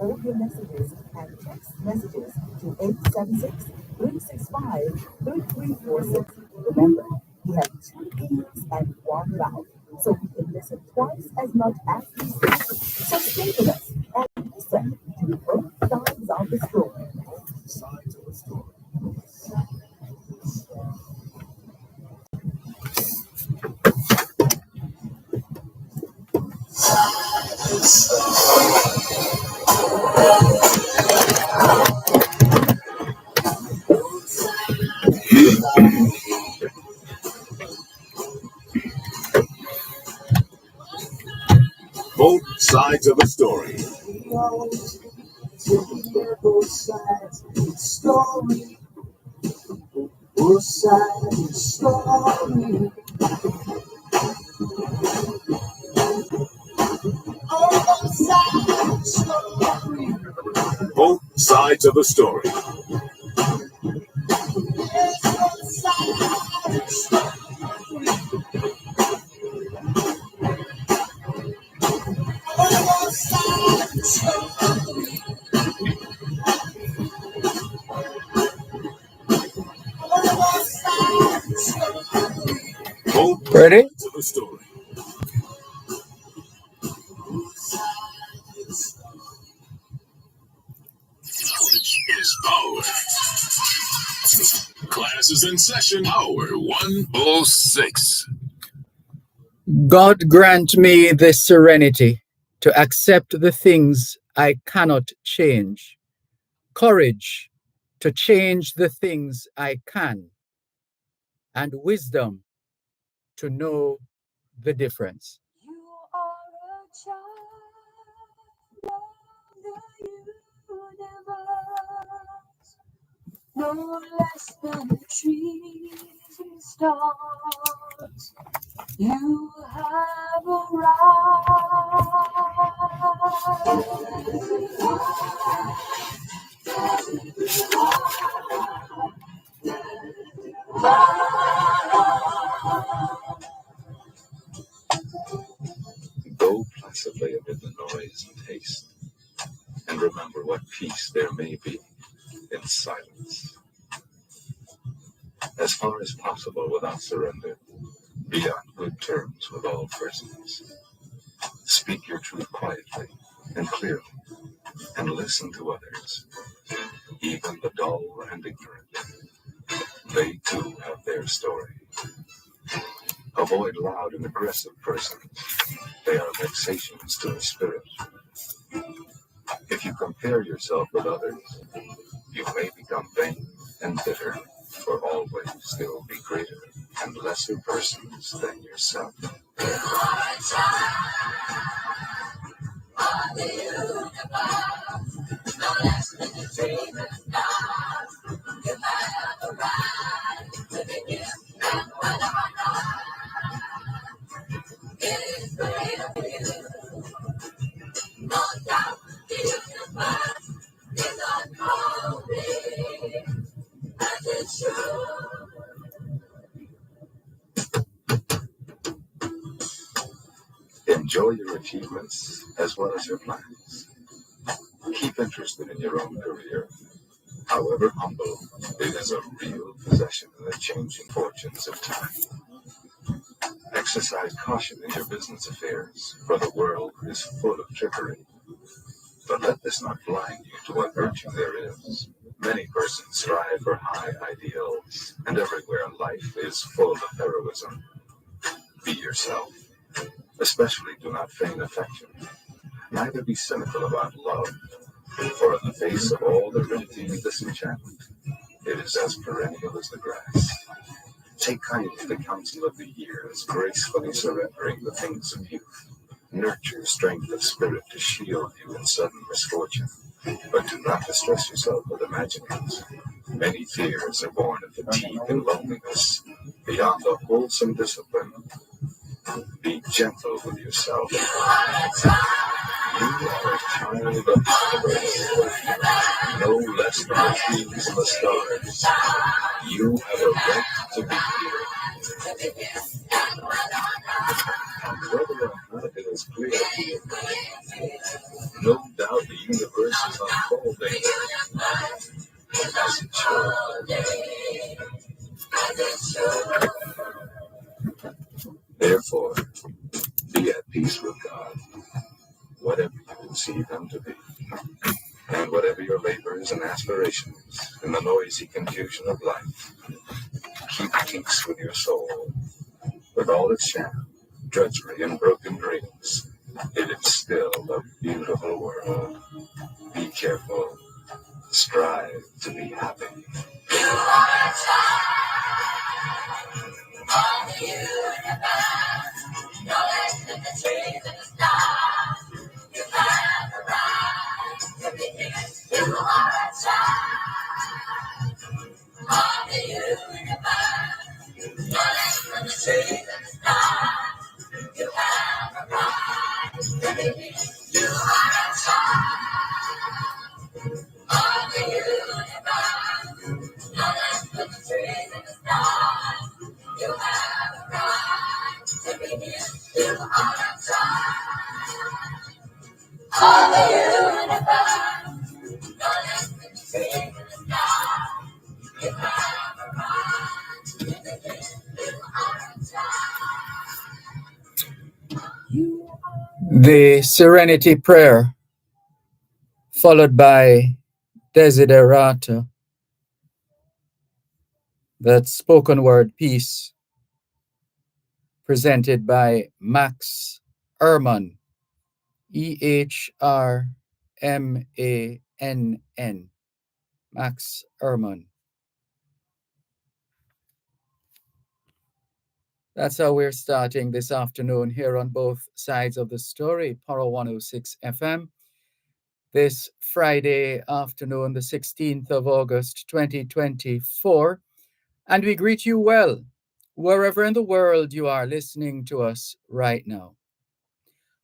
record your messages and text messages to 876-365-3346. Remember, we have 2 ears and 1 mouth, so we can listen twice as much as we speak. So stay with us and listen to both sides of the story. Both sides of the story. Both sides of the story. Both sides of the story. Both sides of the story. Both sides of the story. Both Ready? sides of the story. Knowledge is power. Class is in session. Hour 106. God grant me the serenity to accept the things I cannot change, courage to change the things I can, and wisdom to know the difference. You are a child of the universe, no less than the trees and stars. You have Go placidly amid the noise and haste, and remember what peace there may be in silence. As far as possible without surrender, be on good terms with all persons. Speak your truth quietly and clearly, and listen to others, even the dull and ignorant. They too have their story. Avoid loud and aggressive persons. They are vexations to the spirit. If you compare yourself with others, you may become vain and bitter, for always there will be greater and lesser persons than yourself. Enjoy your achievements as well as your plans. Keep interested in your own career. However humble, it is a real possession in the changing fortunes of time. Exercise caution in your business affairs, for the world is full of trickery. But let this not blind you to what virtue there is. Many persons strive for high ideals, and everywhere life is full of heroism. Be yourself. Especially do not feign affection. Neither be cynical about love, for in the face of all the ridicule and disenchantment, it is as perennial as the grass. Take kindly the counsel of the years, gracefully surrendering the things of youth. Nurture strength of spirit to shield you in sudden misfortune, but do not distress yourself with imaginings. Many fears are born of fatigue and loneliness. Beyond the wholesome discipline, be gentle with yourself. You are a child of the universe, no less than the trees and the stars. You have a right to be here. And whether or not it is clear to you, no doubt the universe universe is unfolding as it should. Therefore, be at peace with God, whatever you conceive Him to be, and whatever your labors and aspirations in the noisy confusion of life. Keep peace with your soul, with all its sham, drudgery, and broken dreams. It is still a beautiful world. Be careful. Strive to be happy. You are a child of the universe. No less than the trees and the stars. You have a right to be here. You are a child of the universe. No less than the trees and the stars. You have a right to be here. You are a child of the universe. No less than the trees and the stars. You have a right to be here. You are a child of the universe. No less than the trees and the stars. You have a right to be here. You are a child. The Serenity Prayer, followed by Desiderata, that spoken word piece presented by Max Ehrmann, Ehrmann, Max Ehrmann. That's how we're starting this afternoon here on both sides of the story, Power 106 FM. This Friday afternoon, the 16th of August, 2024. And we greet you well, wherever in the world you are listening to us right now.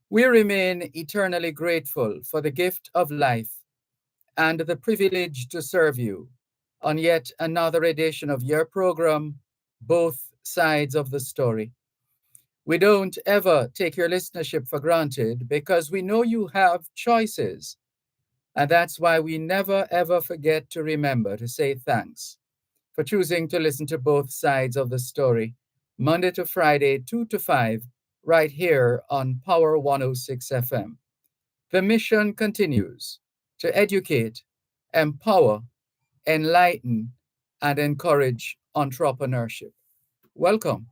We remain eternally grateful for the gift of life and the privilege to serve you on yet another edition of your program, Both Sides of the Story. We don't ever take your listenership for granted because we know you have choices. And that's why we never ever forget to remember to say thanks for choosing to listen to Both Sides of the Story, Monday to Friday, 2 to 5, right here on Power 106 FM. The mission continues to educate, empower, enlighten, and encourage entrepreneurship. Welcome.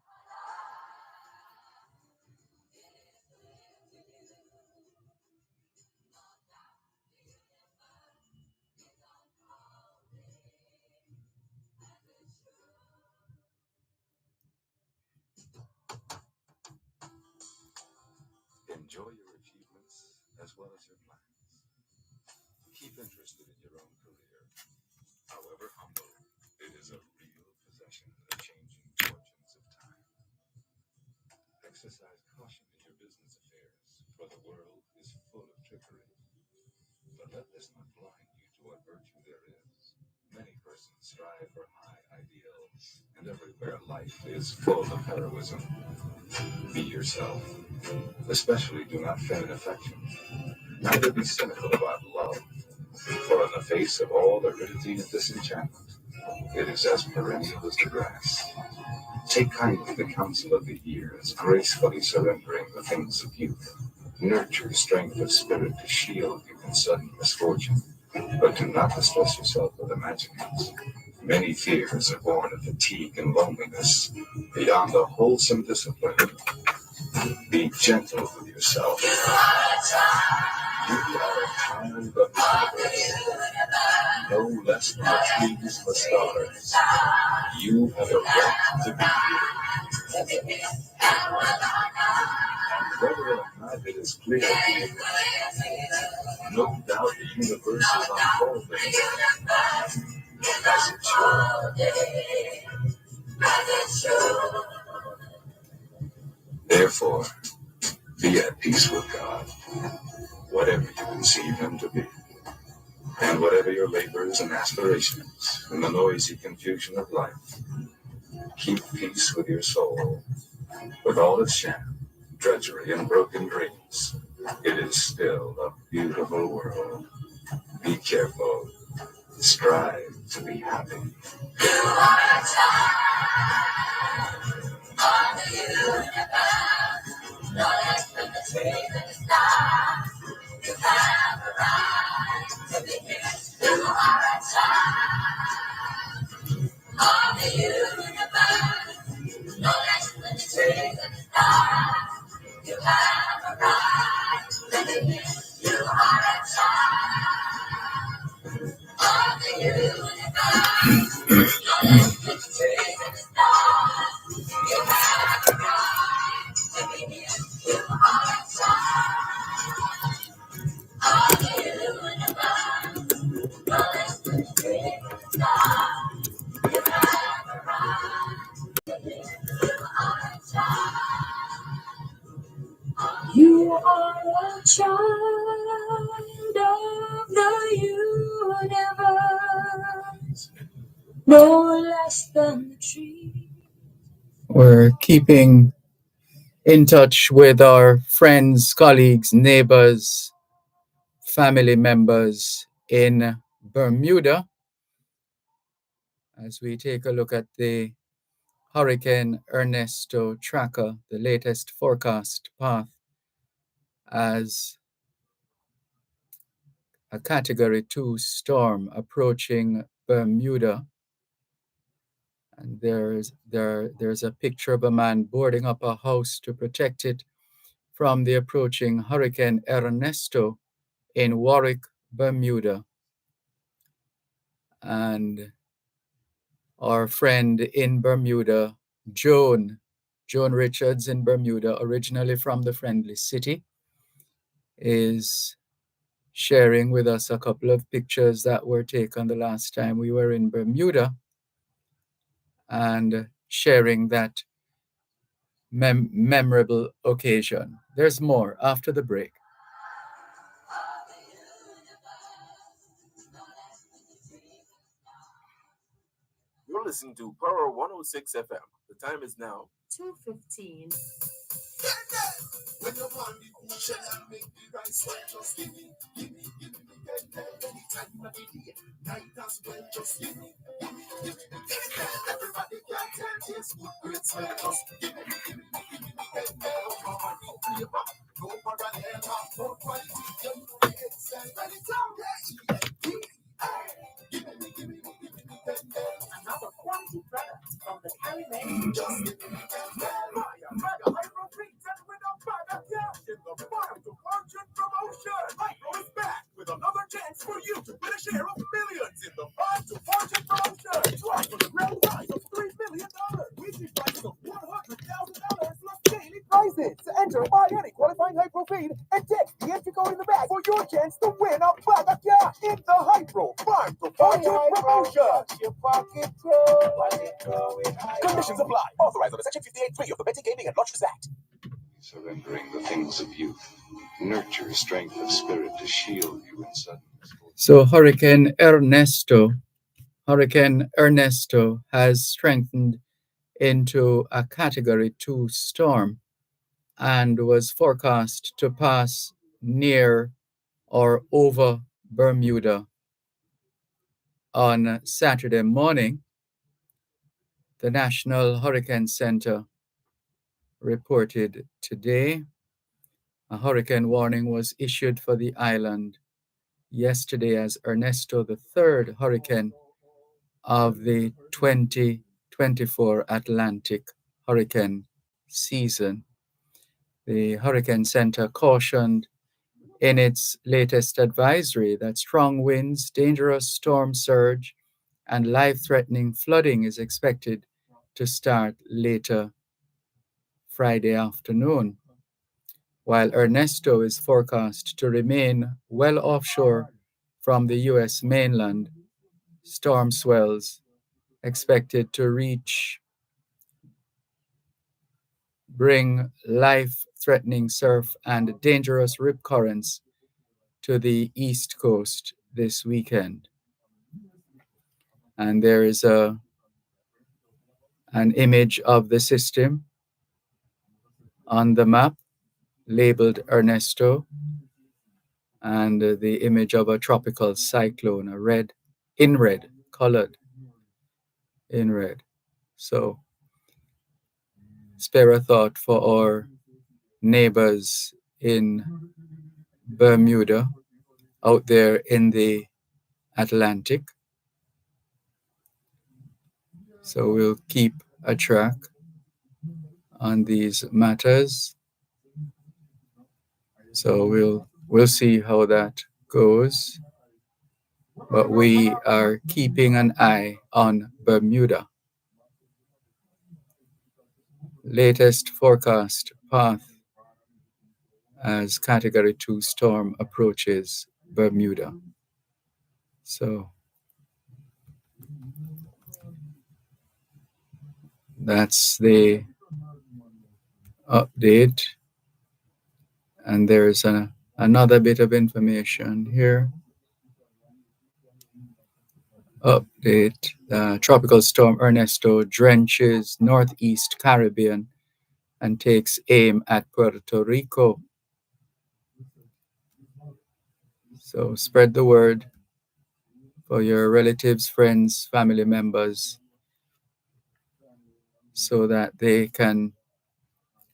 Enjoy your achievements as well as your plans. Keep interested in your own career. However humble, it is a real possession in the changing fortunes of time. Exercise caution in your business affairs, for the world is full of trickery. But let this not blind you to what virtue there is. Many persons strive for high ideals, and everywhere life is full of heroism. Be yourself. Especially do not feign affection. Neither be cynical about love, for in the face of all aridity and disenchantment, it is as perennial as the grass. Take kindly the counsel of the years, gracefully surrendering the things of youth. Nurture strength of spirit to shield you from sudden misfortune, but do not distress yourself with imaginings. Many fears are born of fatigue and loneliness, beyond the wholesome discipline. Be gentle with yourself. You are a child of the universe, no less than the trees and the stars. You have a right to be here. And whether or not it is clear to you, no doubt the universe is unfolding as it should. Therefore, be at peace with God, whatever you conceive Him to be, and whatever your labors and aspirations in the noisy confusion of life. Keep peace with your soul, with all its sham, drudgery, and broken dreams. It is still a beautiful world. Be careful. Strive to be happy. You are a child of the universe, no less than the tree. We're keeping in touch with our friends, colleagues, neighbors, family members in Bermuda as we take a look at the Hurricane Ernesto tracker, the latest forecast path as a Category 2 storm approaching Bermuda. And there's a picture of a man boarding up a house to protect it from the approaching Hurricane Ernesto in Warwick, Bermuda. And our friend in Bermuda, Joan Richards in Bermuda, originally from the Friendly City, is sharing with us a couple of pictures that were taken the last time we were in Bermuda and sharing that memorable occasion. There's more after the break. You're listening to Power 106 FM. The time is now 2:15. When you want the ocean and make the rice well, just give me, anytime of the day, night as well, just give me, everybody can tell this good great smell, just give me, no flavor, no parallel, no quality, you excel, anytime, Another quality product from the Caribbean. just give me, Hydro Treats and with a bag of cash in the Farm to Fortune promotion. Hydro is back with another chance for you to win a share of millions in the Farm to Fortune promotion. Try for the grand prize of $3 million, weekly prizes of $100,000 plus daily prizes. To enter, buy any qualifying Hydro feed and text the entry code in the bag for your chance to win a bag of cash in the Hydro Farm to Fortune promotion. Your pocket grow, Conditions apply. Authorized under Section 58.3 of the Betting, Gaming, and Lotteries Act. Surrendering the things of youth. Nurture strength of spirit to shield you in sudden. So Hurricane Ernesto has strengthened into a Category 2 storm and was forecast to pass near or over Bermuda on Saturday morning. The National Hurricane Center reported today a hurricane warning was issued for the island yesterday as Ernesto, the third hurricane of the 2024 Atlantic hurricane season. The Hurricane Center cautioned in its latest advisory that strong winds, dangerous storm surge, and life-threatening flooding is expected to start later Friday afternoon, while Ernesto is forecast to remain well offshore from the U.S. mainland. Storm swells expected to bring life-threatening surf and dangerous rip currents to the East Coast this weekend. And there is an image of the system on the map labeled Ernesto. and the image of a tropical cyclone, a red, in red, colored in red. So spare a thought for our neighbors in Bermuda, out there in the Atlantic. So we'll keep a track on these matters. So we'll see how that goes. But we are keeping an eye on Bermuda. Latest forecast path as Category 2 storm approaches Bermuda. So that's the update. And there's another bit of information here. Update. Tropical storm Ernesto drenches northeast Caribbean and takes aim at Puerto Rico. So spread the word for your relatives, friends, family members, so that they can,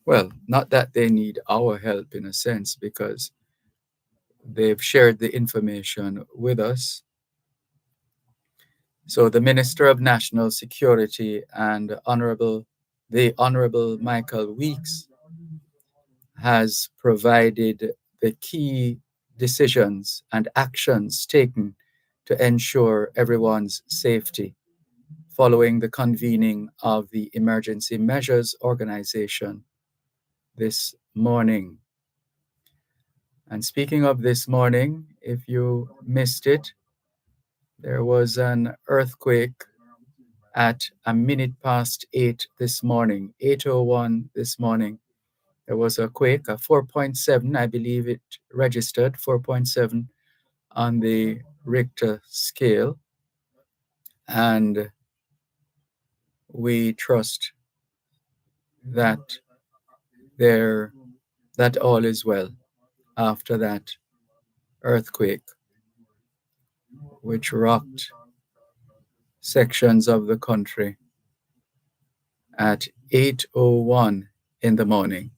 well, not that they need our help in a sense, because they've shared the information with us. So the Minister of National Security and the Honorable Michael Weeks has provided the key decisions and actions taken to ensure everyone's safety following the convening of the Emergency Measures Organization this morning. And speaking of this morning, if you missed it, there was an earthquake at a minute past 8 this morning, 8:01 this morning. There was a quake, a 4.7, I believe it registered, 4.7 on the Richter scale. And we trust that that all is well after that earthquake, which rocked sections of the country at 8:01 in the morning.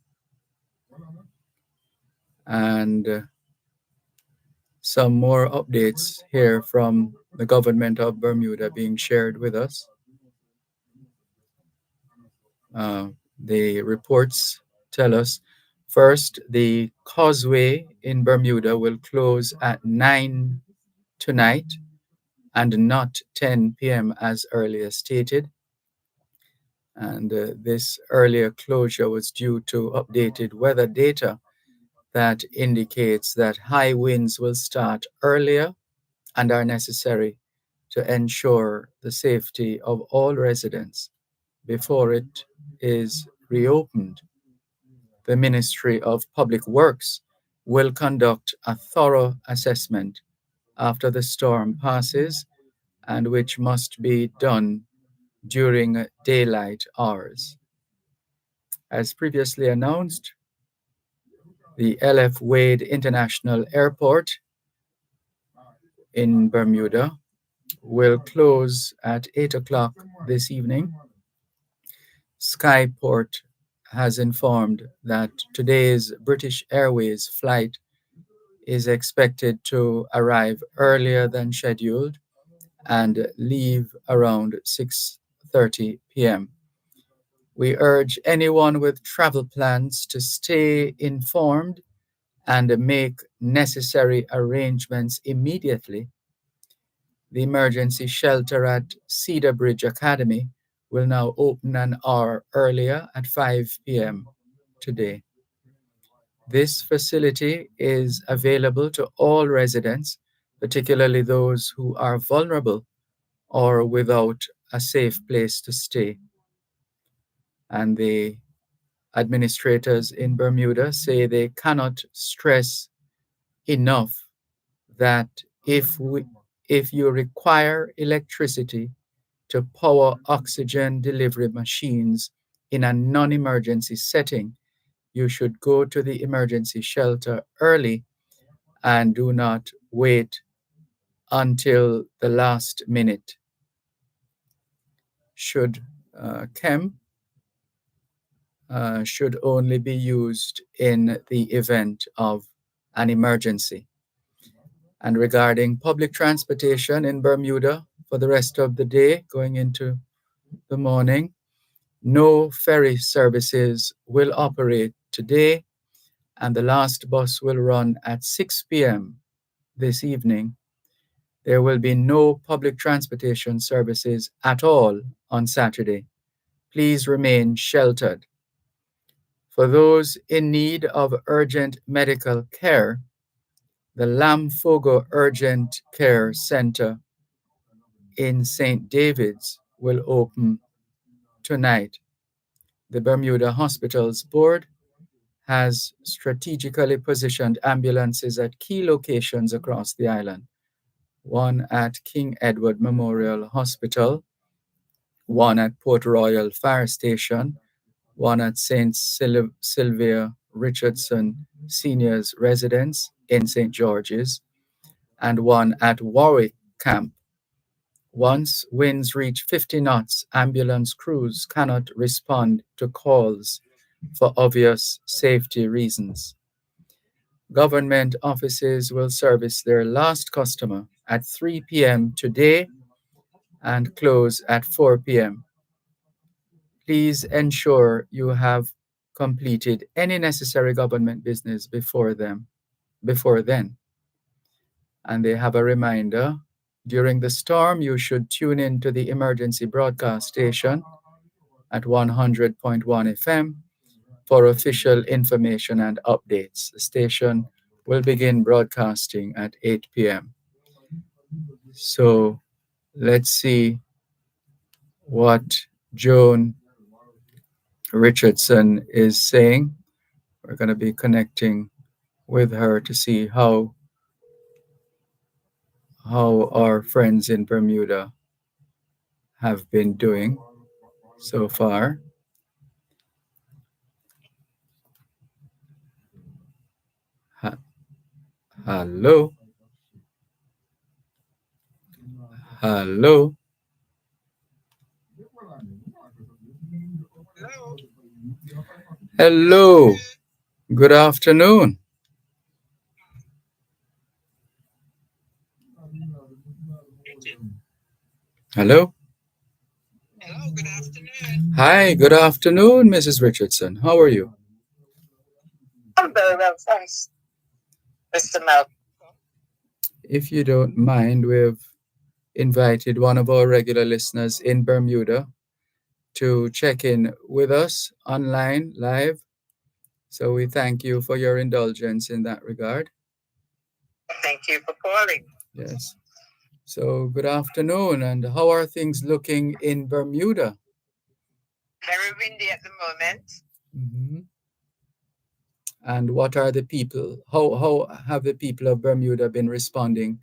And some more updates here from the government of Bermuda being shared with us. The reports tell us, first, the causeway in Bermuda will close at 9 tonight and not 10 p.m. as earlier stated. And this earlier closure was due to updated weather data that indicates that high winds will start earlier and are necessary to ensure the safety of all residents before it is reopened. The Ministry of Public Works will conduct a thorough assessment after the storm passes, and which must be done during daylight hours. As previously announced, the LF Wade International Airport in Bermuda will close at 8 o'clock this evening. Skyport has informed that today's British Airways flight is expected to arrive earlier than scheduled and leave around 6:30 p.m. We urge anyone with travel plans to stay informed and make necessary arrangements immediately. The emergency shelter at Cedar Bridge Academy will now open an hour earlier at 5 p.m. today. This facility is available to all residents, particularly those who are vulnerable or without a safe place to stay. And the administrators in Bermuda say they cannot stress enough that if you require electricity to power oxygen delivery machines in a non-emergency setting, you should go to the emergency shelter early and do not wait until the last minute. Chem should only be used in the event of an emergency. And regarding public transportation in Bermuda for the rest of the day, going into the morning, no ferry services will operate today, and the last bus will run at 6 p.m. this evening. There will be no public transportation services at all on Saturday. Please remain sheltered. For those in need of urgent medical care, the Lamfogo Urgent Care Center in St. David's will open tonight. The Bermuda Hospitals Board has strategically positioned ambulances at key locations across the island. One at King Edward Memorial Hospital, one at Port Royal Fire Station, one at St. Sylvia Richardson Seniors Residence in St. George's, and one at Warwick Camp. Once winds reach 50 knots, ambulance crews cannot respond to calls for obvious safety reasons. Government offices will service their last customer at 3 p.m. today and close at 4 p.m. Please ensure you have completed any necessary government business before then. And they have a reminder. During the storm, you should tune in to the emergency broadcast station at 100.1 FM for official information and updates. The station will begin broadcasting at 8 p.m. So let's see what Joan Richardson is saying. We're going to be connecting with her to see how our friends in Bermuda have been doing so far. Hello. Hello. Hello. Good afternoon. Hello. Hello, good afternoon. Hi, good afternoon, Mrs. Richardson. How are you? I'm very well, thanks, Mr. Malcolm. If you don't mind, we've invited one of our regular listeners in Bermuda to check in with us online, live. So we thank you for your indulgence in that regard. Thank you for calling. Yes. So good afternoon, and how are things looking in Bermuda? Very windy at the moment. Mm-hmm. And what are the people? How have the people of Bermuda been responding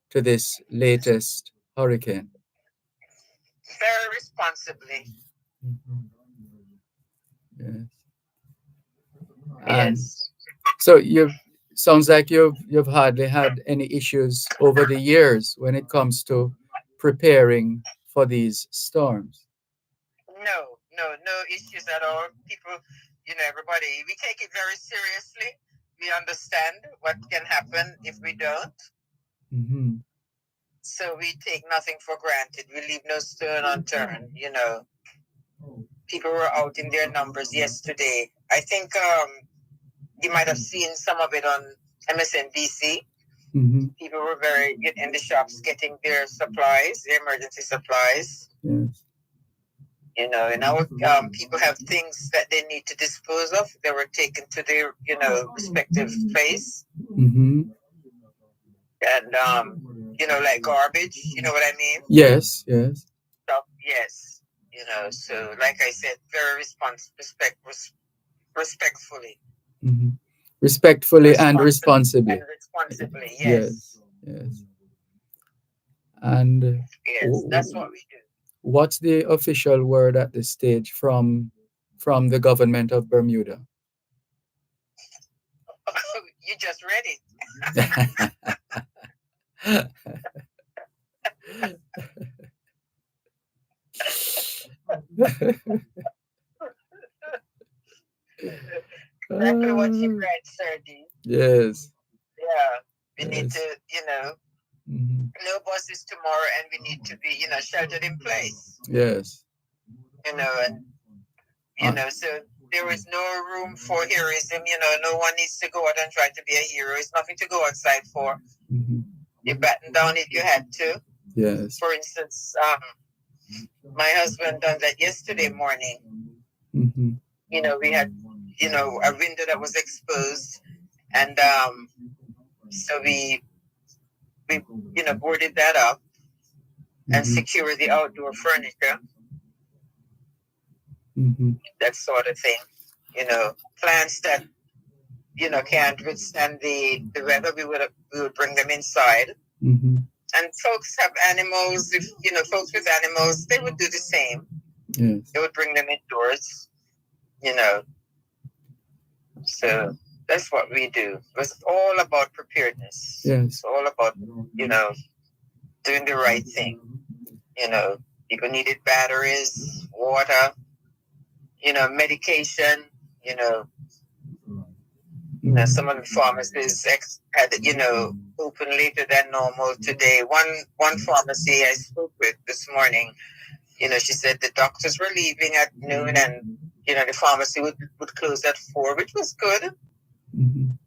to this latest hurricane? Very responsibly. Mm-hmm. Yes. And Yes. so sounds like you've hardly had any issues over the years when it comes to preparing for these storms. No issues at all. People, everybody, we take it very seriously. We understand what can happen if we don't. Mm-hmm. So we take nothing for granted. We leave no stone unturned, People were out in their numbers yesterday. I think you might have seen some of it on MSNBC. Mm-hmm. People were very in the shops getting their supplies, their emergency supplies. Yes. And our people have things that they need to dispose of. They were taken to their, respective place. Mm-hmm. And, like garbage, you know what I mean? Yes. So, yes. So like I said, very respectfully. Mm-hmm. Respectfully and responsibly. And responsibly, yes. Yes. And yes, that's what we do. What's the official word at this stage from the government of Bermuda? You just read it. Exactly what you read, Sergi. Yes. Yeah, we need to, Yes. Mhm. no buses tomorrow, and we need to be, sheltered in place. Yes. And so there is no room for heroism. No one needs to go out and try to be a hero. It's nothing to go outside for. Mhm. You batten down if you had to. Yes. For instance, my husband done that yesterday morning. Mhm. We had, a window that was exposed, and so we boarded that up and Mhm. secure the outdoor furniture, Mhm. that sort of thing. Plants that can't withstand the weather, we would bring them inside. Mhm. And folks have animals. If folks with animals, they would do the same. Yes. They would bring them indoors. So that's what we do. It's all about preparedness. Yes. It's all about doing the right thing. People needed batteries, water, medication. Some of the pharmacies had open later than normal today. One pharmacy I spoke with this morning, she said the doctors were leaving at noon, and the pharmacy would close at 4, which was good. Mhm.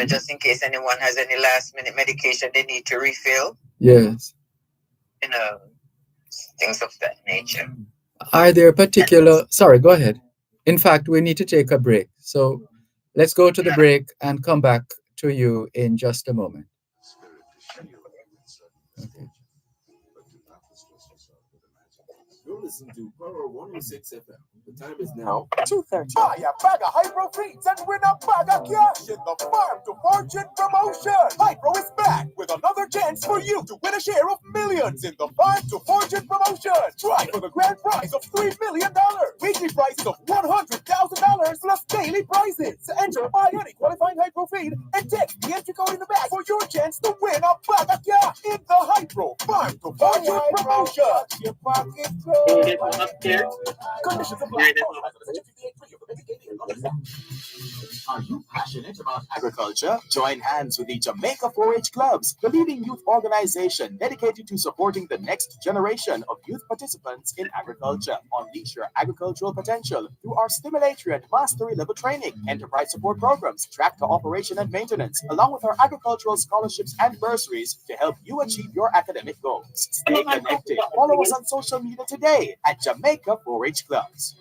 Just in case anyone has any last minute medication they need to refill. Yes. Things of that nature. Are there particular? Sorry, go ahead. In fact, we need to take a break. So let's go to the break and come back to you in just a moment. Spirit to shield you in sudden Okay. misfortune. But do not distress yourself with imaginings. You're listening to Power 106 FM. The time is now 2:30. Buy a bag of Hydro Feeds and win a bag of cash in the Farm to Fortune promotion. Hydro is back with another chance for you to win a share of millions in the Farm to Fortune promotion. Try for the grand prize of $3 million, weekly prizes of $100,000 plus daily prizes. Enter buy any qualifying Hydro Feed and text the entry code in the bag for your chance to win a bag of cash in the Hydro Farm to Fortune promotion. Conditions apply. Are you passionate about agriculture? Join hands with the Jamaica 4-H Clubs, the leading youth organization dedicated to supporting the next generation of youth participants in agriculture. Unleash your agricultural potential through our stimulatory and mastery level training, enterprise support programs, tractor operation and maintenance, along with our agricultural scholarships and bursaries to help you achieve your academic goals. Stay connected. Follow us on social media today at Jamaica 4-H Clubs.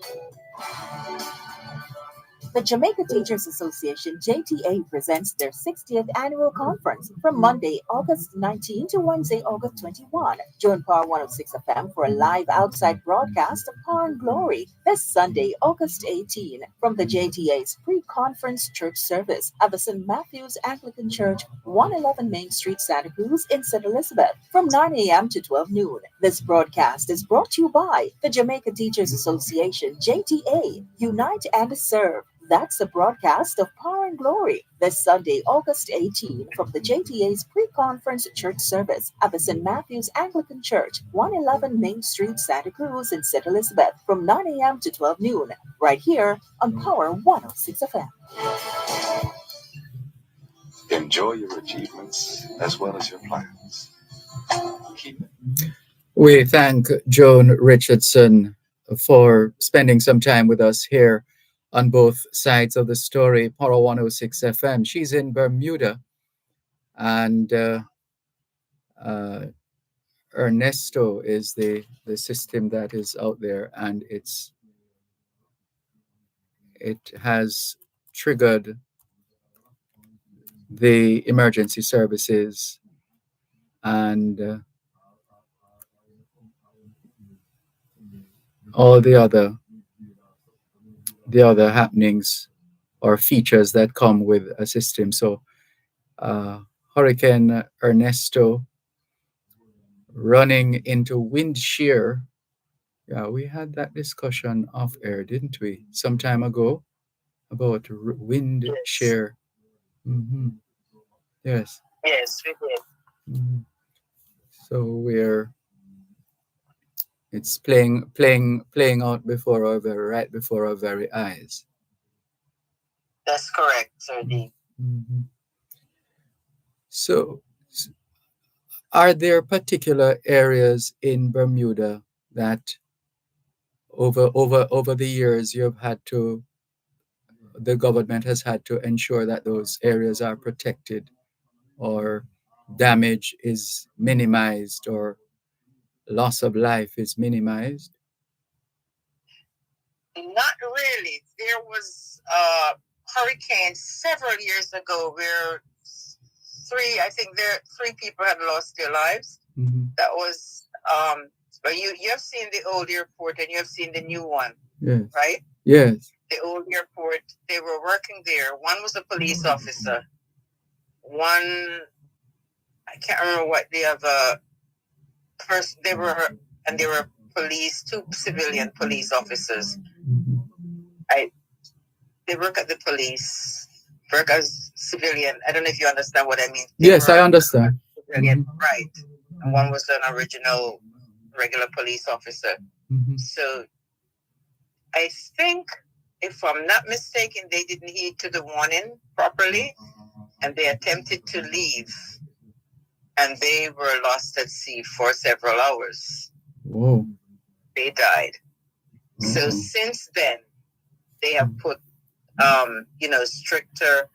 The Jamaica Teachers Association, JTA, presents their 60th annual conference from Monday, August 19 to Wednesday, August 21. Join Power 106 FM for a live outside broadcast of Power and Glory this Sunday, August 18, from the JTA's pre-conference church service at the St. Matthew's Anglican Church, 111 Main Street, Santa Cruz in St. Elizabeth, from 9 a.m. to 12 noon. This broadcast is brought to you by the Jamaica Teachers Association, JTA. Unite and serve. That's a broadcast of Power and Glory this Sunday, August 18, from the JTA's pre-conference church service at the St. Matthew's Anglican Church, 111 Main Street, Santa Cruz in St. Elizabeth, from 9 a.m. to 12 noon, right here on Power 106 FM. Enjoy your achievements as well as your plans. Keep it. We thank Joan Richardson for spending some time with us here on both sides of the story, Power 106 FM. She's in Bermuda, and Ernesto is the system that is out there, and it has triggered the emergency services and all the other happenings or features that come with a system. So Hurricane Ernesto running into wind shear. Yeah, we had that discussion off air, didn't we, some time ago about wind Yes. shear. Mhm. Yes. Yes, we did. Mhm. So it's playing out right before our very eyes. That's correct, Sir D. Mhm. So, are there particular areas in Bermuda that over the years the government has had to ensure that those areas are protected or damage is minimized or loss of life is minimized? Not really. There was a hurricane several years ago where I think three people had lost their lives. Mm-hmm. That was but you have seen the old airport and you have seen the new one, Yes. right? Yes. The old airport, they were working there. One was a police officer. One, I can't remember what the other person, they were police, two civilian police officers. They work at the police, work as civilian. I don't know if you understand what I mean. Yes, I understand. Civilian, right. And one was an original regular police officer. Mm-hmm. So I think, if I'm not mistaken, they didn't heed to the warning properly and they attempted to leave and they were lost at sea for several hours. Whoa. They died. Mm-hmm. So since then, they have put, stricter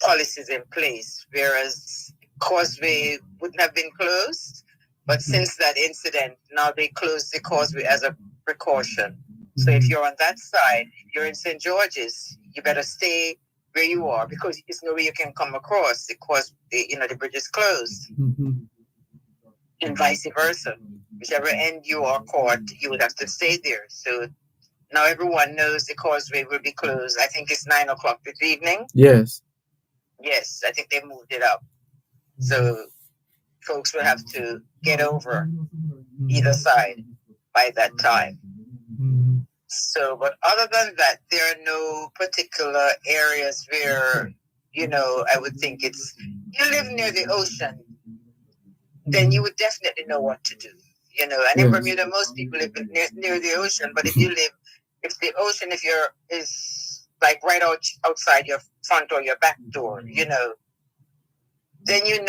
policies in place, whereas causeway wouldn't have been closed. But since that incident, now they closed the causeway as a precaution. So if you're on that side, if you're in St. George's, you better stay where you are because there's no way you can come across because the bridge is closed. Mm-hmm. And vice versa. Whichever end you are caught, you would have to stay there. So now everyone knows the causeway will be closed. I think it's 9:00 this evening. Yes. Yes, I think they moved it up. So folks will have to get over either side by that time. Mm-hmm. So, but other than that, there are no particular areas where, I would think you live near the ocean, then you would definitely know what to do. And in Bermuda, most people live near the ocean, but if is like right outside your front or your back door, then you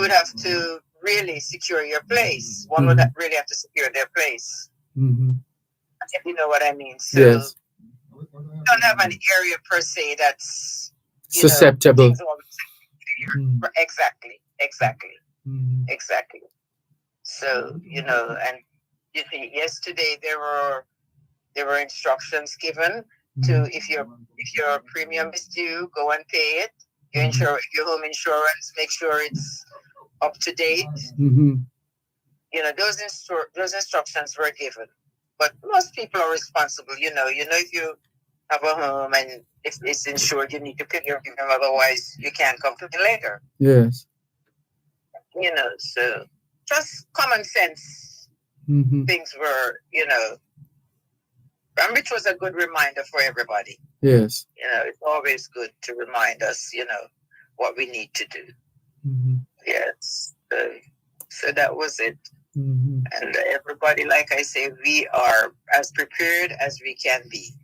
would have to really secure your place. One would really have to secure their place. Mm-hmm. If you know what I mean. So yes. You don't have an area per se that's susceptible. Exactly. Mm-hmm. Exactly. So, and you see, yesterday there were instructions given to if your premium is due, go and pay it. Your home insurance, make sure it's up to date. Mm-hmm. Those instructions were given, but most people are responsible. If you have a home and if it's insured, you need to pay your premium. Otherwise, you can't complain later. Yes. So just common sense things were, and which was a good reminder for everybody. Yes. It's always good to remind us, what we need to do. Mm-hmm. Yes. So that was it. Mm-hmm. And everybody, like I say, we are as prepared as we can be.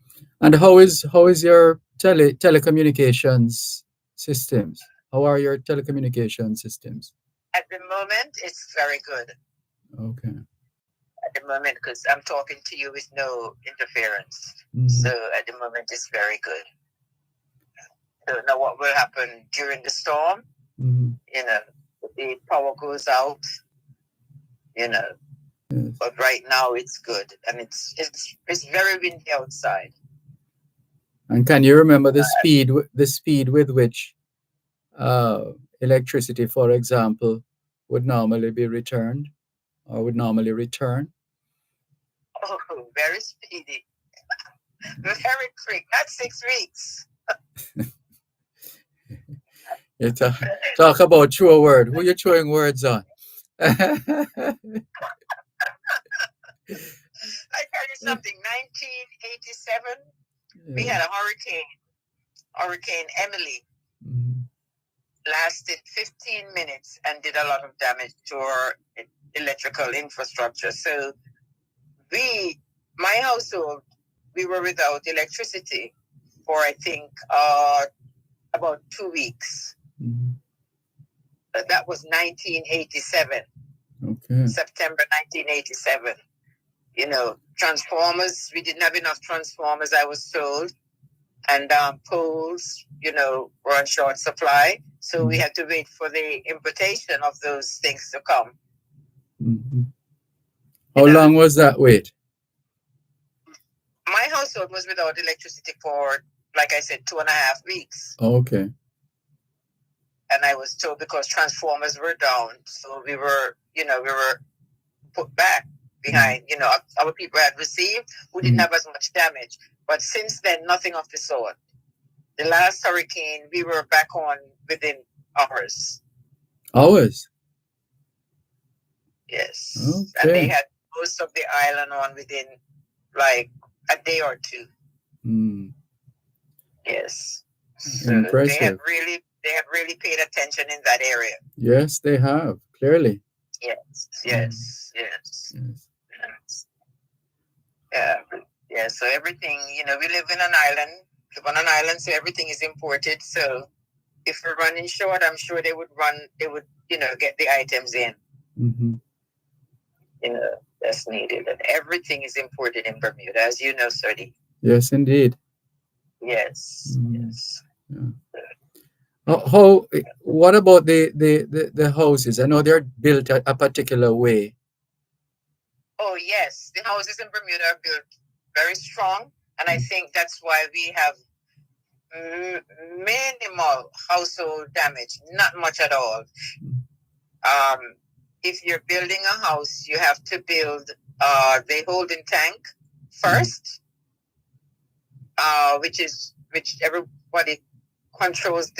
And how is your telecommunications systems? How are your telecommunication systems? At the moment, it's very good. Okay. At the moment, because I'm talking to you with no interference. Mm-hmm. So at the moment, it's very good. So now what will happen during the storm? Mm-hmm. The power goes out, Yes. But right now it's good. And it's very windy outside. And can you remember the speed with which electricity, for example, would normally be returned or would normally return? Oh, very speedy. Very quick. Not 6 weeks. You talk about throw a word. Who you throwing words on? I tell you something. 1987, we had a Hurricane Emily. Mm-hmm. lasted 15 minutes and did a lot of damage to our electrical infrastructure. So my household, we were without electricity for, I think, about 2 weeks. Mm-hmm. That was 1987. Okay. September 1987. You know, transformers, we didn't have enough transformers, I was told. And poles, you know, were on short supply. So we had to wait for the importation of those things to come. Mm-hmm. How long was that wait? My household was without electricity for, like I said, 2.5 weeks. Okay. And I was told because transformers were down, so we were put back behind. You know, our people had received who didn't have as much damage. But since then, nothing of the sort. The last hurricane, we were back on within hours. Hours? Yes. Okay. And they had most of the island on within like a day or two. Mm. Yes. So Impressive. they have really paid attention in that area. Yes, they have, clearly. Yes. Yeah. So everything, you know, we live on an island, so everything is imported. So if we're running short, I'm sure they would, you know, get the items in. Mm-hmm. You know, that's needed. And everything is imported in Bermuda, as you know, Sirdi. Yes, indeed. Yes. Mm-hmm. Yes. Yeah. What about the houses? I know they're built a particular way. Oh, yes. The houses in Bermuda are built very strong. And I think that's why we have minimal household damage, not much at all. If you're building a house, you have to build the holding tank first, which everybody controls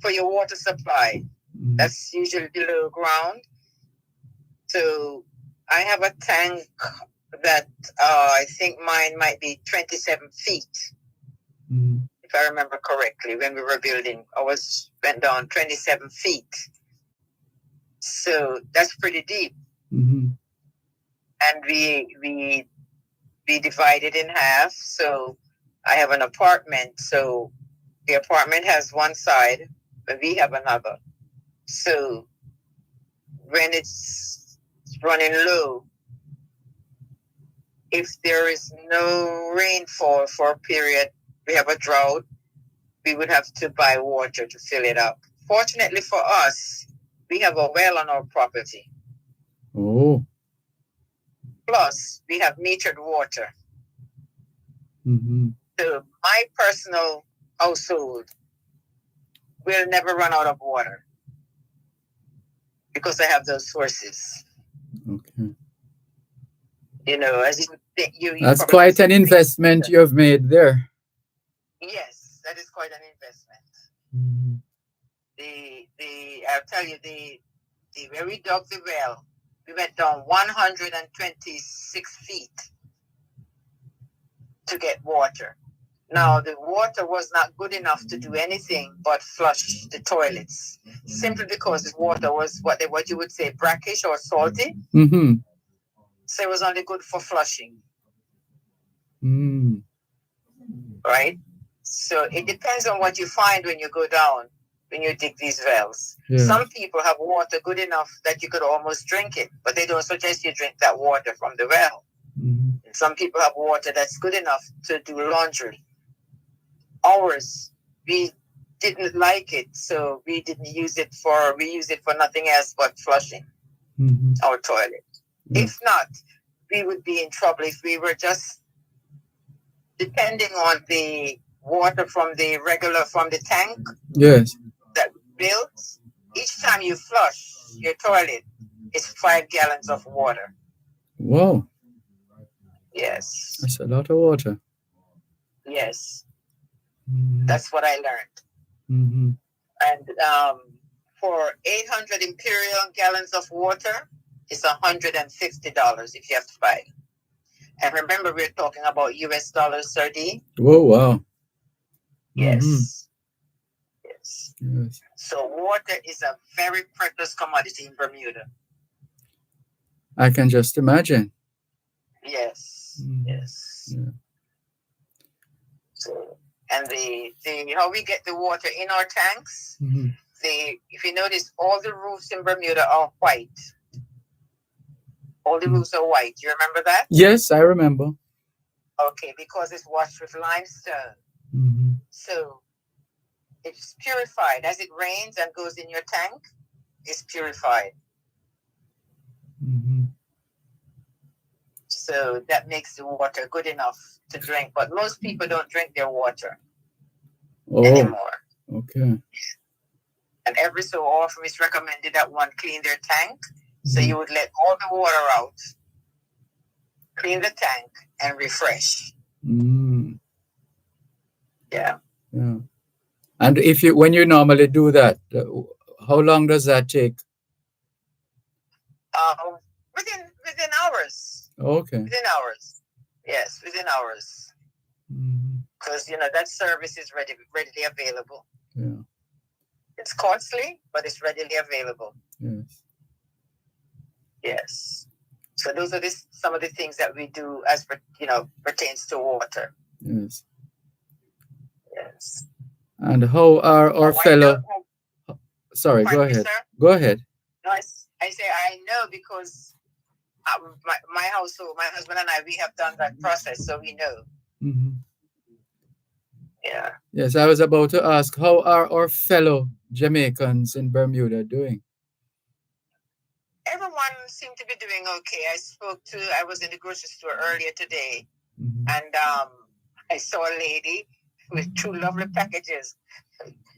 for your water supply. That's usually below ground. So I have a tank that I think mine might be 27 feet. If I remember correctly, when we were building, went down 27 feet. So that's pretty deep. Mm-hmm. And we divided in half. So I have an apartment. So the apartment has one side, but we have another. So when it's running low, if there is no rainfall for a period, we have a drought, we would have to buy water to fill it up. Fortunately for us, we have a well on our property. Oh. Plus, we have metered water. Mm-hmm. So my personal household will never run out of water because I have those sources. Okay. You know, as you that's quite an investment you've made there. Yes, that is quite an investment. Mm-hmm. I'll tell you, where we dug the well, we went down 126 feet to get water. Now, the water was not good enough to do anything but flush the toilets, simply because the water was what you would say brackish or salty. Mm-hmm. So it was only good for flushing. Mm. Right? So it depends on what you find when you go down, when you dig these wells. Yeah. Some people have water good enough that you could almost drink it, but they don't suggest you drink that water from the well. Mm-hmm. Some people have water that's good enough to do laundry. Ours, we didn't like it, so we use it for nothing else but flushing our toilet. Yeah. If not, we would be in trouble if we were just depending on the water from the tank. Yes. That we built. Each time you flush your toilet, it's 5 gallons of water. Wow. Yes. That's a lot of water. Yes. Mm-hmm. That's what I learned. Mm-hmm. And for 800 imperial gallons of water, it's $150 if you have to buy it. And remember, we're talking about US dollars, Sirdi. Whoa, wow. Yes. Mm-hmm. Yes. Yes. So water is a very precious commodity in Bermuda. I can just imagine. Yes, Mhm. yes. Yeah. So, and the how we get the water in our tanks, Mhm. if you notice, all the roofs in Bermuda are white. All the Mhm. roofs are white. You remember that? Yes, I remember. Okay, because it's washed with limestone. Mhm. So it's purified. As it rains and goes in your tank, it's purified. Mhm. So that makes the water good enough to drink. But most people don't drink their water Oh, anymore. okay. And every so often it's recommended that one clean their tank. So Mhm. you would let all the water out, clean the tank, and refresh. Mm. Yeah. Yeah. And when you normally do that, how long does that take? Within hours. Okay. Within hours. Yes, within hours. Because that service is readily available. Yeah. It's costly, but it's readily available. Yes. Yes. So those are some of the things that we do as pertains to water. Yes. Yes. And how are our fellow? Sorry, go ahead. Sir? Go ahead. No, I say I know because my household, my husband and I, we have done that process, so we know. Mm-hmm. Yeah. Yes, I was about to ask, how are our fellow Jamaicans in Bermuda doing? Everyone seemed to be doing okay. I was in the grocery store earlier today, and I saw a lady with two lovely packages.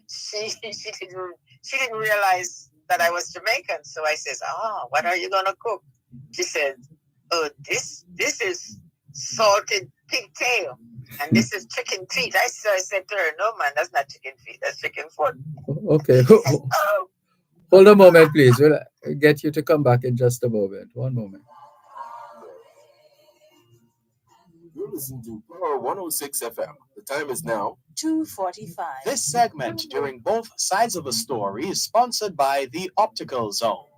She didn't realize that I was Jamaican, so I says, what are you gonna cook? She said, oh, this is salted pigtail, and this is chicken feet. I said to her, no man, that's not chicken feet, that's chicken foot. Okay. Says, oh. Hold a moment, please. We'll get you to come back in just a moment. One moment. You're listening to Power 106 FM. The time is now 2:45. This segment during both sides of the story is sponsored by the Optical Zone.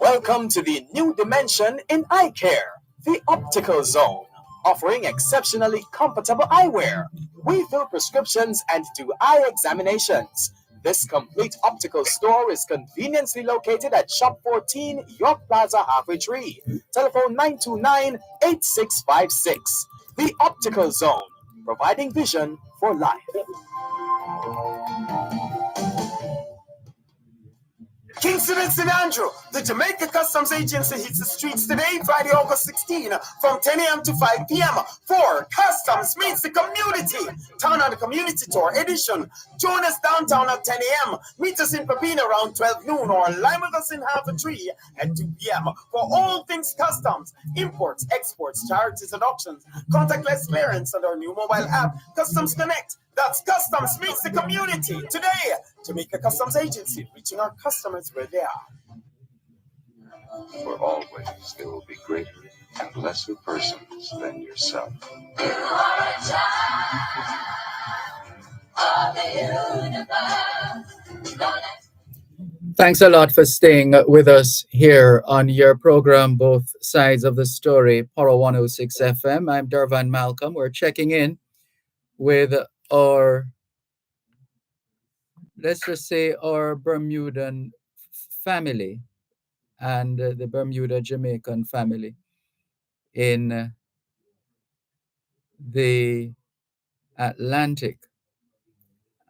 Welcome to the new dimension in eye care, the Optical Zone, offering exceptionally comfortable eyewear. We fill prescriptions and do eye examinations. This complete optical store is conveniently located at Shop 14, York Plaza, Halfway Tree. Telephone 929-8656. The Optical Zone, providing vision for life. Kingston and St. Andrew, the Jamaica Customs Agency hits the streets today, Friday, August 16, from 10 a.m. to 5 p.m. for Customs Meets the Community, Town on the Community Tour Edition. Join us downtown at 10 a.m. Meet us in Pepina around 12 noon or line with us in Half a Tree at 2 p.m. for all things customs, imports, exports, charities and auctions, contactless clearance and our new mobile app, Customs Connect. That's Customs Meets the Community. Today, Jamaica Customs Agency, reaching our customers where they are. For always there will be greater and lesser persons than yourself. Thanks a lot for staying with us here on your program, Both Sides of the Story, Poro 106 FM. I'm Dervan Malcolm. We're checking in with let's just say, our Bermudan family and the Bermuda Jamaican family in the Atlantic,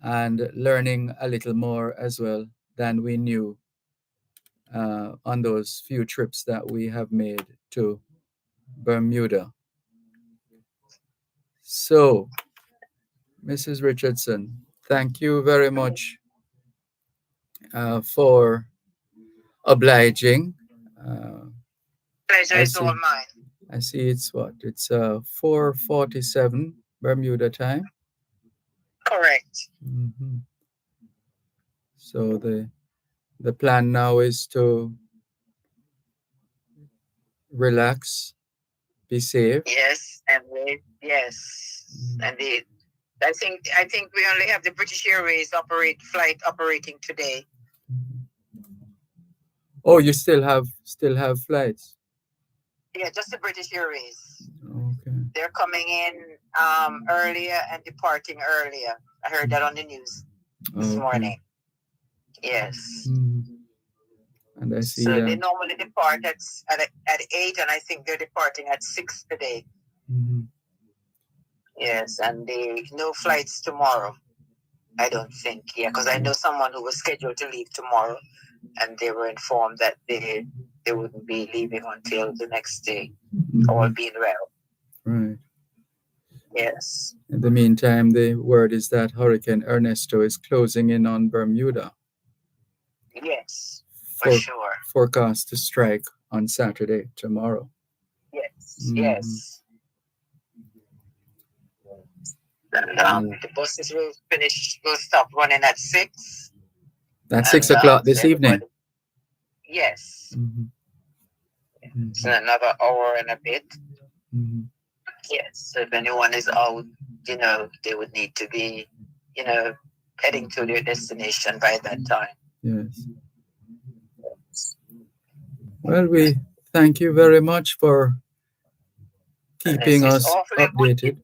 and learning a little more as well than we knew on those few trips that we have made to Bermuda. So, Mrs. Richardson, thank you very much for obliging. Pleasure is all mine. I see it's 4:47 Bermuda time. Correct. Mm-hmm. So the plan now is to relax, be safe. Yes, and yes, indeed. I think we only have the British Airways flight operating today. Oh, you still have flights? Yeah, just the British Airways. Okay. They're coming in earlier and departing earlier. I heard that on the news this morning. Yes. And I see so that. They normally depart at 8, and I think they're departing at 6 today. Yes, and no flights tomorrow. I don't think. Yeah, because I know someone who was scheduled to leave tomorrow, and they were informed that they wouldn't be leaving until the next day, all being well. Right. Yes. In the meantime, the word is that Hurricane Ernesto is closing in on Bermuda. Yes, for sure. Forecast to strike on Saturday, tomorrow. Yes, yes. And the buses will stop running at 6. That's 6 o'clock this evening. Yes. It's another hour and a bit. Yes. So if anyone is out, they would need to be, heading to their destination by that time. Yes. Well, we thank you very much for keeping us updated.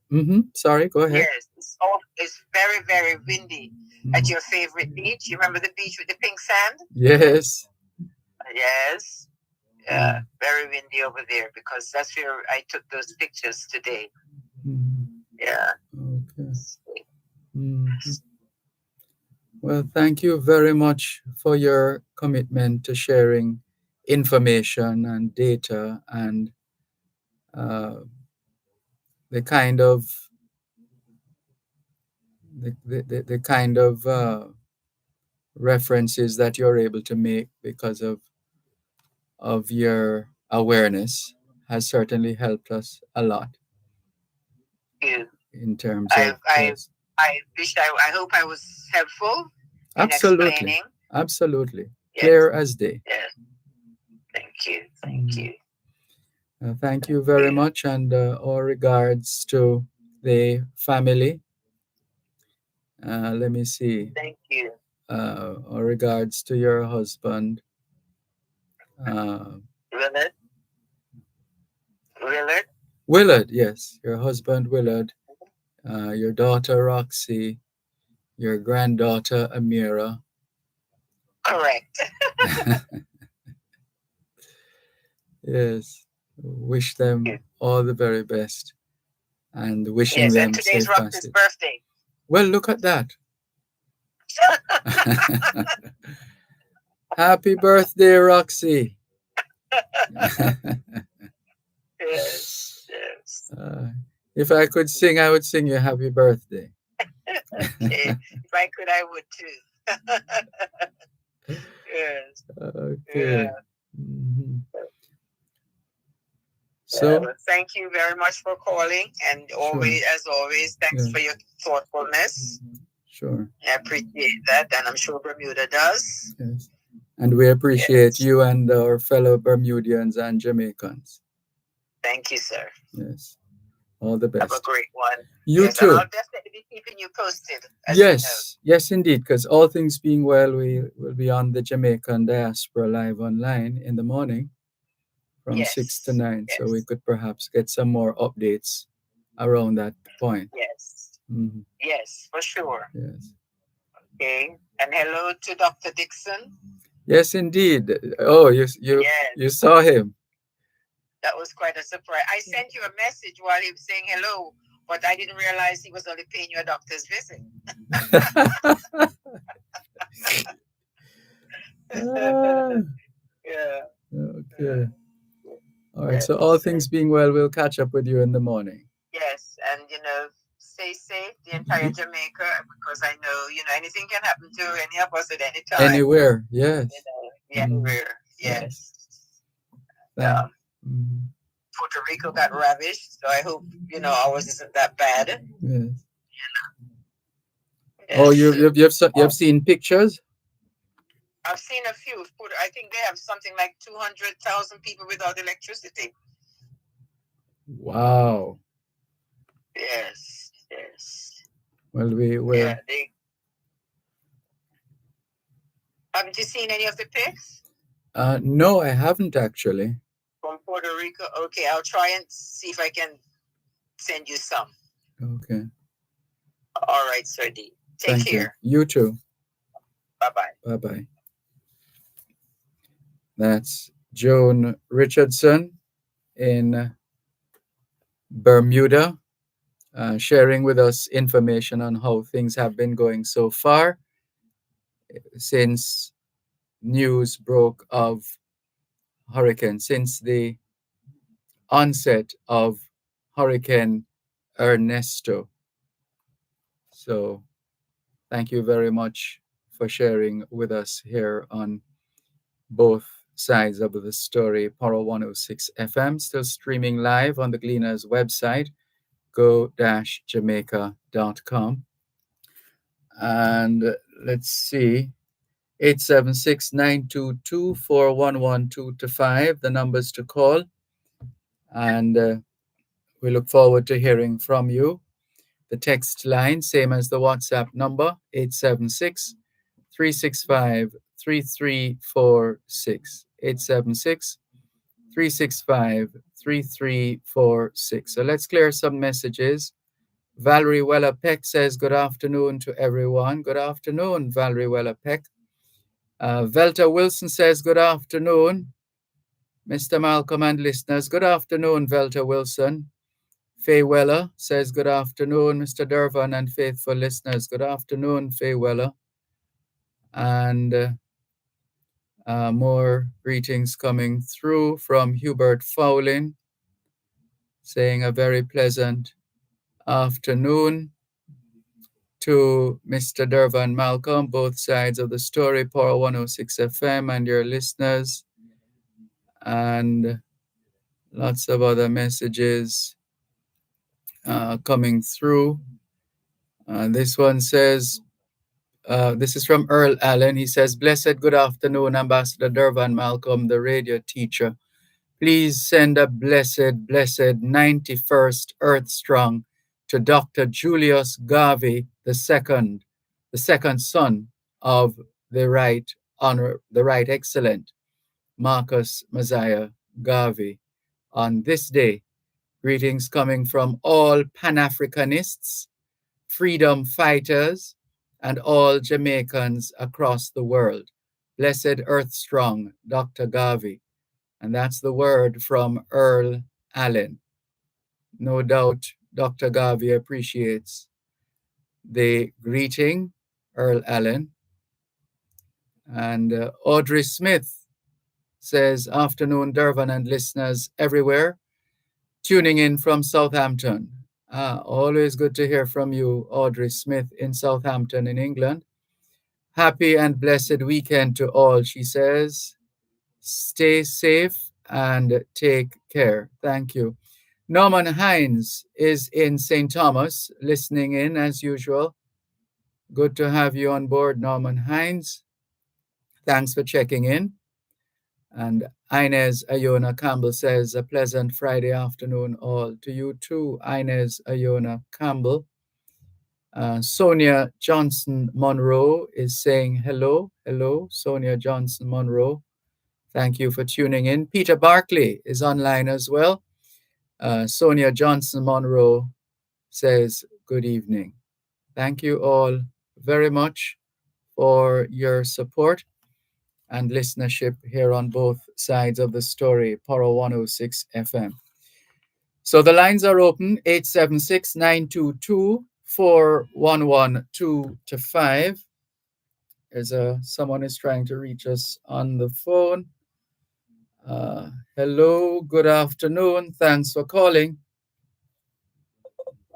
Sorry, go ahead. Yes, it's very, very windy at your favorite beach. You remember the beach with the pink sand? Yes. Yes. Yeah, very windy over there because that's where I took those pictures today. Yeah. Okay. Well, thank you very much for your commitment to sharing information and data and the kind of references that you're able to make because of your awareness has certainly helped us a lot. In terms of I hope I was helpful in explaining. Absolutely. Yes. Clear as day. Yes. Thank you. Thank you very much, and all regards to the family. Let me see. Thank you. All regards to your husband. Willard, yes. Your husband, Willard. Your daughter, Roxy. Your granddaughter, Amira. Correct. Yes. Wish them all the very best. And wishing them and today's safe Roxy's passage. birthday. Well, look at that. Happy birthday, Roxy. Yes. If I could sing, I would sing you happy birthday. Okay. If I could, I would too. Yes. Okay. Yeah. So thank you very much for calling, and as always, thanks for your thoughtfulness. Sure. I appreciate that, and I'm sure Bermuda does. Yes. And we appreciate you and our fellow Bermudians and Jamaicans. Thank you, sir. Yes. All the best. Have a great one. You too. And I'll definitely be keeping you posted. Yes, indeed. Because all things being well, we will be on the Jamaican Diaspora Live online in the morning from 6 to 9. So we could perhaps get some more updates around that point. Yes. Yes, for sure. Yes. Okay. And hello to Dr. Dixon. Yes, indeed. Oh, you saw him. That was quite a surprise. I sent you a message while he was saying hello, but I didn't realize he was only paying you a doctor's visit. Yeah. Okay. All right. So all things being well, we'll catch up with you in the morning. Yes, and stay safe, the entire Jamaica, because I know anything can happen to any of us at any time. Anywhere, yes. Anywhere, yes. Puerto Rico got ravished, so I hope ours isn't that bad. Yes. Oh, you've seen pictures? I've seen a few. I think they have something like 200,000 people without electricity. Wow. Yes. Well, we're. Yeah, haven't you seen any of the pics? No, I haven't actually. From Puerto Rico? Okay, I'll try and see if I can send you some. Okay. All right, Sir D. Take Thank care. You too. Bye-bye. Bye-bye. That's Joan Richardson in Bermuda, sharing with us information on how things have been going so far since news broke of hurricane, since the onset of Hurricane Ernesto. So thank you very much for sharing with us here on both sides of the story. Power 106 FM, still streaming live on the Gleaner's website, go-jamaica.com. And let's see, 876-922-4112 the numbers to call. And we look forward to hearing from you. The text line, same as the WhatsApp number, 876-365-3346. 876-365-3346. So let's clear some messages. Valerie Weller Peck says, good afternoon to everyone. Good afternoon, Valerie Weller Peck. Velta Wilson says, good afternoon, Mr. Malcolm and listeners. Good afternoon, Velta Wilson. Faye Weller says, good afternoon, Mr. Dervan and faithful listeners. Good afternoon, Faye Weller. And more greetings coming through from Hubert Fowling, saying a very pleasant afternoon to Mr. Dervan Malcolm, both sides of the story, Power 106 FM and your listeners. And lots of other messages coming through. This one says, this is from Earl Allen. He says, blessed good afternoon, Ambassador Dervan Malcolm, the radio teacher. Please send a blessed 91st Earth Strong to Dr. Julius Garvey the second son of the Right Excellent Marcus Messiah Garvey on this day. Greetings coming from all Pan-Africanists, freedom fighters, and all Jamaicans across the world. Blessed Earth Strong, Dr. Garvey. And that's the word from Earl Allen. No doubt Dr. Garvey appreciates the greeting, Earl Allen. And Audrey Smith says, afternoon, Dervan and listeners everywhere, tuning in from Southampton. Always good to hear from you, Audrey Smith in Southampton in England. Happy and blessed weekend to all, she says. Stay safe and take care. Thank you. Norman Hines is in St. Thomas, listening in as usual. Good to have you on board, Norman Hines. Thanks for checking in. And Inez Ayona Campbell says, a pleasant Friday afternoon all. To you too, Inez Ayona Campbell. Sonia Johnson Monroe is saying hello. Hello, Sonia Johnson Monroe. Thank you for tuning in. Peter Barkley is online as well. Sonia Johnson Monroe says, good evening. Thank you all very much for your support and listenership here on both sides of the story, Power 106 FM. So the lines are open, 876-922-4112-5. There's someone is trying to reach us on the phone. Hello, good afternoon. Thanks for calling.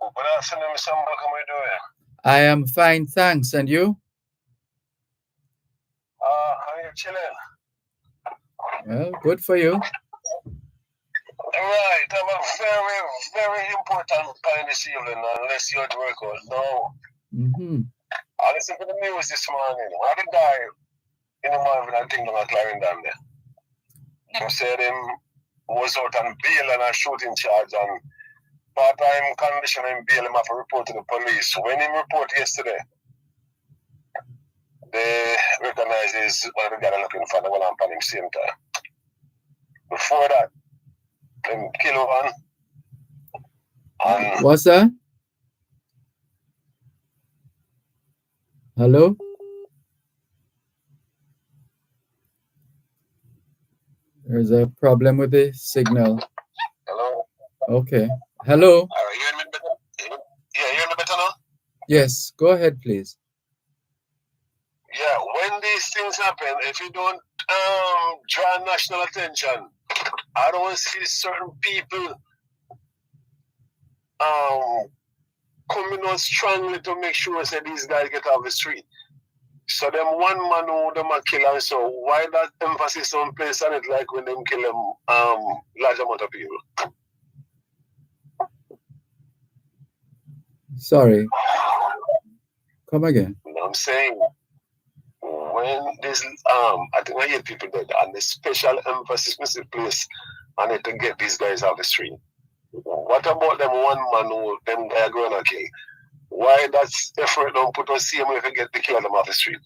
Good afternoon, Mr. Malcolm. How are you doing? I am fine, thanks. And you? How are you chilling? Well, good for you. Right, I'm a very, very important point this evening, unless you're at work out now. I listened to the news this morning. I did die in the Marvin and Kingdom of Clarendon there. They said him was out on bail and a shooting charge, and part-time condition and bail him have to report to the police. When he report yesterday, they recognize he's one of the guys looking for the one on him same time. Before that, them kill one. And what's that? Hello? There's a problem with the signal. hello? Okay. Hello? You hear me better? Yeah, you hear me better now? Yes, go ahead, please. Yeah, when these things happen, if you don't draw national attention, I don't see certain people coming out strongly to make sure that these guys get off the street. So them one man who them a kill, and so why that emphasis on place on it like when them kill them large amount of people? Sorry. Come again. You know what I'm saying? When this I think I hear people dead and the special emphasis is placed on it to get these guys off the street. What about them one man who them guy gonna kill? Why that's effort don't put on CM if you get the killer them off the street?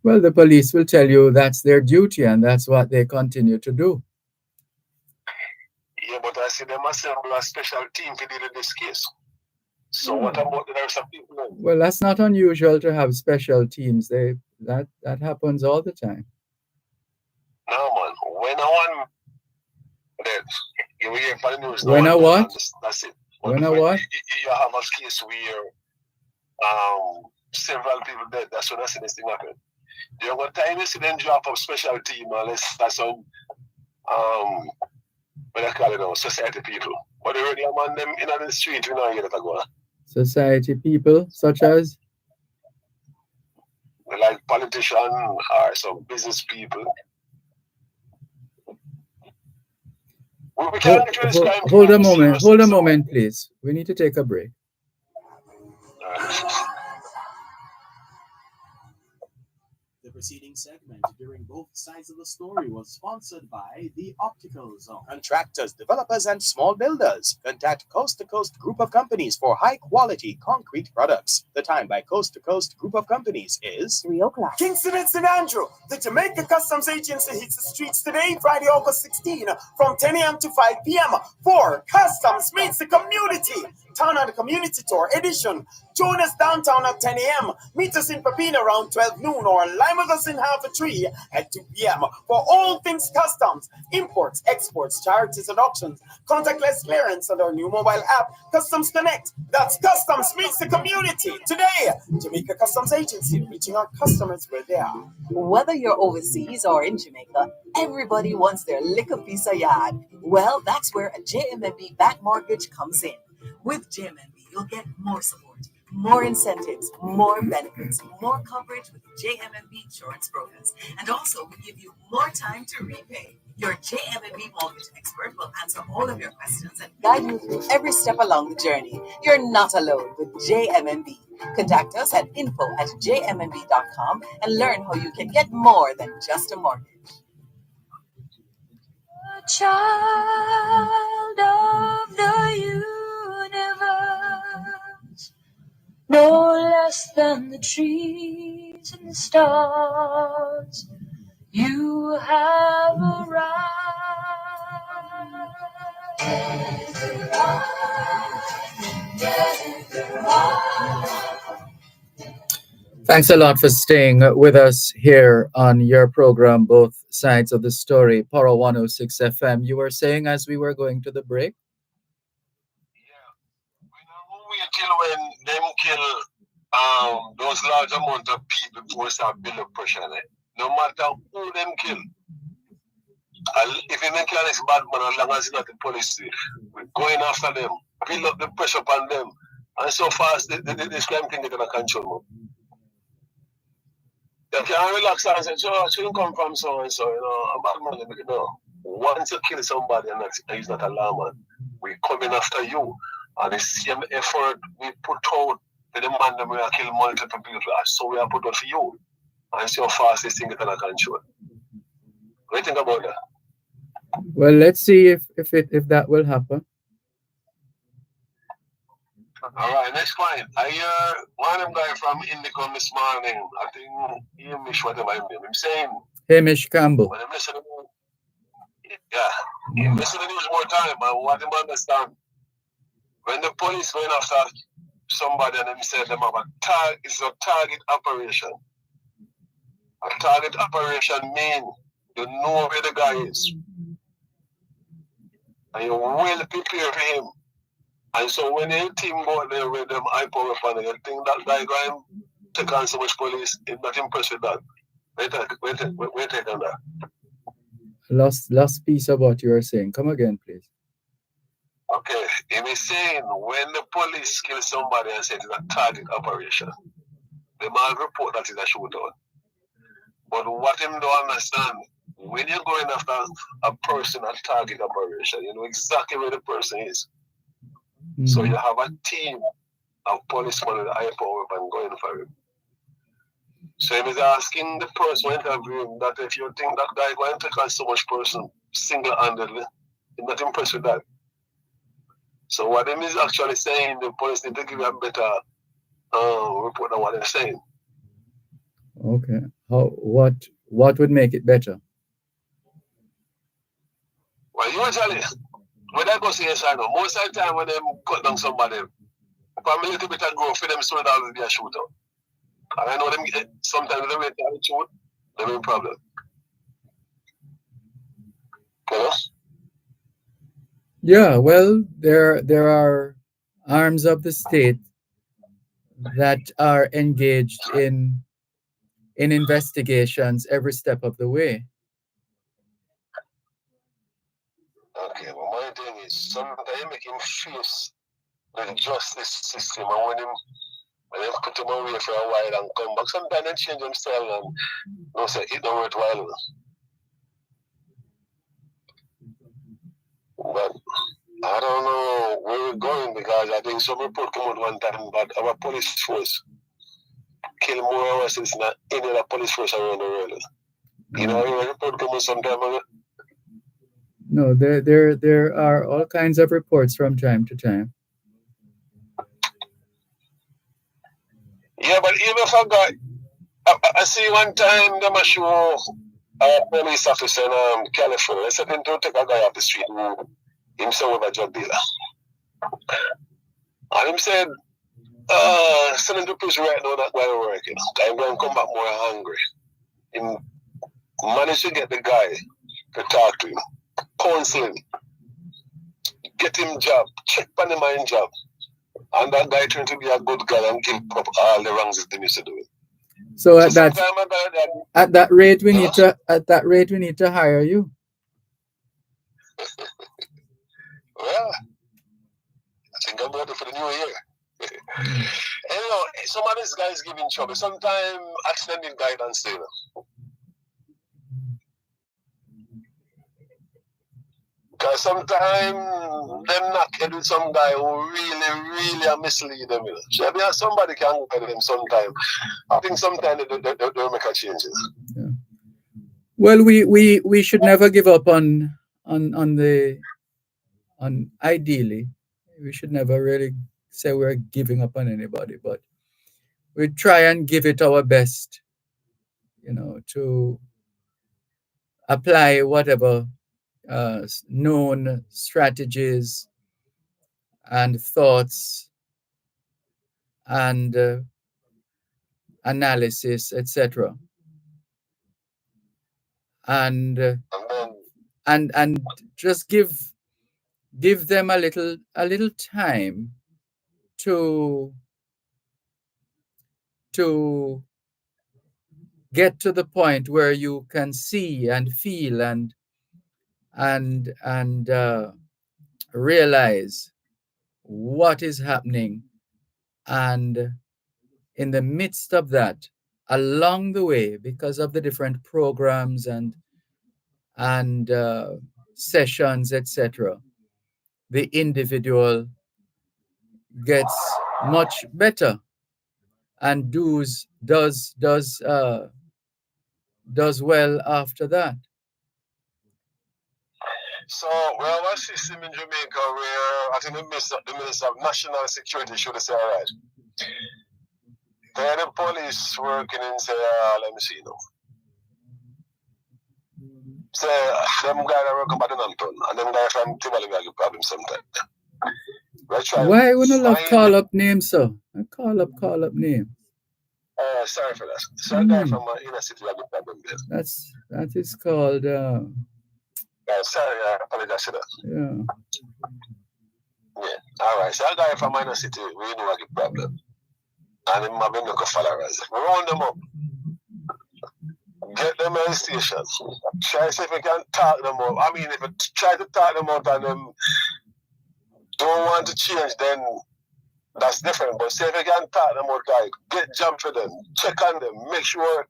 Well, the police will tell you that's their duty and that's what they continue to do. Yeah, but I see them assemble a special team to deal with this case. So what about the rest of people then? Well, that's not unusual to have special teams. That happens all the time. No man, when I want that you hear for the news. When I what? That's it. When I what? You have a case where several people dead. That's when I see this thing happen. You have a time you see them drop up special team unless that's some what I call it now, society people. But they already among them in the street, you know, that go on. Society people such as? Like politicians or some business people. We can't get this crime. Hold a moment, please. We need to take a break. The preceding segment during both sides of the story was sponsored by the Optical Zone. Contractors, developers, and small builders. Contact Coast to Coast Group of Companies for high-quality concrete products. The time by Coast to Coast Group of Companies is 3 o'clock. Kingston and St. Andrew, the Jamaica Customs Agency hits the streets today, Friday, August 16, from 10 a.m. to 5 p.m. for Customs Meets the Community. Town and Community Tour Edition. Join us downtown at 10 a.m. Meet us in Pepina around 12 noon or line with us in Half a Tree at 2 p.m. For all things customs, imports, exports, charities, and auctions. Contactless clearance on our new mobile app, Customs Connect. That's Customs Meets the Community. Today, Jamaica Customs Agency, reaching our customers where they are. Whether you're overseas or in Jamaica, everybody wants their lick of piece of yard. Well, that's where a JMMB back mortgage comes in. With JMMB, you'll get more support, more incentives, more benefits, more coverage with JMMB insurance brokers, and also we give you more time to repay. Your JMMB mortgage expert will answer all of your questions and guide you through every step along the journey. You're not alone with JMMB. Contact us at info@jmmb.com and learn how you can get more than just a mortgage. A child of the universe, no less than the trees and the stars. You have arrived. Thanks a lot for staying with us here on your program, Both Sides of the Story, Poro 106 FM. You were saying as we were going to the break? Yeah. We don't wait till when them kill those large amount of people before start building pressure on it. No matter who them kill. If you make kill this bad man, as long as it's not the police, we're going after them, build up the pressure upon them, and so fast this crime can get under control. You can't relax and say, so I shouldn't come from so and so, you know, a bad man. No. Once you kill somebody and he's not a lawman, we're coming after you. And the same effort we put out to the man that we are killing multiple people, so we are put out for you. And so fast this thing get under control. What do you think about that? Well, let's see if that will happen. That's fine. I hear one of them guy from Indicom this morning. I think Hamish, whatever his name. I'm saying. Hamish Campbell. When I'm listening, you listen to the news more time, and what them understand. When the police going after somebody and them say them have a target, it's a target operation. A target operation mean you know where the guy is. And you will prepare for him. And so when your team go out there with them high power panel, you think that guy going to take on so much police, is not impressed with that. Wait on that. Last piece of what you were saying. Come again, please. Okay, he was saying when the police kill somebody and say it's a target operation, they might report that it's a shootout. But what him don't understand, when you're going after a person at target operation, you know exactly where the person is. Mm-hmm. So you have a team of policemen with a high power weapon going for him. So he was asking the person interviewing that if you think that guy going to take on so much person single-handedly, he's not impressed with that. So what him is actually saying, the police need to give you a better report than what they're saying. Okay. What would make it better? Well, usually, when I go see yes or no, most of the time when they cut down somebody, from a little bit of growth for them, so that will be a shooter. And I know them sometimes they wait to shoot, they have a problem. Hello? Yeah, well, there are arms of the state that are engaged in investigations every step of the way. Okay, well, my thing is sometimes make him face the justice system, and when they put him away for a while and come back, sometimes they change themselves and no say it don't worthwhile. But I don't know where we're going because I think some report come out one time that our police force kill more of us than any other police force around the world. You know, a report come out sometime ago. No, there are all kinds of reports from time to time. Yeah, but even if I got, I see one time them a show a police officer in California. They said him to take a guy off the street and himself with a drug dealer. And him said, send him to prison right now, that guy working. I'm going to come back more hungry. Him managed to get the guy to talk to him, counsel him, get him job, check on him mind job. And that guy turned to be a good guy and give up all the wrongs that they used to do. So at that rate we need to hire you. Well, I think I'm ready for the new year. You know, some of these guys give him trouble. Sometimes accidentally guidance, you know. Because sometimes them not get with some guy who really mislead them. You know. So there somebody can guide them sometimes. I think sometimes they make a changes. Yeah. Well, we should never give up on ideally. We should never really say we're giving up on anybody, but we try and give it our best, you know, to apply whatever known strategies and thoughts and analysis, etc. And just give them a little time to get to the point where you can see and feel and realize what is happening, and in the midst of that, along the way, because of the different programs and sessions, etc., the individual gets much better and does well after that. So we have a system in Jamaica where I think the Minister of National Security should say, all right, there the police working in, say, let me see now. Say, them guys that work about Northampton and them guys from Timberlake have a problem sometimes. Why wouldn't love call up names, sir? Call up names. Sorry for that. So a guy from inner city have a problem there. That is called. Sorry, I apologize for that. Yeah. Yeah. All right. So a guy from inner city, we know have a problem, and him having no followers. We round them up. Get them on the station. Try to see if we can talk them up. I mean, if we try to talk them out and them don't want to change, then that's different. But see if we can talk them out, like, get jump for them, check on them, make sure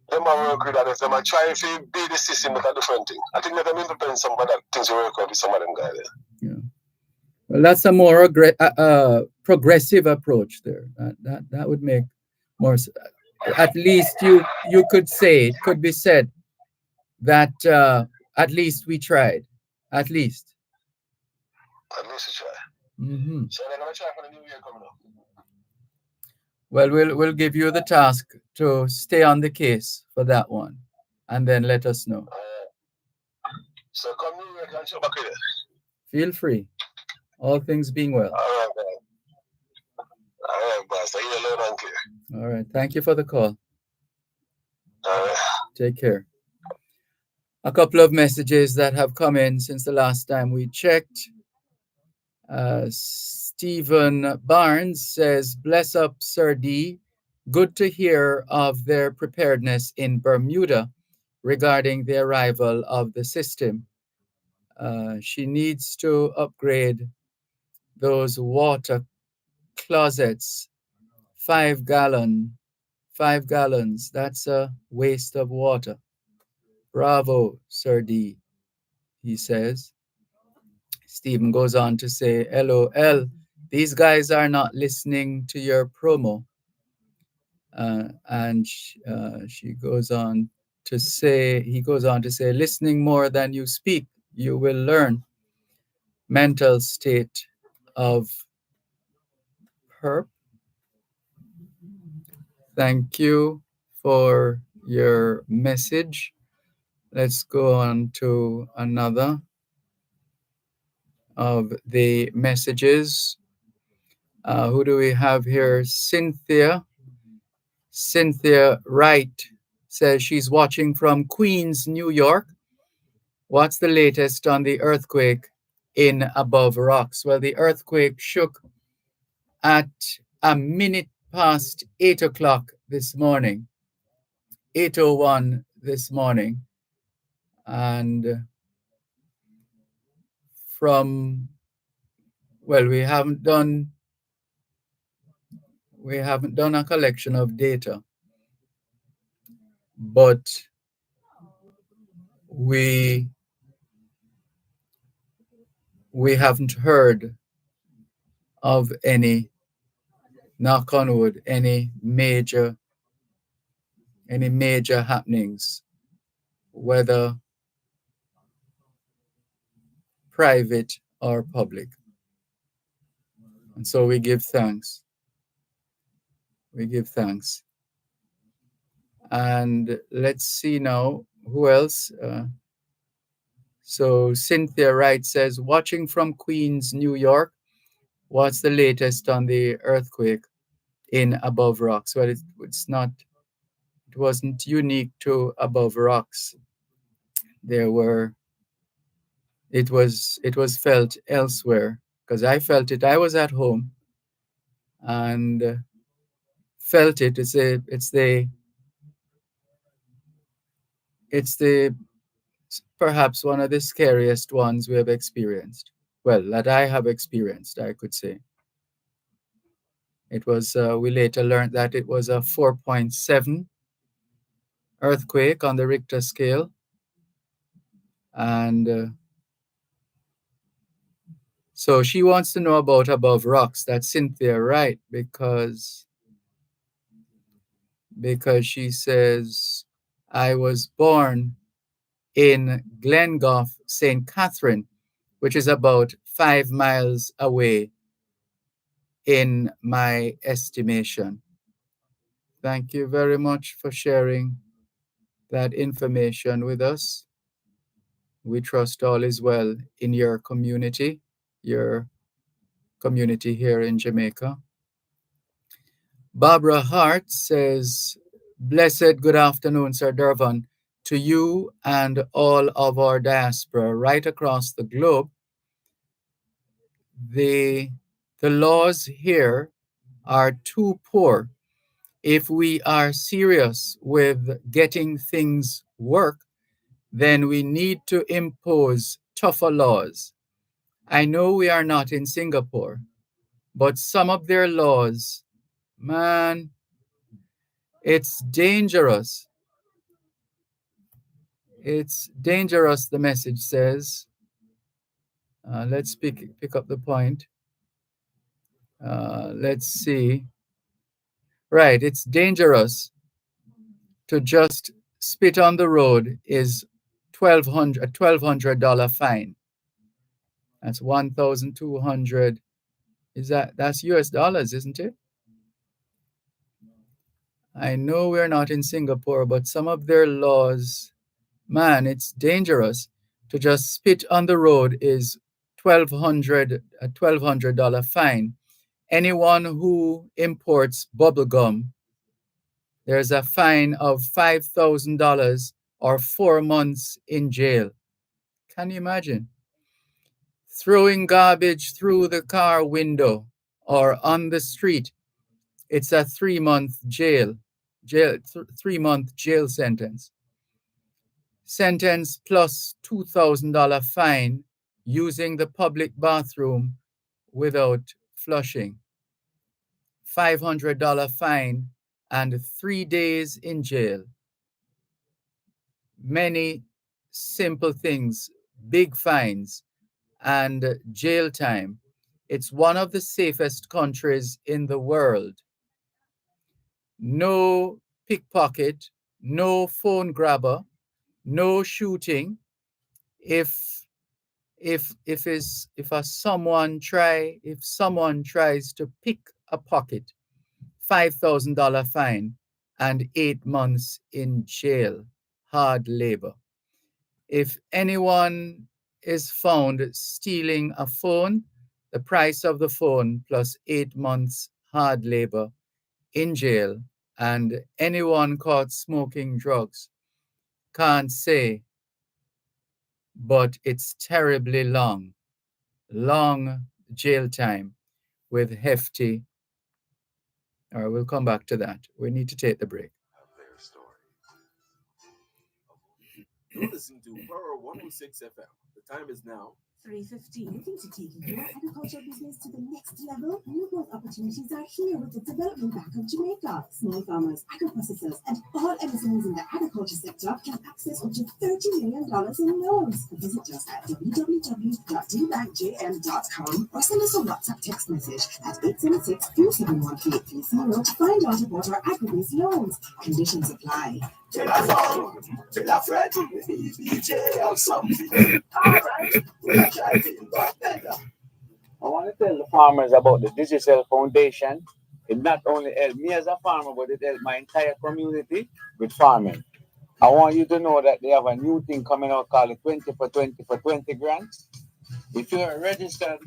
them are work with that. If them are trying to be the system, that's a different thing. I think that them implement some of that things to work with some of them guys there. Yeah. Well, that's a more progressive approach there. That would make more. At least you could say, it could be said that at least we tried. At least. At least we try. Mm-hmm. So they're gonna try for the new year coming up. Well, we'll give you the task to stay on the case for that one, and then let us know. So come new year, can you back here? Feel free. All things being well. All right, man. All right, boss. I hear loud and clear. All right. Thank you for the call. All right. Take care. A couple of messages that have come in since the last time we checked. Stephen Barnes says, bless up, Sir D. Good to hear of their preparedness in Bermuda regarding the arrival of the system. She needs to upgrade those water closets. 5 gallons. That's a waste of water. Bravo, Sir D, he says. Stephen goes on to say, LOL, these guys are not listening to your promo. And he goes on to say, listening more than you speak, you will learn. Mental state of herp. Thank you for your message. Let's go on to another of the messages. Who do we have here? Cynthia Wright says she's watching from Queens, New York. What's the latest on the earthquake in Above Rocks? Well, the earthquake shook at a minute past 8 o'clock this morning, 8:01 this morning. And we haven't done a collection of data, but we haven't heard of any, knock on wood, any major happenings, whether private or public. And so we give thanks. And let's see now who else. So Cynthia Wright says, watching from Queens, New York, what's the latest on the earthquake in Above Rocks? Well, it wasn't unique to Above Rocks. It was felt elsewhere, because I felt it. I was at home and felt it. It's perhaps one of the scariest ones we have experienced. Well, that I have experienced, I could say. It was, we later learned that it was a 4.7 earthquake on the Richter scale. And so she wants to know about Above Rocks. That's Cynthia Wright, because she says, I was born in Glengough, St. Catherine, which is about 5 miles away in my estimation. Thank you very much for sharing that information with us. We trust all is well in your community here in Jamaica. Barbara Hart says, blessed good afternoon, Sir Dervan, to you and all of our diaspora right across the globe. The laws here are too poor. If we are serious with getting things work, then we need to impose tougher laws. I know we are not in Singapore, but some of their laws, man, it's dangerous. It's dangerous, the message says. Let's pick up the point. Let's see. Right, it's dangerous to just spit on the road is a $1,200 fine. That's 1,200. That's US dollars, isn't it? I know we're not in Singapore, but some of their laws, man, it's dangerous. To just spit on the road is a $1,200 fine. Anyone who imports bubble gum, there's a fine of $5,000 or 4 months in jail. Can you imagine? Throwing garbage through the car window or on the street, it's a 3-month jail 3-month jail sentence. Sentence plus $2,000 fine using the public bathroom without flushing. $500 fine and 3 days in jail. Many simple things, big fines and jail time. It's one of the safest countries in the world. No pickpocket, no phone grabber, no shooting. If someone tries to pick a pocket, $5,000 fine and 8 months in jail, hard labor. If anyone is found stealing a phone, the price of the phone plus 8 months hard labor in jail, and anyone caught smoking drugs can't say, but it's terribly long jail time with hefty, or we'll come back to that. We need to take the break. You're listening to Power 106 FM. The time is now 3:15. Looking to take your agriculture business to the next level? New growth opportunities are here with the Development Bank of Jamaica. Small farmers, agro-processors, and all MSMEs in the agriculture sector can access up to $30 million in loans. Visit us at www.dbankjm.com or send us a WhatsApp text message at 876-271-3830 to find out about our agri-based loans. Conditions apply. Tell a phone, tell a friend, DJ or something. Alright, we're driving back better. I want to tell the farmers about the Digital Foundation. It not only helped me as a farmer, but it helped my entire community with farming. I want you to know that they have a new thing coming out called the 20 for 20 for 20 grants. If you're a registered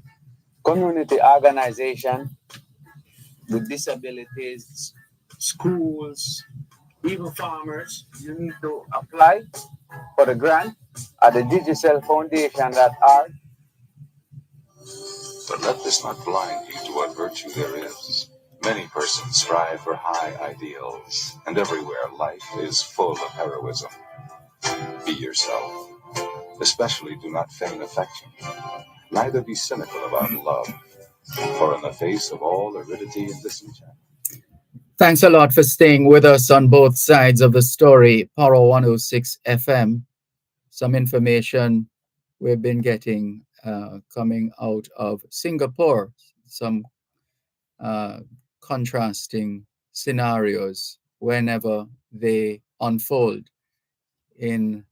community organization with disabilities, schools, even farmers, you need to apply for the grant at the digitalfoundation.org. But let this not blind you to what virtue there is. Many persons strive for high ideals, and everywhere life is full of heroism. Be yourself. Especially do not feign affection. Neither be cynical about love, for in the face of all aridity and disenchantment. Thanks a lot for staying with us on both sides of the story. Power 106 FM. Some information we've been getting coming out of Singapore. Some contrasting scenarios whenever they unfold in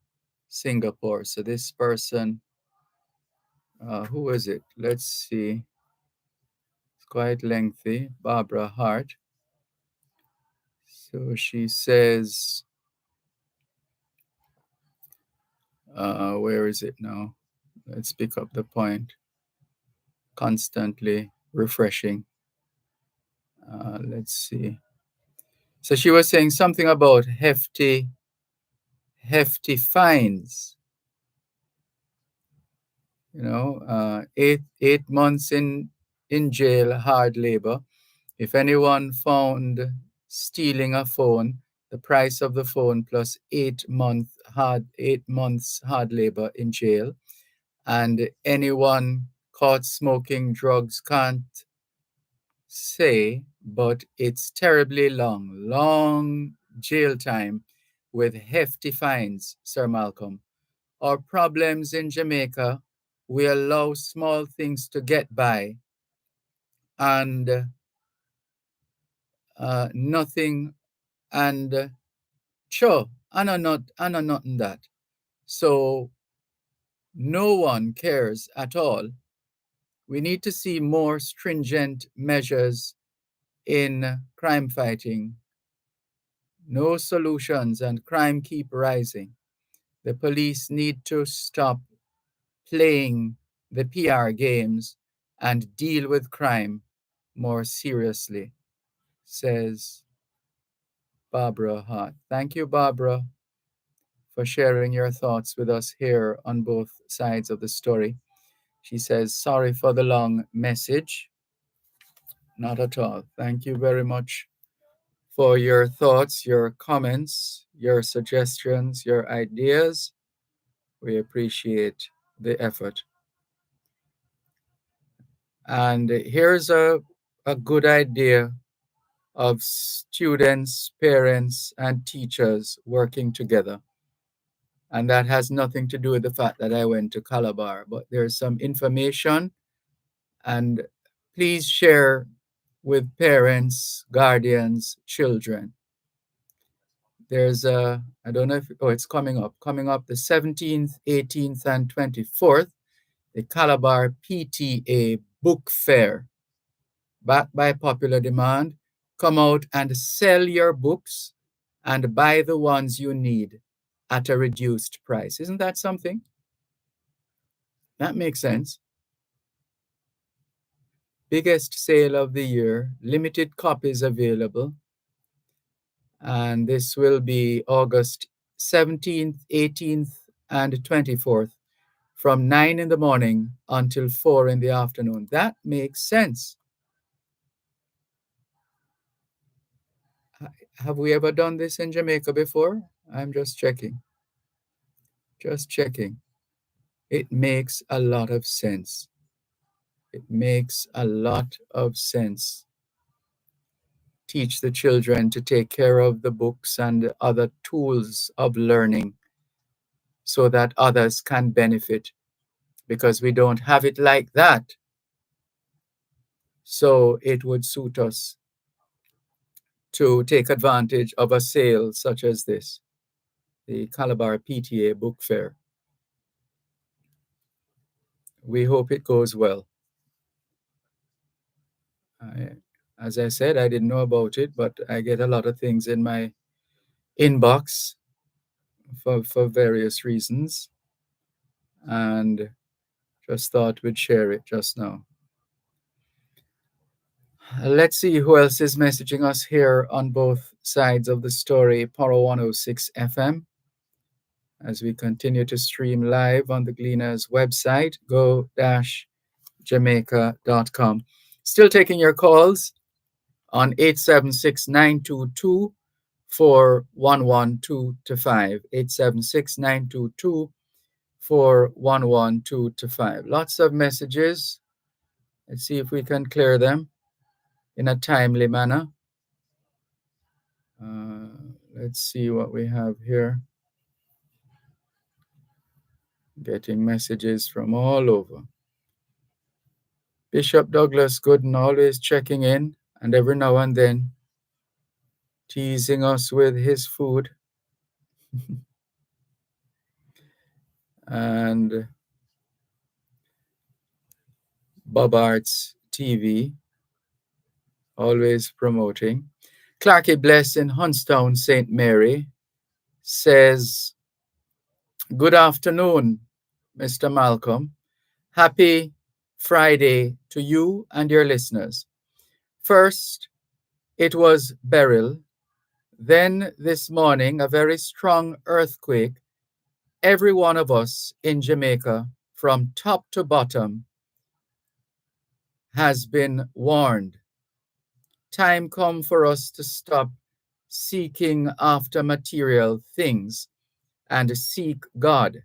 Singapore. So this person, who is it? Let's see. It's quite lengthy. Barbara Hart. So she says, where is it now? Let's pick up the point. Constantly refreshing. Let's see. So she was saying something about hefty fines. You know, 8 months in jail, hard labor. If anyone found stealing a phone, the price of the phone plus 8 months hard labor in jail. And anyone caught smoking drugs can't say, but it's terribly long jail time with hefty fines, Sir Malcolm. Our problems in Jamaica, we allow small things to get by and nothing, and sure, I know nothing that. So no one cares at all. We need to see more stringent measures in crime fighting. No solutions and crime keep rising. The police need to stop playing the PR games and deal with crime more seriously, says Barbara Hart. Thank you, Barbara, for sharing your thoughts with us here on both sides of the story. She says, sorry for the long message. Not at all. Thank you very much for your thoughts, your comments, your suggestions, your ideas. We appreciate the effort. And here's a good idea of students, parents, and teachers working together. And that has nothing to do with the fact that I went to Calabar, but there's some information. And please share with parents, guardians, children. There's I don't know if, it's coming up the 17th, 18th, and 24th, the Calabar PTA Book Fair. Backed by popular demand, come out and sell your books and buy the ones you need at a reduced price. Isn't that something? That makes sense. Biggest sale of the year, limited copies available. And this will be August 17th, 18th, and 24th from 9 in the morning until 4 in the afternoon. That makes sense. Have we ever done this in Jamaica before? I'm just checking. Just checking. It makes a lot of sense. It makes a lot of sense. Teach the children to take care of the books and other tools of learning so that others can benefit, because we don't have it like that. So it would suit us to take advantage of a sale such as this, the Calabar PTA Book Fair. We hope it goes well. As I said, I didn't know about it, but I get a lot of things in my inbox for various reasons, and just thought we'd share it just now. Let's see who else is messaging us here on both sides of the story. Poro 106 FM. As we continue to stream live on the Gleaners website, go-jamaica.com. Still taking your calls on 876-922-4112 to 5. 876-922-4112 to 5. Lots of messages. Let's see if we can clear them in a timely manner. Let's see what we have here. Getting messages from all over. Bishop Douglas Gooden always checking in, and every now and then teasing us with his food. and Bob Arts TV, always promoting. Clarky Bless in Hunstown, St. Mary, says, good afternoon, Mr. Malcolm. Happy Friday to you and your listeners. First, it was Beryl. Then this morning, a very strong earthquake. Every one of us in Jamaica, from top to bottom, has been warned. Time come for us to stop seeking after material things and seek God.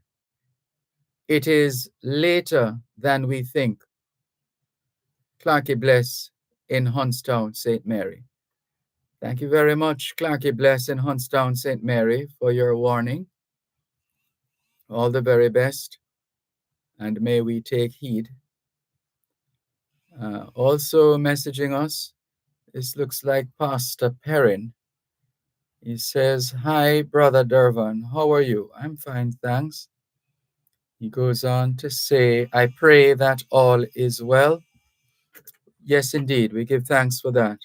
It is later than we think. Clarky Bless in Hunstown, St. Mary. Thank you very much, Clarky Bless in Hunstown, St. Mary, for your warning. All the very best, and may we take heed. Also messaging us, this looks like Pastor Perrin. He says, hi, Brother Dervan, how are you? I'm fine, thanks. He goes on to say, I pray that all is well. Yes, indeed, we give thanks for that.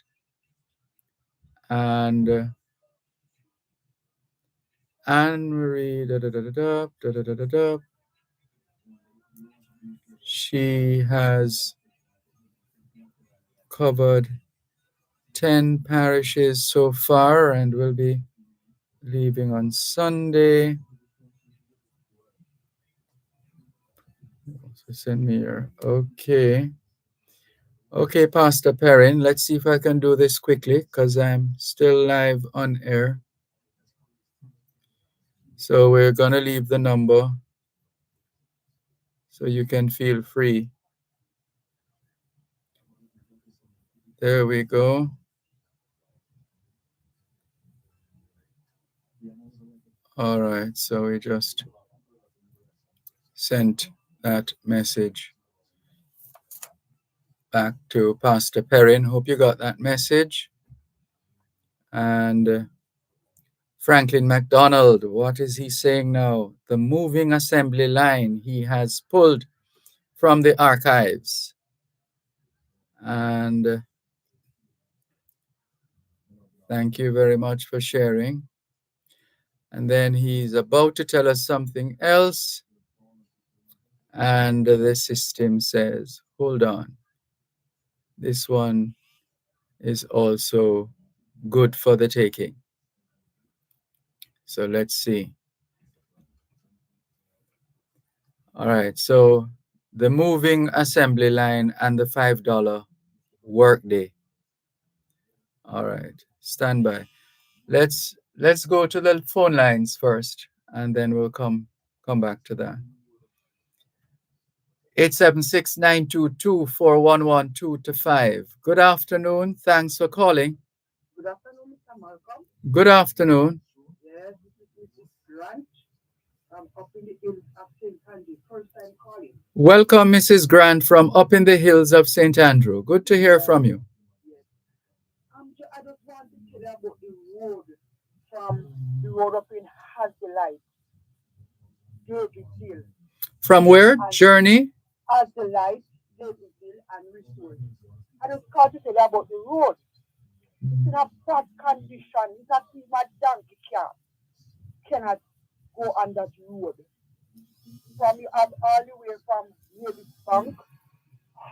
And Anne-Marie, she has covered 10 parishes so far and will be leaving on Sunday. So send me your, okay. Okay, Pastor Perrin, let's see if I can do this quickly because I'm still live on air. So we're going to leave the number so you can feel free. There we go. All right, so we just sent that message back to Pastor Perrin. Hope you got that message. And Franklin McDonald, what is he saying now? The moving assembly line he has pulled from the archives. And thank you very much for sharing. And then he's about to tell us something else. And the system says, hold on. This one is also good for the taking. So let's see. All right, so the moving assembly line and the $5 workday. All right, stand by. Let's go to the phone lines first, and then we'll come back to that. 876-922-4112-5. Good afternoon. Thanks for calling. Good afternoon, Mr. Malcolm. Good afternoon. Yes, this is Mrs. Grant. I'm up in the hills of St. Andrew. First time calling. Welcome, Mrs. Grant from up in the hills of St. Andrew. Good to hear from you. Yes. I just want to tell you about the road from the road up in Hasdelite, Davidville. From where? Journey? Hasdelite, Davidville, and Restore. I just called to tell you about the road. It's in a bad condition. It's not even a donkey cannot go on that road. From you have all the way from Mavis Bank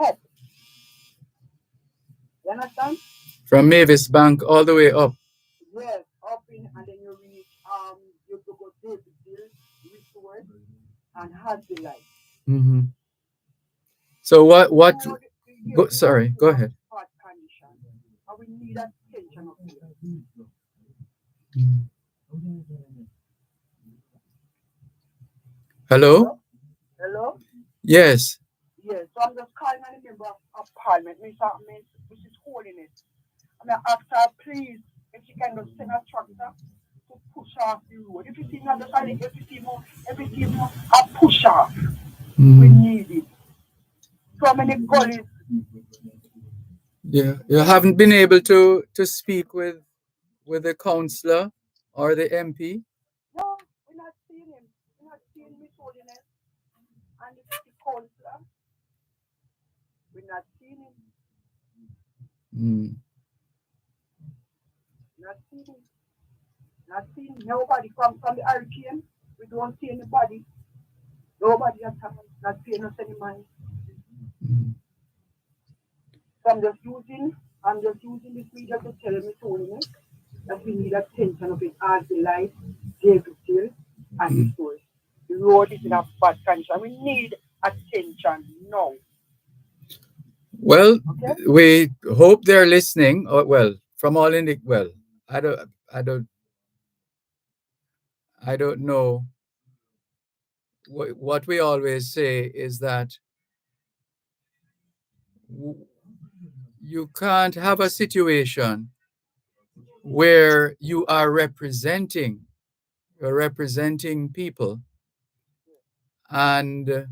up. You understand? From Mavis Bank all the way up. Yes, up in, and then you reach you have to go Davidville, Restore, and Hasdelite. Mm-hmm. So what sorry, go ahead. And we need attention of here. Hello? Hello? Yes. Yes, so I'm just calling on the member of Parliament, Mrs. Holiness. I'm going to ask her, please, if she can just send a tractor to push off the road. If you see not just everything more, a push off. We need it. So many gullies. Yeah, you haven't been able to speak with the councillor or the MP? No, we're not seeing him. We're not seeing Miss Holiness. And the counselor, we're not seeing him. Not seeing him. Not seeing nobody from the hurricane. We don't see anybody. Nobody at all. Not paying us any money. So I'm just using this media to tell me that we need attention of it as the light, David Hill, and the source. The road is in a bad condition. We need attention now. Well, we hope they're listening. From all in the I don't know. What we always say is that you can't have a situation where you are representing people, and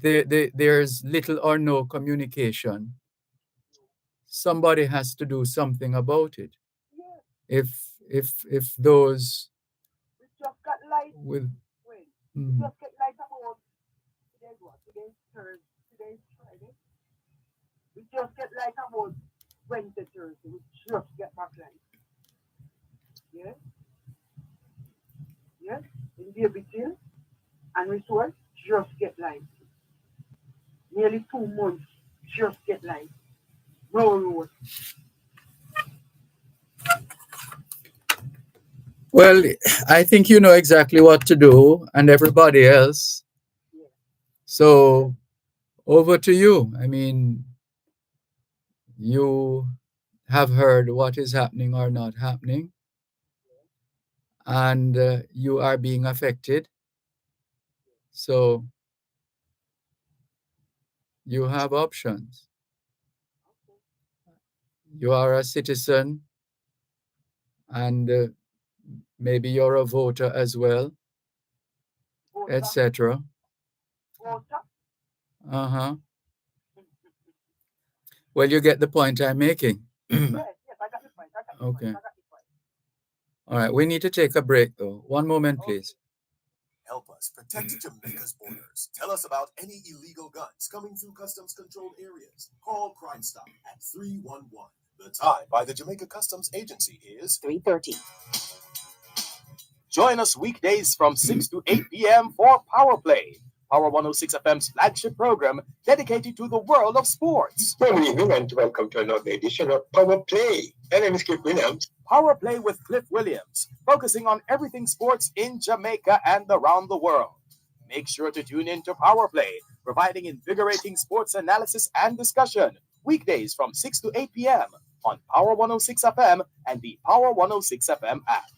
there's little or no communication. Somebody has to do something about it. If those we just got light with we just get light about today's Thursday, today's Friday. We just get light about Wednesday, Thursday. We just get back light. Yes. Yes. In David Hill and Resort, just get light. Nearly 2 months, just get light. No road. Well, I think you know exactly what to do, and everybody else. Yeah. So, over to you. I mean, you have heard what is happening or not happening, and you are being affected. So, you have options. You are a citizen, and maybe you're a voter as well, etc. Well, you get the point I'm making. Yes, I got the point. Okay. All right, we need to take a break though. One moment, please. Help us protect Jamaica's borders. Tell us about any illegal guns coming through customs controlled areas. Call Crime Stop at 311. The time by the Jamaica Customs Agency is 3:30. Join us weekdays from 6 to 8 p.m. for Power Play, Power 106 FM's flagship program dedicated to the world of sports. Good evening and welcome to another edition of Power Play. My name is Cliff Williams. Power Play with Cliff Williams, focusing on everything sports in Jamaica and around the world. Make sure to tune in to Power Play, providing invigorating sports analysis and discussion, weekdays from 6 to 8 p.m. on Power 106 FM and the Power 106 FM app.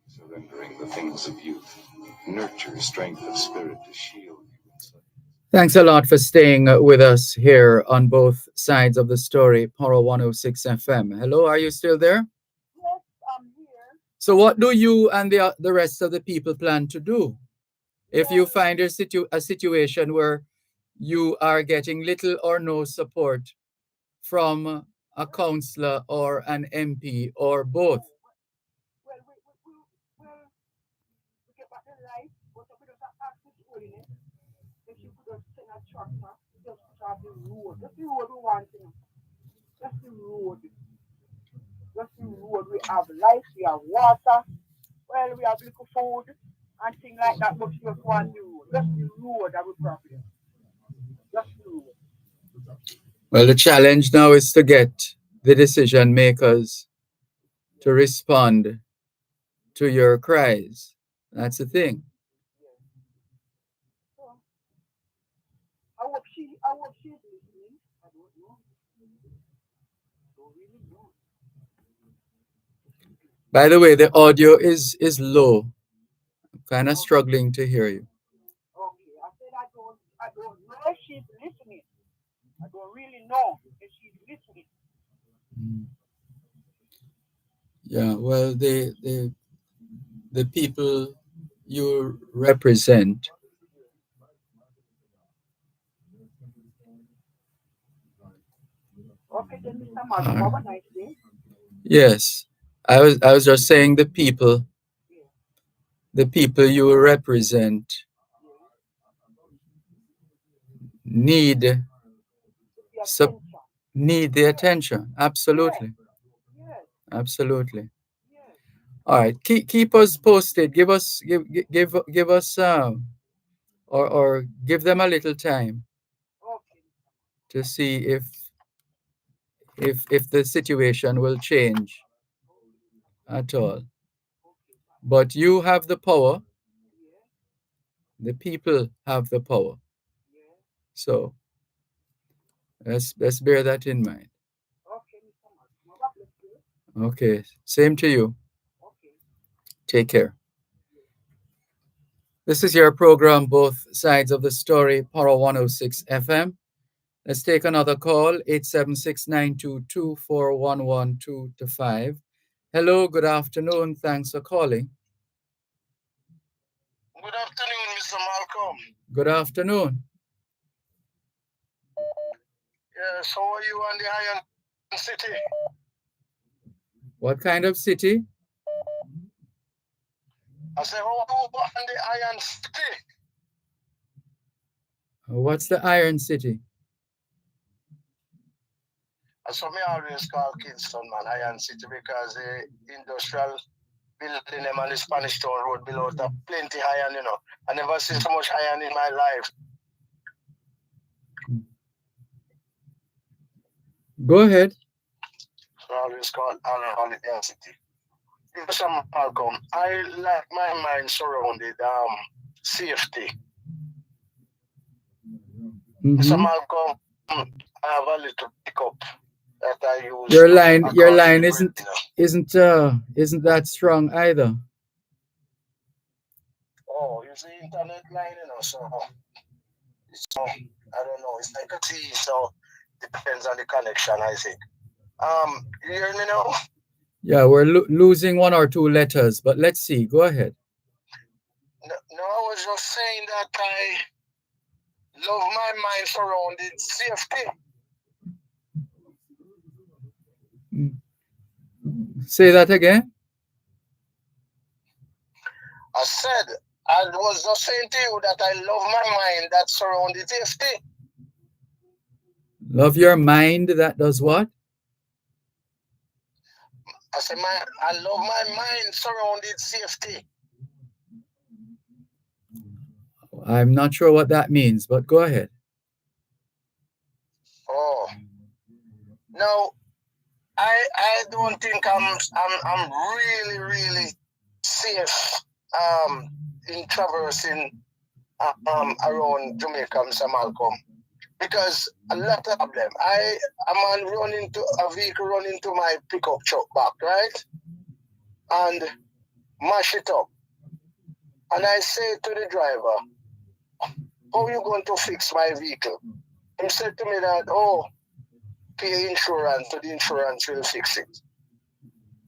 Surrendering the things of youth, nurture strength of spirit to shield you. Thanks a lot for staying with us here on both sides of the story, Power 106 FM. Hello, are you still there? Yes, I'm here. So what do you and the rest of the people plan to do if you find a situation where you are getting little or no support from a councillor or an MP or both? Well, we get back the light, but we just ask this holiness. If you could just send a tractor, just start the road. Just the road we want, you know. Just the road. Just the road. We have light, we have water. Well, we have little food and things like that, but we just want the road. Just the road that we problem. Just the road. Well, the challenge now is to get the decision makers to respond to your cries. That's the thing. I hope she's listening. I don't know. Don't really know. By the way, the audio is low. I'm kind of struggling to hear you. Okay, I said I don't know if she's listening. I don't really know if she's listening. Yeah, well, the people you represent. Okay, then Mr. Martin, have a nice day. Yes, I was just saying the people the people you represent need the attention. Absolutely. Absolutely. All right. Keep us posted. Give us or give them a little time to see if the situation will change at all. But you have the power. The people have the power. So let's bear that in mind. Okay. Same to you. Take care. This is your program, Both Sides of the Story, Power 106 FM. Let's take another call, 876-922-4112-5. Hello, good afternoon. Thanks for calling. Good afternoon, Mr. Malcolm. Good afternoon. Yes, how are you on the Iron City? What kind of city? I say, how are you on the Iron City? What's the Iron City? That's what me always call Kingston, man, Iron City, because the industrial building them on the Spanish Town Road below have plenty iron, you know. I never seen so much iron in my life. Go ahead. So I always call Iron City. Mr. Malcolm, I like my mind surrounded safety. Mr. Malcolm, I have a little pickup that I use. Your line isn't that strong either. Oh, it's the internet line, you know, so I don't know, it's like a T, so depends on the connection, I think. You hear me now? Yeah, we're losing one or two letters, but let's see. Go ahead. No, I was just saying that I love my mind surrounded safety. Say that again. I said, I was just saying to you that I love my mind that surrounded safety. Love your mind that does what? I said, I love my mind surrounded safety. I'm not sure what that means, but go ahead. Oh, no, I don't think I'm really safe in traversing around Jamaica, Mr. Malcolm, because a lot of them. A man run into a vehicle, run into my pickup truck back, right, and mash it up. And I say to the driver, "How are you going to fix my vehicle?" He said to me that, "Oh, pay insurance, so the insurance will fix it."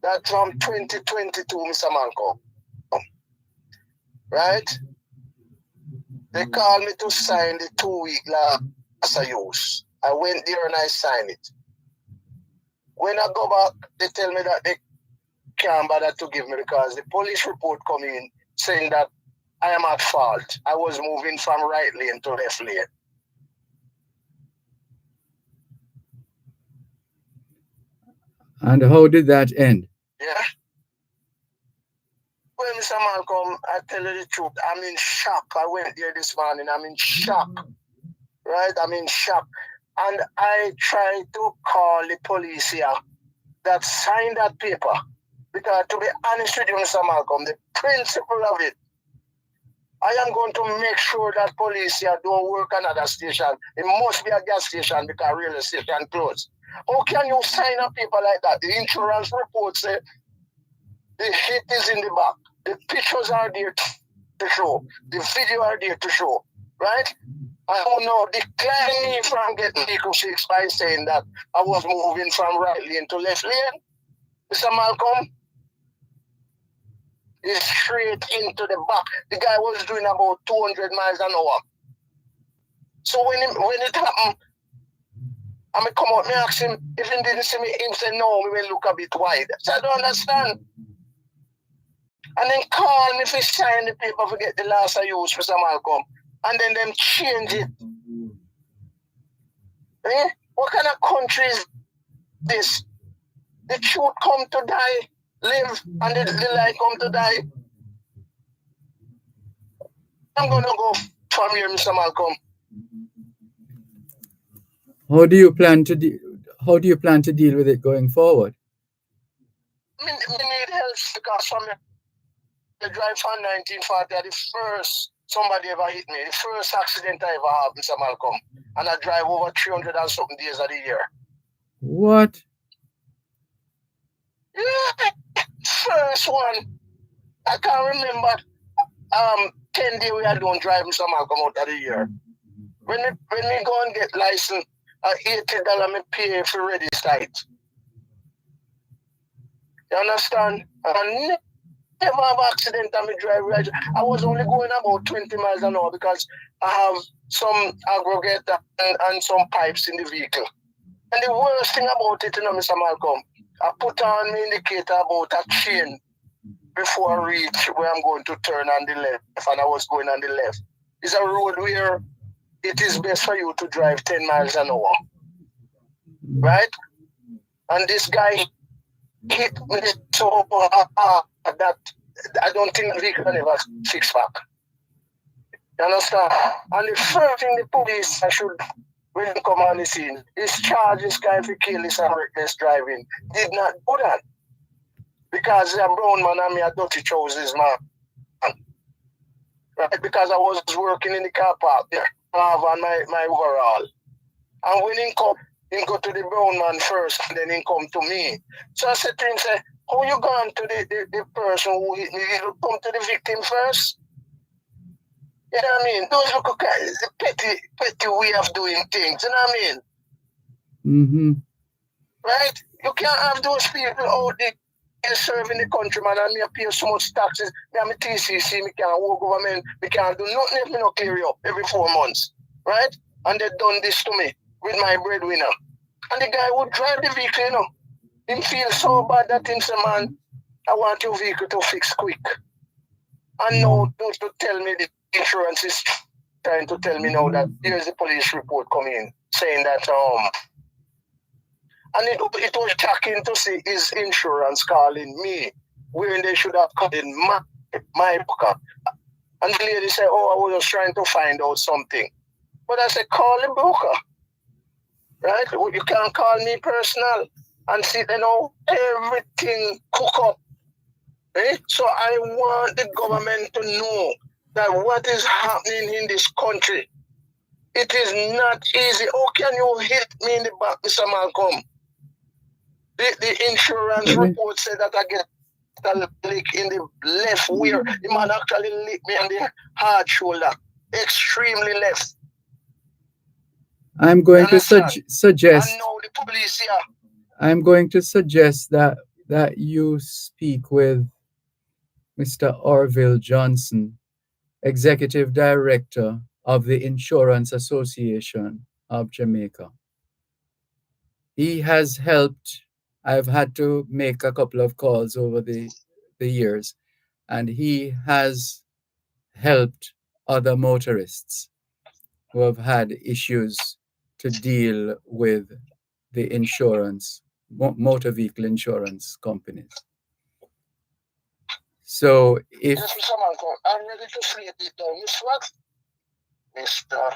That's from 2022, Mr. Malcolm. Right? They called me to sign the 2-week last use. I went there and I signed it. When I go back, they tell me that they can't bother to give me because the police report come in saying that I am at fault. I was moving from right lane to left lane. And how did that end? Yeah. Well, Mr. Malcolm, I tell you the truth, I'm in shock. I went there this morning, I'm in shock. Right? I'm in shock. And I tried to call the police here that signed that paper. Because to be honest with you, Mr. Malcolm, the principle of it, I am going to make sure that police here don't work another station. It must be a gas station because railway station closed. How can you sign a paper like that? The insurance report says the hit is in the back. The pictures are there to show. The video are there to show. Right? I don't know. Decline me from getting vehicle fixed by saying that I was moving from right lane to left lane. Mr. Malcolm, is straight into the back. The guy was doing about 200 miles an hour. So when it happened, I come out, me ask him, if he didn't see me, he said, no, we will look a bit wide. So I don't understand. And then call me if you sign the paper for get the last I use for some Malcolm. And then them change it. Eh? What kind of country is this? The truth come to die, live, and the lie come to die. I'm gonna go from here, Mr. Malcolm. How do you plan to deal with it going forward? I need help because from the drive from 1940, the first somebody ever hit me, the first accident I ever had, Mr. Malcolm. And I drive over 300 and something days of the year. What? Yeah, first one. I can't remember 10 days we had done drive Mr. Malcolm out of the year. When we go and get license, $80 me pay for ready site. You understand? And never have accident on me drive right. I was only going about 20 miles an hour because I have some aggregate and some pipes in the vehicle. And the worst thing about it, you know, Mr. Malcolm, I put on my indicator about a chain before I reach where I'm going to turn on the left, and I was going on the left. It's a road where it is best for you to drive 10 miles an hour. Right? And this guy hit me so hard that I don't think the vehicle can ever fix back. You understand? And the first thing the police should, when they come on the scene, is charge this guy for careless and reckless driving. Did not do that. Because a brown man and me a dirty trousers, man. Right? Because I was working in the car park there. I have on my overall. And when he go to the brown man first, and then he come to me. So I said to him, say, how you gone to the person who hit me? You come to the victim first? You know what I mean? Those look guys, the petty way of doing things, you know what I mean? Mm-hmm. Right? You can't have those people out there serving the country, man, and me pay so much taxes. Me and my TCC, me can't work government, me can't do nothing if me not clear up every 4 months. Right? And they done this to me with my breadwinner. And the guy would drive the vehicle, you know. He feels so bad that he say, man, I want your vehicle to fix quick. And now to tell me the insurance is trying to tell me now that here's the police report coming in saying that and it was shocking to see his insurance calling me when they should have called in my broker. And the lady said, oh, I was just trying to find out something. But I said, call the broker. Right? You can't call me personal and see, you know, everything cook up. Eh? So I want the government to know that what is happening in this country, it is not easy. How can you hit me in the back, Mr. Malcolm? The insurance report said that I get a lick in the left where the man actually licked me on the hard shoulder. Extremely left. I'm going to suggest. I know the police here. I'm going to suggest that you speak with Mr. Orville Johnson, Executive Director of the Insurance Association of Jamaica. He has helped. I've had to make a couple of calls over the years, and he has helped other motorists who have had issues to deal with the insurance, motor vehicle insurance companies. So if... Yes, Mr. Malcolm, I'm ready to slate it down. Miss what? Mr.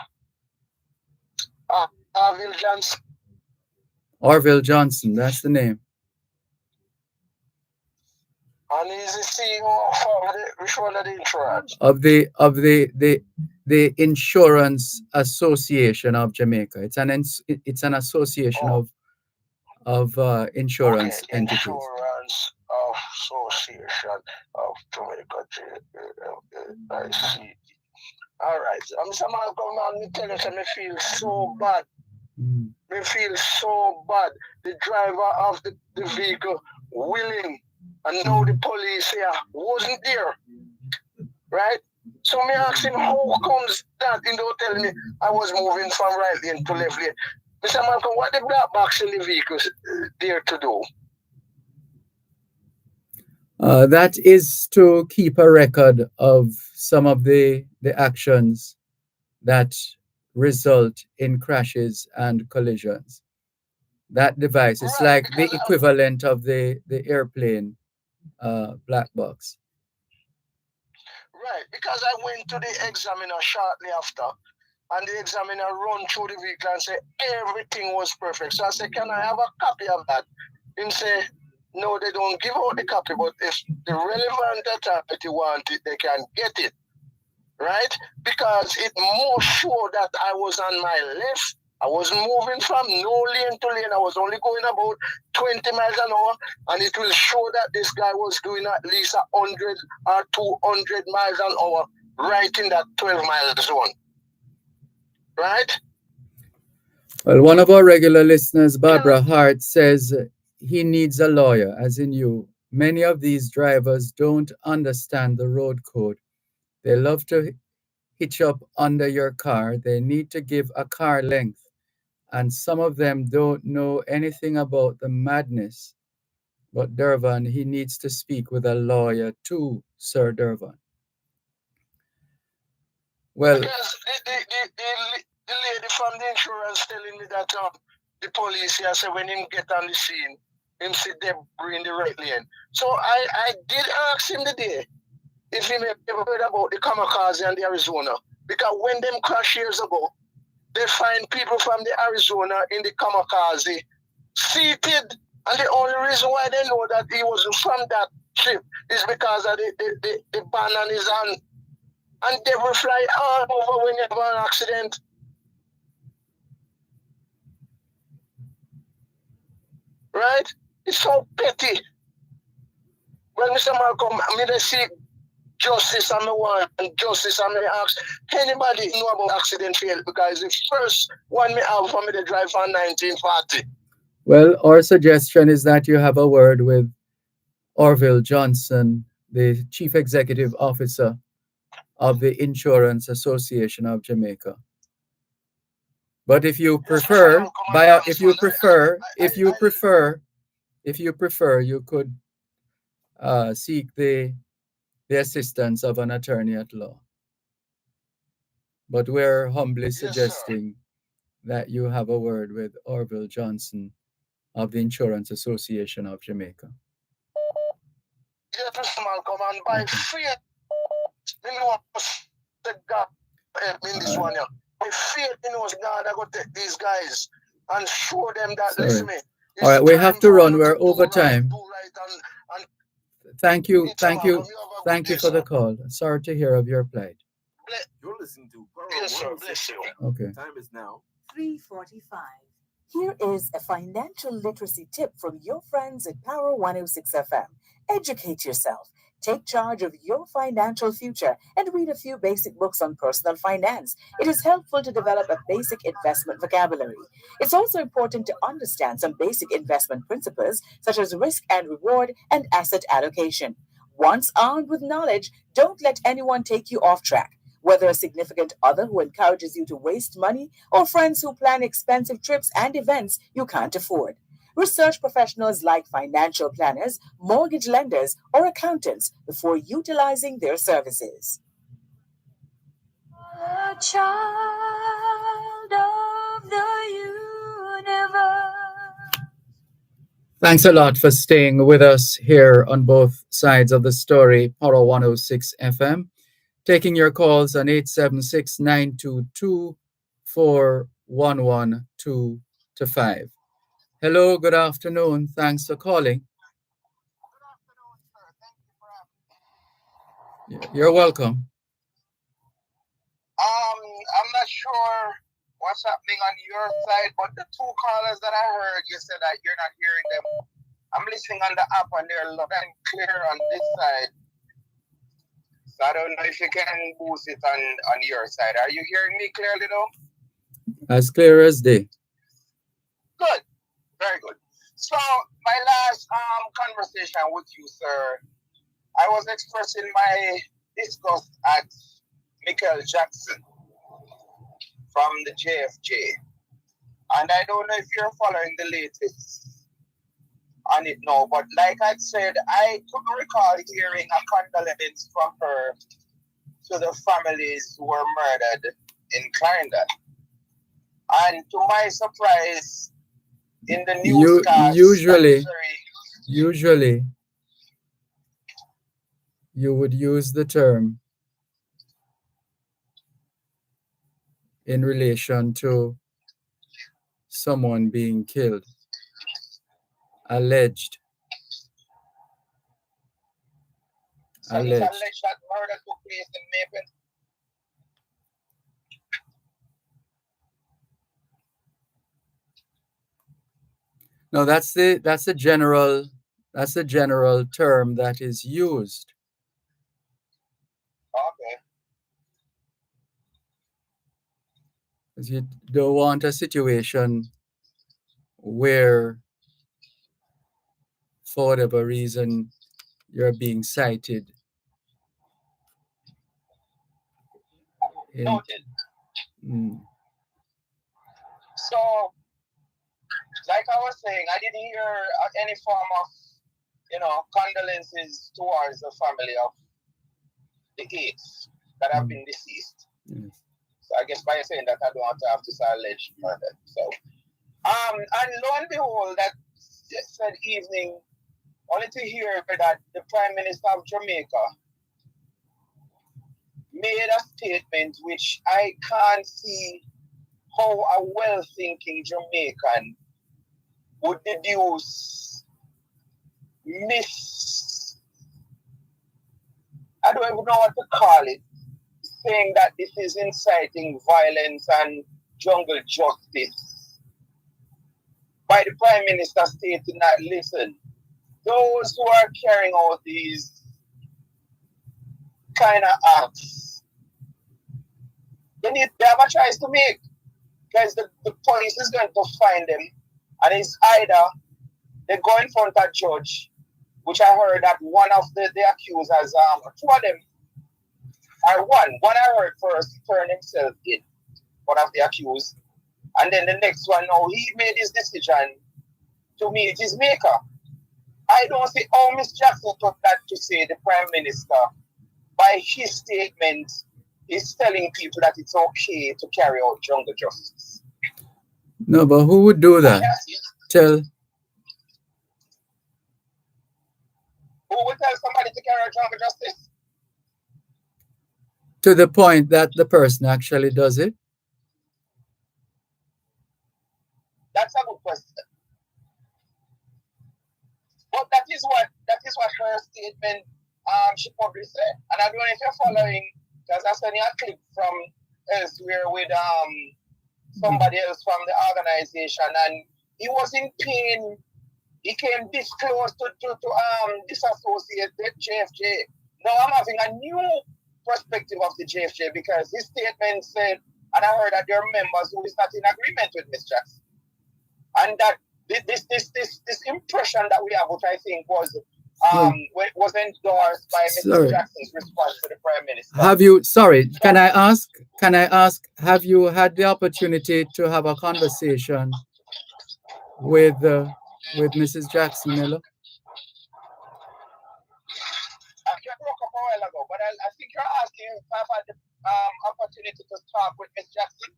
Orville Johnson. Orville Johnson, that's the name. And he's the CEO of the insurance. Of the Insurance Association of Jamaica. It's an association of insurance entities. Insurance Association of Jamaica. I see. All right. Mr. Malcolm, let me tell you, I feel so bad. Me feel so bad. The driver of the vehicle willing, and now the police here wasn't there. Right? So me ask him, how comes that? He don't tell me I was moving from right lane to left lane. Mr. Malcolm, what the black box in the vehicles there to do? That is to keep a record of some of the actions that result in crashes and collisions. That device is Right, like the because equivalent of the airplane black box. I went to the examiner shortly after, and the examiner run through the vehicle and say everything was perfect. So I said, can I have a copy of that? Him say, no, they don't give out the copy, but if the relevant authority want it, they can get it. Right? Because it more sure that I was on my left. I was moving from no lane to lane. I was only going about 20 miles an hour, and it will show that this guy was doing at least 100 or 200 miles an hour right in that 12-mile zone. Right? Well, one of our regular listeners, Barbara Hart, says he needs a lawyer, as in you. Many of these drivers don't understand the road code. They love to hitch up under your car. They need to give a car length. And some of them don't know anything about the madness. But Dervan, he needs to speak with a lawyer too, Sir Dervan. Well, because the lady from the insurance telling me that the police here say when him get on the scene, him see debris in the right lane. So I did ask him today if he ever heard about the kamikaze in the Arizona. Because when them crash years ago, they find people from the Arizona in the kamikaze seated. And the only reason why they know that he was from that ship is because of the ban on his hand. And they will fly all over when you have an accident. Right? It's so petty. When Mr. Malcolm, I mean, they see justice on the one and justice on the ask anybody know about accident field because the first one me have for me to drive on 1940. Well, our suggestion is that you have a word with Orville Johnson, the Chief Executive Officer of the Insurance Association of Jamaica. But if you prefer, you could seek the assistance of an attorney at law. But we're humbly suggesting that you have a word with Orville Johnson of the Insurance Association of Jamaica. Yes, Mr. Malcolm, and by faith, you know, the God in this one here. By faith, you know, God, I got to take these guys and show them that, listen me. All right, we have to run. We're over time. Thank you for the call. Sorry to hear of your plight. You're listening to Pearl 106. Okay. Time is now 3:45. Here is a financial literacy tip from your friends at Power 106 FM. Educate yourself. Take charge of your financial future and read a few basic books on personal finance. It is helpful to develop a basic investment vocabulary. It's also important to understand some basic investment principles such as risk and reward and asset allocation. Once armed with knowledge, don't let anyone take you off track. Whether a significant other who encourages you to waste money or friends who plan expensive trips and events you can't afford. Research professionals like financial planners, mortgage lenders, or accountants before utilizing their services. A child of the universe. Thanks a lot for staying with us here on both sides of the story, Power 106 FM. Taking your calls on 876-922-4112-5. Hello, good afternoon. Thanks for calling. Good afternoon, sir. Thank you for having me. You're welcome. I'm not sure what's happening on your side, but the two callers that I heard, you said that you're not hearing them. I'm listening on the app and they're loud and clear on this side. So I don't know if you can boost it on your side. Are you hearing me clearly though? As clear as day. Good. Very good. So my last conversation with you, sir, I was expressing my disgust at Michael Jackson from the JFJ. And I don't know if you're following the latest on it now. But like I said, I couldn't recall hearing a condolence from her to the families who were murdered in Clarendon. And to my surprise, in the newscast, usually you would use the term in relation to someone being killed, alleged. So it's alleged that murder took place in Maple. No, that's the general term that is used. Okay. Because you don't want a situation where, for whatever reason, you're being cited. Noted. So, like I was saying, I didn't hear any form of, condolences towards the family of the 8 that have been deceased. Yes. So I guess by saying that, I don't have to have this alleged murder. So, and lo and behold, that said evening, only to hear that the Prime Minister of Jamaica made a statement which I can't see how a well-thinking Jamaican would deduce I don't even know what to call it, saying that this is inciting violence and jungle justice. By the Prime Minister stating that, listen, those who are carrying out these kind of acts, they have a choice to make, because the police is going to find them, and it's either they go in front of a judge, which I heard that one of the accusers, 2 of them, or one I heard first turn himself in, one of the accused, and then the next one, now he made his decision to meet his maker. I don't see how Miss Jackson took that to say the Prime Minister, by his statement, is telling people that it's okay to carry out jungle justice. No, but who would do that? Who would tell somebody to carry out jungle justice? To the point that the person actually does it? That's a good question. But that is what her statement she probably said. And I don't know if you're following, because I sent you a clip from elsewhere with somebody else from the organization, and he was in pain. He came this close to disassociate the JFJ. Now I'm having a new perspective of the JFJ, because his statement said, and I heard that there are members who is not in agreement with Ms. Jackson. And that this impression that we have, which I think was endorsed by Mr. Jackson's response to the Prime Minister. Can I ask, have you had the opportunity to have a conversation with Mrs. Jackson Miller? I broke up a while ago, but I think you're asking if I've had the opportunity to talk with Ms. Jackson.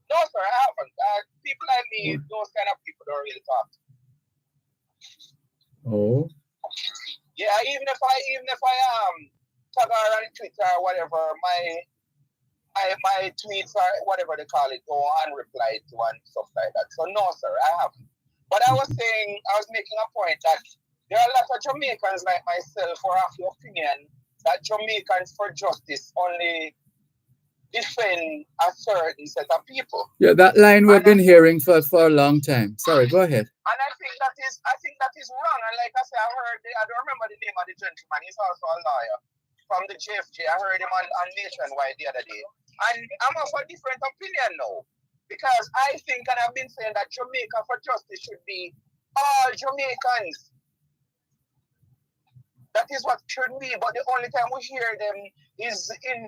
No, sir, I haven't. People like me, those kind of people don't really talk. Oh. Yeah, even if I tag her on Twitter or whatever, my tweets or whatever they call it, go unreplied to and stuff like that. So no, sir, I haven't. But I was making a point that there are a lot of Jamaicans like myself who have the opinion that Jamaicans for Justice only defend a certain set of people. Yeah, that line we've been hearing for a long time. Sorry, go ahead. And I think that is wrong. And like I said, I don't remember the name of the gentleman. He's also a lawyer from the JFJ. I heard him on Nationwide the other day. And I'm of a different opinion now. Because I think, and I've been saying, that Jamaica for Justice should be all Jamaicans. That is what should be. But the only time we hear them is in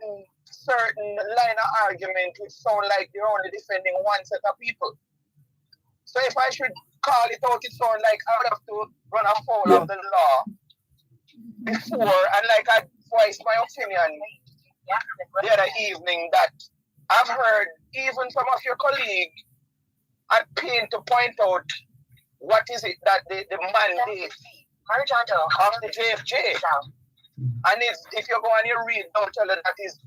certain line of argument which sound like they're only defending one set of people. So if I should call it out, it sounds like I would have to run afoul of the law before, and like I voiced my opinion the other evening that I've heard even some of your colleagues at pain to point out what is it that the mandate of the JFJ. And if you go and you read, don't tell it that is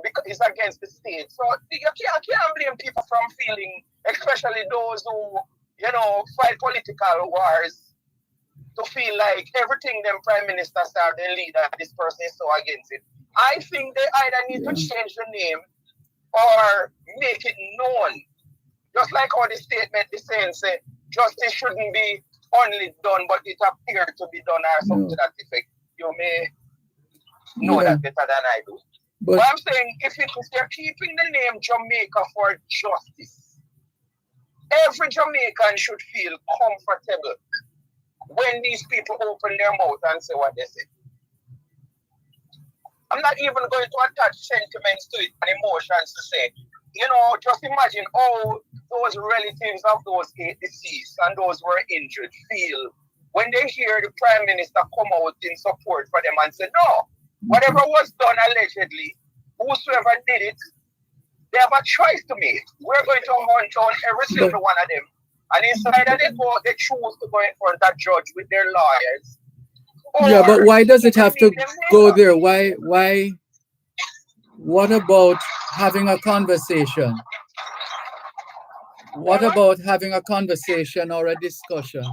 because it's against the state. So you can't blame people from feeling, especially those who, fight political wars, to feel like everything them prime ministers are the leader, this person is so against it. I think they either need to change the name or make it known. Just like how the statement is saying, say, justice shouldn't be only done, but it appeared to be done or something to that effect. You may know that better than I do. But I'm saying, if they're keeping the name Jamaica for justice, every Jamaican should feel comfortable when these people open their mouth and say what they say. I'm not even going to attach sentiments to it and emotions to say, just imagine how those relatives of those 8 deceased and those who were injured feel when they hear the Prime Minister come out in support for them and say, no, whatever was done allegedly, whosoever did it, they have a choice to make. We're going to hunt down every single one of them. And inside of they choose to go in front of judge with their lawyers. Yeah, but why does it have to go there? Why? What about having a conversation? What about having a conversation or a discussion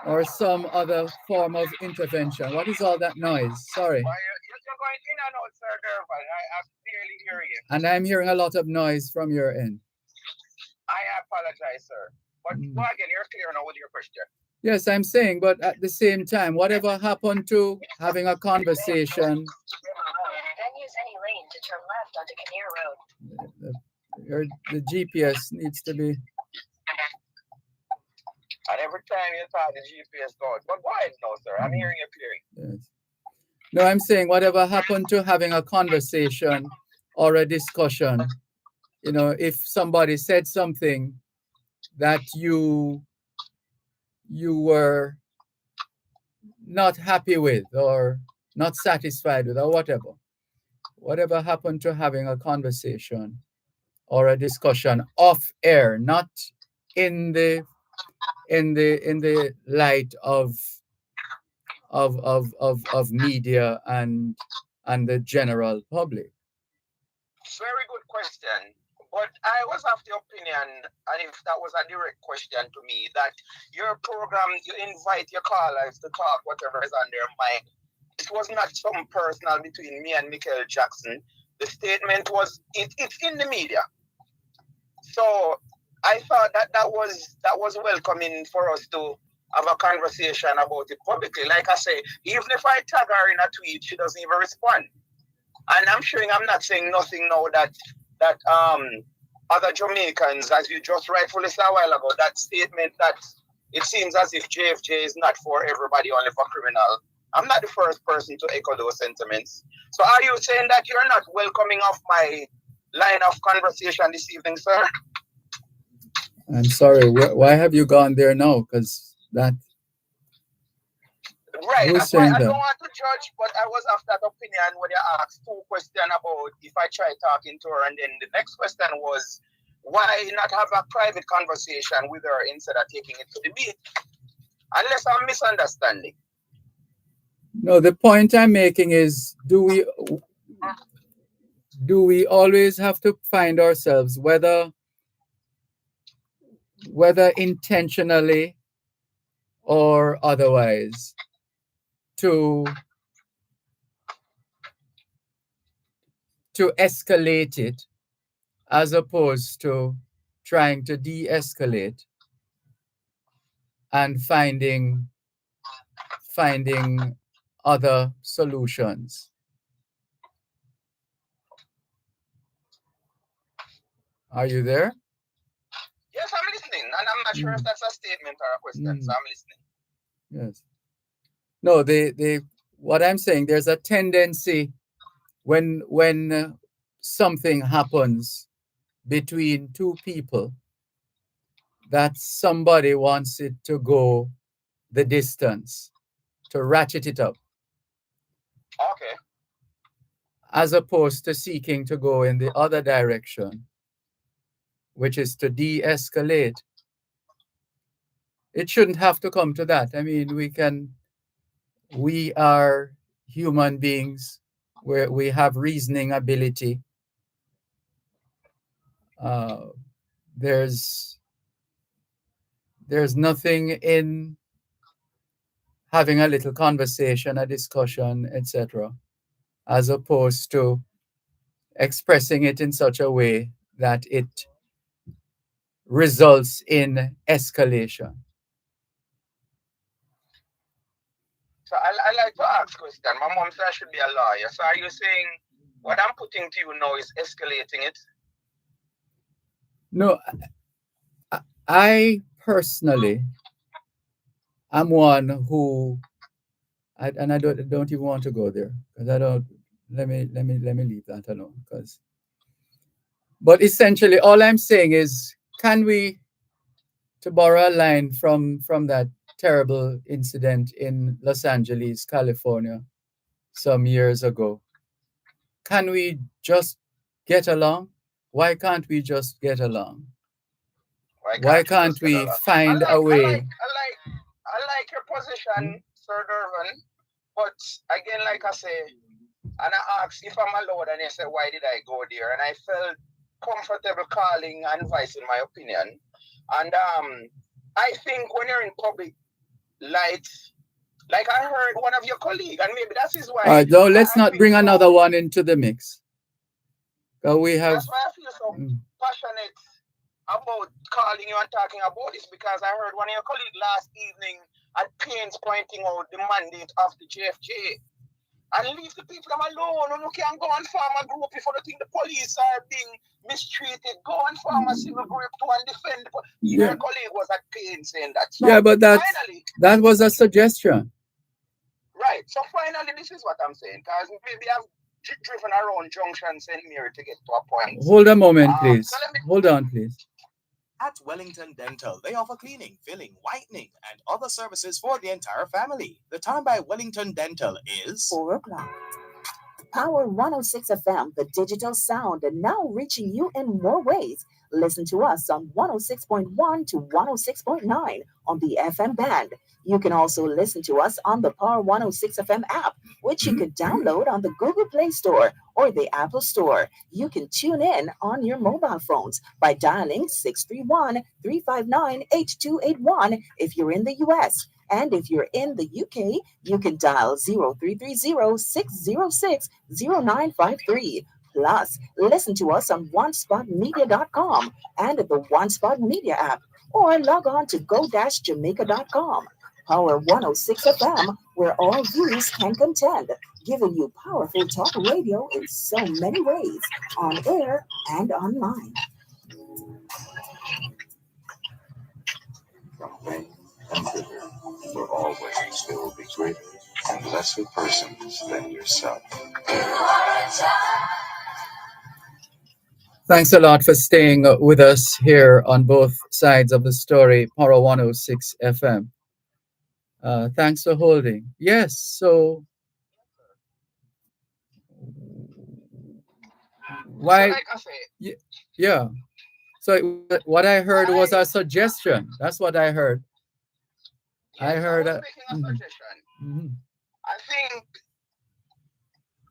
or some other form of intervention? What is all that noise? Sorry. You're going in and out, Sir Dervan. I clearly hear you. And I'm hearing a lot of noise from your end. I apologize, sir. But again, you're clear now with your question. Yes, I'm saying, but at the same time, whatever happened to having a conversation? Then use any lane to turn left onto Kinnear Road. The GPS needs to be. And every time you talk, the GPS goes. But go ahead now, sir. I'm hearing you clearly. Yes. No, I'm saying whatever happened to having a conversation or a discussion, if somebody said something that you were not happy with or not satisfied with or whatever happened to having a conversation or a discussion off air, not in the light of media and the general public? Very good question. But I was of the opinion, and if that was a direct question to me, that your program, you invite your callers to talk whatever is on their mind. It was not some personal between me and Michael Jackson. The statement was, it's in the media. So I thought that was welcoming for us to have a conversation about it publicly. Like I say, even if I tag her in a tweet, she doesn't even respond. And I'm not saying nothing now that other Jamaicans, as you just rightfully said a while ago, that statement that it seems as if JFJ is not for everybody, only for criminal. I'm not the first person to echo those sentiments. So are you saying that you're not welcoming of my line of conversation this evening, sir? I'm sorry. Why have you gone there now? Because that. Right, that's why I don't want to judge, but I was of that opinion when you asked 2 questions about if I try talking to her, and then the next question was, why not have a private conversation with her instead of taking it to the meet? Unless I'm misunderstanding. No, the point I'm making is, do we always have to find ourselves, whether intentionally or otherwise, to escalate it as opposed to trying to de-escalate and finding other solutions? Are you there? Yes, I'm listening, and I'm not sure if that's a statement or a question, so I'm listening. Yes. No, what I'm saying, there's a tendency when something happens between 2 people that somebody wants it to go the distance, to ratchet it up, Okay. as opposed to seeking to go in the other direction, which is to de-escalate. It shouldn't have to come to that. I mean, we are human beings where we have reasoning ability. Uh, there's nothing in having a little conversation, a discussion, etc., as opposed to expressing it in such a way that it results in escalation. So I like to ask question. My mom said I should be a lawyer. So are you saying what I'm putting to you now is escalating it? No, I personally am one who, and I don't even want to go there because I don't. Let me leave that alone. But essentially, all I'm saying is, can we, to borrow a line from that terrible incident in Los Angeles, California, some years ago, can we just get along? Why can't we just get along? Why can't we find a way? I like your position, Sir Dervan. But again, like I say, and I asked if I'm allowed, and he said, why did I go there? And I felt comfortable calling and voicing my opinion. And I think when you're in public light, like I heard one of your colleagues, and maybe that is why. All right, no, let's not bring another one into the mix. We have. That's why I feel so passionate about calling you and talking about this, because I heard one of your colleagues last evening at pains pointing out the mandate of the JFJ. And leave the people alone. You can't go and form a group if you think the police are being mistreated. Go and form a civil group to and defend. Yeah. Your colleague was at pain saying that. So yeah, but that was a suggestion. Right. So finally, this is what I'm saying. Because maybe I've driven around Junction St. Mary to get to a point. Hold a moment, please. Hold on, please. At Wellington Dental, they offer cleaning, filling, whitening, and other services for the entire family. The time by Wellington Dental is 4 o'clock. Power 106 FM, the digital sound, and now reaching you in more ways. Listen to us on 106.1 to 106.9 on the FM band. You can also listen to us on the Power 106 FM app, which you can download on the Google Play Store or the Apple Store. You can tune in on your mobile phones by dialing 631-359-8281 if you're in the US. And if you're in the UK, you can dial 0330-606-0953. Plus, listen to us on onespotmedia.com and the One Spot Media app, or log on to go-jamaica.com. Power 106 FM, where all views can contend, giving you powerful talk radio in so many ways, on air and online. From pain and bitter, for always there will be greater and lesser persons than yourself. Thanks a lot for staying with us here on both sides of the story, Power 106 FM. Thanks for holding. Yes, so why? So like I say, yeah. So what I heard was a suggestion. That's what I heard. Yes, I heard a suggestion. I think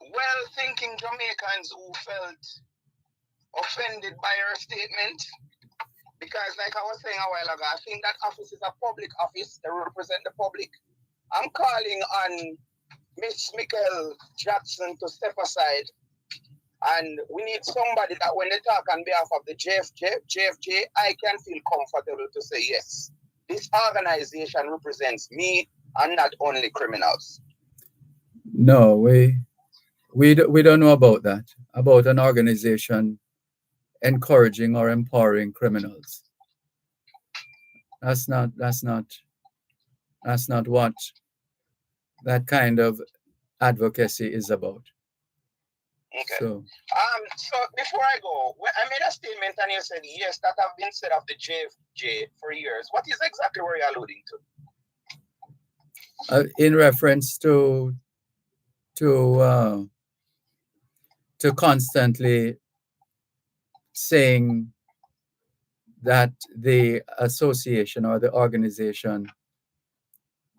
well-thinking Jamaicans who felt offended by her statement, because like I was saying a while ago, I think that office is a public office to represent the public. I'm calling on Miss Michael Jackson to step aside, and we need somebody that when they talk on behalf of the JFJ, I can feel comfortable to say, yes, this organization represents me and not only criminals. No, we don't know about that, about an organization encouraging or empowering criminals. That's not what that kind of advocacy is about. Okay. So So before I go, I made a statement and you said yes, that have been said of the JFJ for years. What is exactly where you're alluding to? in reference to constantly saying that the association or the organization,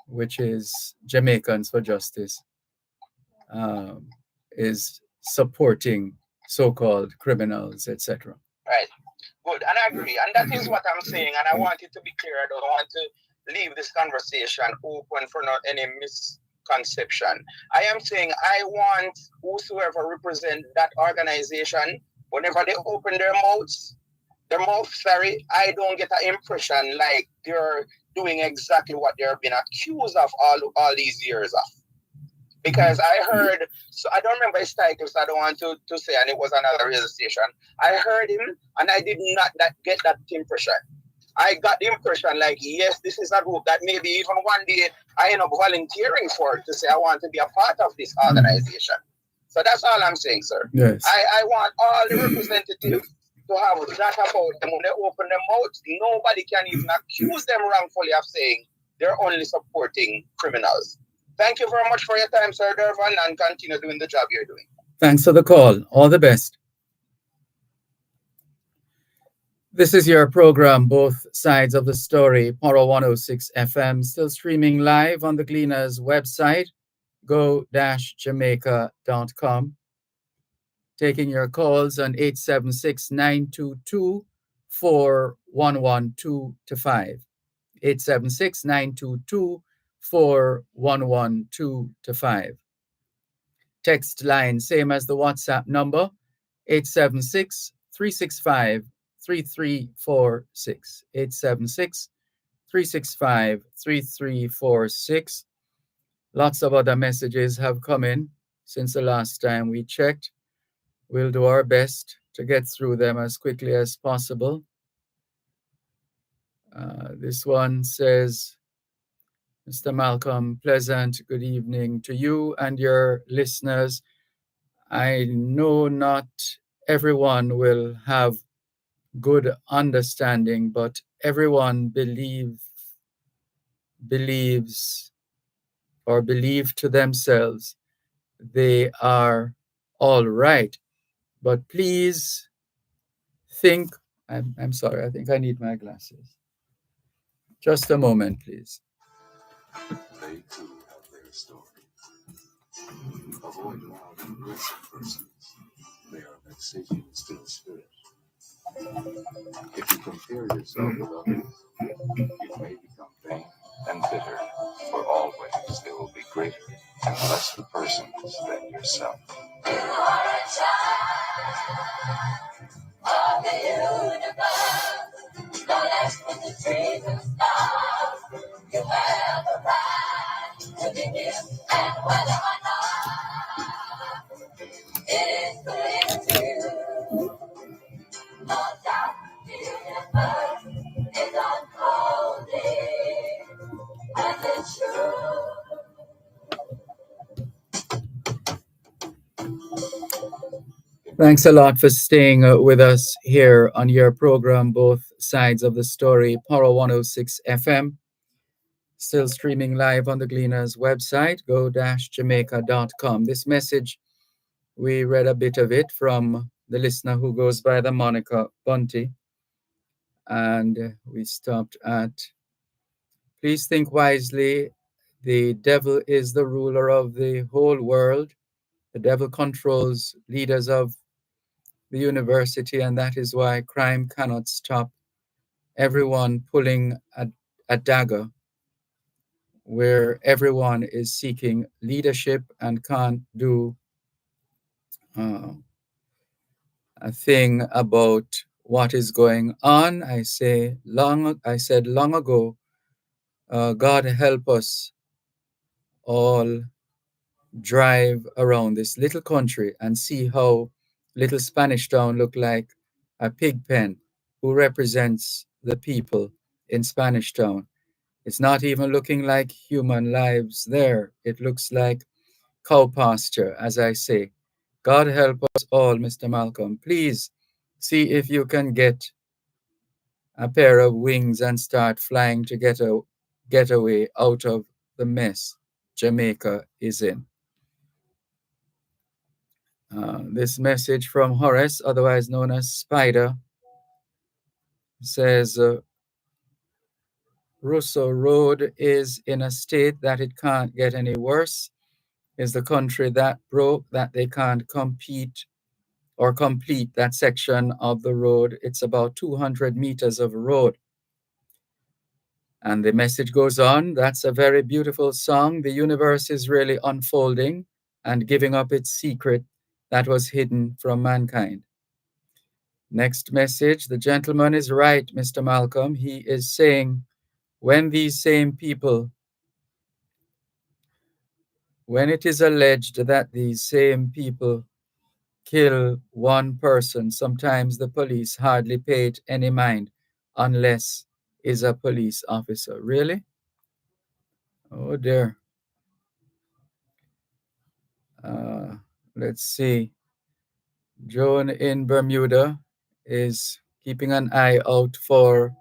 which is Jamaicans for Justice, is supporting so-called criminals, etc. Right. Good. And I agree. And that is what I'm saying. And I want it to be clear. I don't want to leave this conversation open for not any misconception. I am saying I want whosoever represent that organization, whenever they open their mouths, I don't get an impression like they're doing exactly what they're being accused of all these years of. Because I heard, so I don't remember his title, so I don't want to say, and it was another radio station. I heard him, and I did not get that impression. I got the impression like, yes, this is a group that maybe even one day I end up volunteering for, to say I want to be a part of this organization. So that's all I'm saying, sir. Yes. I want all the representatives to have that about them. When they open their mouths, nobody can even accuse them wrongfully of saying they're only supporting criminals. Thank you very much for your time, Sir Dervan, and continue doing the job you're doing. Thanks for the call. All the best. This is your program, Both Sides of the Story, Poro 106 FM, still streaming live on the Gleaners website, go-jamaica.com. Taking your calls on 876-922-4112-5. 876-922-4112-5. Text line, same as the WhatsApp number, 876-365-3346. 876-365-3346. Lots of other messages have come in since the last time we checked. We'll do our best to get through them as quickly as possible. This one says, Mr. Malcolm, pleasant good evening to you and your listeners. I know not everyone will have good understanding, but everyone believes or believe to themselves they are all right. But please think, I'm sorry, I think I need my glasses. Just a moment, please. They too have their story. Avoid loud and aggressive persons. They are vexations to the spirit. If you compare yourself with others, you may become vain and bitter, for always there will be greater and lesser persons than yourself. You are a child of the universe. No less than the trees and stars. You have the right to begin, and whether or not it is clear to you, no doubt the universe is unfolding as it's true. Thanks a lot for staying with us here on your program, Both Sides of the Story, Poro 106 FM. Still streaming live on the Gleaners website, go-jamaica.com. This message, we read a bit of it from the listener who goes by the moniker Bunty. And we stopped at, please think wisely. The devil is the ruler of the whole world. The devil controls leaders of the university, and that is why crime cannot stop. Everyone pulling a dagger where everyone is seeking leadership and can't do a thing about what is going on. I said long ago, God help us all drive around this little country and see how little Spanish Town look like a pig pen. Who represents the people in Spanish Town? It's not even looking like human lives there. It looks like cow pasture, as I say. God help us all, Mr. Malcolm. Please see if you can get a pair of wings and start flying to get away out of the mess Jamaica is in. This message from Horace, otherwise known as Spider, says Russo Road is in a state that it can't get any worse. Is the country that broke that they can't compete or complete that section of the road? It's about 200 meters of road. And the message goes on, that's a very beautiful song. The universe is really unfolding and giving up its secret that was hidden from mankind. Next message, the gentleman is right, Mr. Malcolm. He is saying, when these same people, when it is alleged that these same people kill one person, sometimes the police hardly pay it any mind unless is a police officer. Really? Oh dear. Let's see. Joan in Bermuda is keeping an eye out for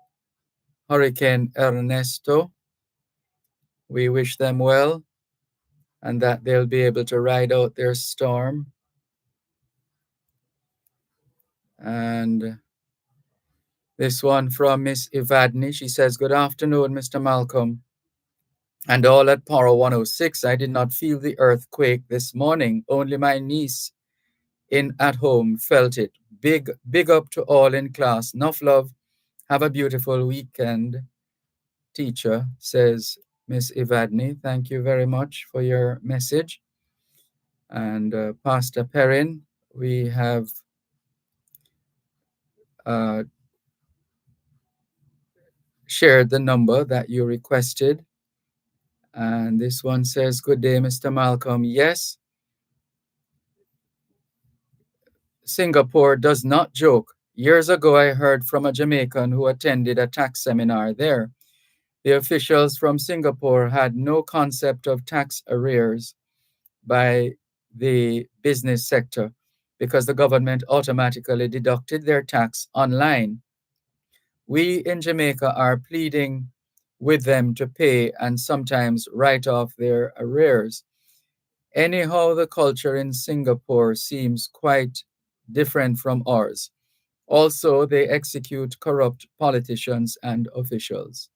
Hurricane Ernesto. We wish them well and that they'll be able to ride out their storm. And this one from Miss Evadne. She says, good afternoon, Mr. Malcolm. And all at Power 106. I did not feel the earthquake this morning. Only my niece at home felt it. Big up to all in class. Enough love. Have a beautiful weekend, teacher, says Miss Evadne. Thank you very much for your message. And Pastor Perrin, we have shared the number that you requested. And this one says, good day, Mr. Malcolm. Yes, Singapore does not joke. Years ago, I heard from a Jamaican who attended a tax seminar there. The officials from Singapore had no concept of tax arrears by the business sector because the government automatically deducted their tax online. We in Jamaica are pleading with them to pay and sometimes write off their arrears. Anyhow, the culture in Singapore seems quite different from ours. Also, they execute corrupt politicians and officials,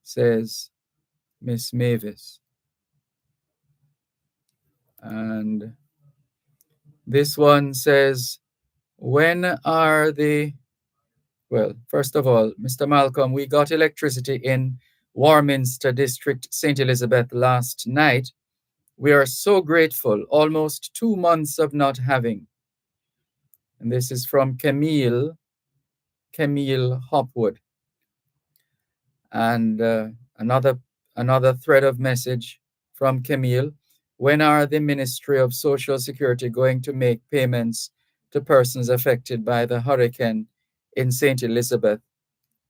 says Miss Mavis. And this one says, when are the, well, first of all, Mr. Malcolm, we got electricity in Warminster District, St. Elizabeth last night. We are so grateful, almost 2 months of not having. And this is from Camille Hopwood. And another thread of message from Camille. When are the Ministry of Social Security going to make payments to persons affected by the hurricane in St. Elizabeth?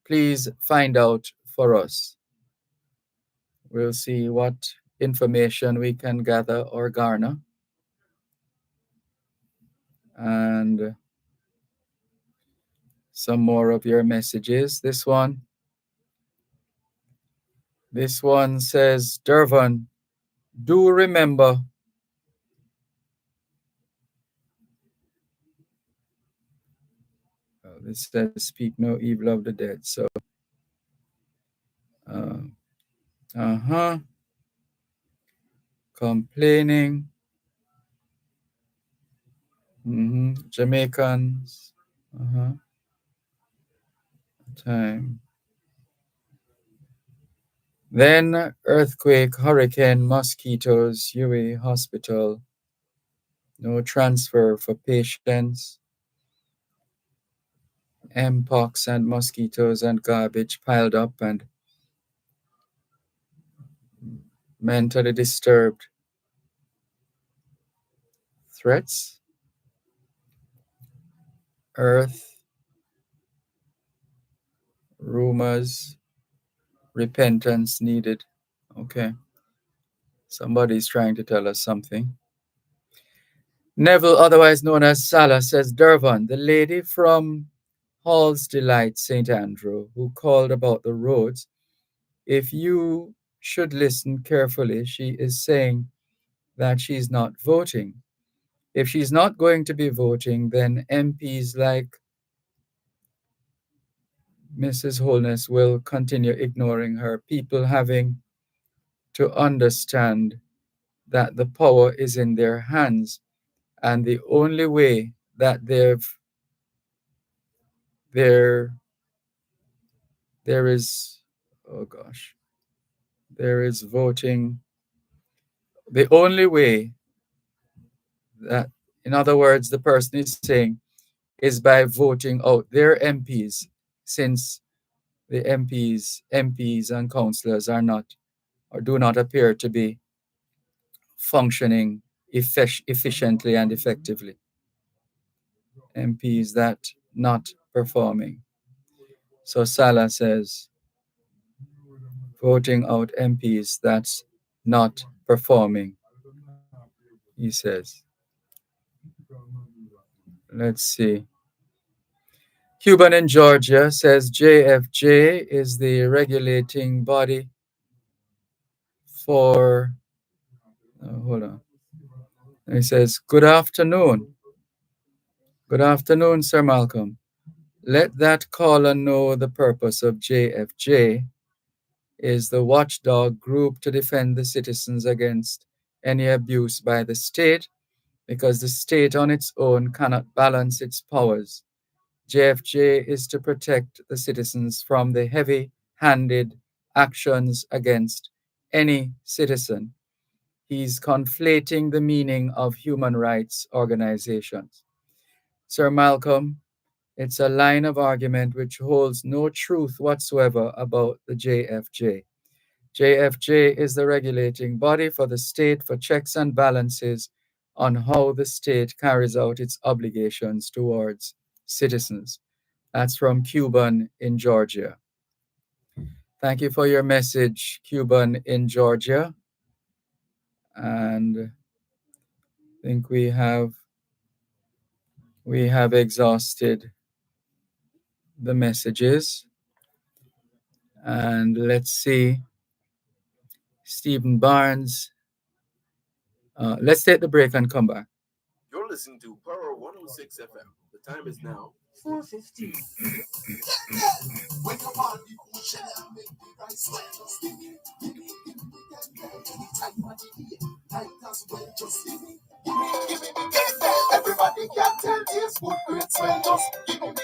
Please find out for us. We'll see what information we can gather or garner. And some more of your messages. This one says, Dervan, do remember this says, speak no evil of the dead. So, complaining. Jamaicans. Time. Then earthquake, hurricane, mosquitoes, UA hospital. No transfer for patients. Mpox and mosquitoes and garbage piled up and mentally disturbed. Threats. Earth. Rumors. Repentance needed. Okay. Somebody's trying to tell us something. Neville, otherwise known as Salah, says Dervan, the lady from Hall's Delight, St. Andrew, who called about the roads, if you should listen carefully, she is saying that she's not voting. If she's not going to be voting, then MPs like Mrs. Holness will continue ignoring her, people having to understand that the power is in their hands, and the only way that there is, oh gosh, there is voting. The only way that, in other words, the person is saying is by voting out their MPs, since the MPs and councillors are not or do not appear to be functioning efficiently and effectively. MPs that not performing. So Salah says, voting out MPs that's not performing, he says. Let's see. Cuban in Georgia says JFJ is the regulating body for, hold on. He says, good afternoon. Good afternoon, Sir Malcolm. Let that caller know the purpose of JFJ is the watchdog group to defend the citizens against any abuse by the state, because the state on its own cannot balance its powers. JFJ is to protect the citizens from the heavy-handed actions against any citizen. He's conflating the meaning of human rights organizations. Sir Malcolm, it's a line of argument which holds no truth whatsoever about the JFJ. JFJ is the regulating body for the state for checks and balances on how the state carries out its obligations towards citizens. That's from Cuban in Georgia. Thank you for your message, Cuban in Georgia. And I think we have exhausted the messages. And let's see. Stephen Barnes. Let's take the break and come back. You're listening to Power 106 FM. The time is now 4:15. Everybody can tell this good great smell. Just give me,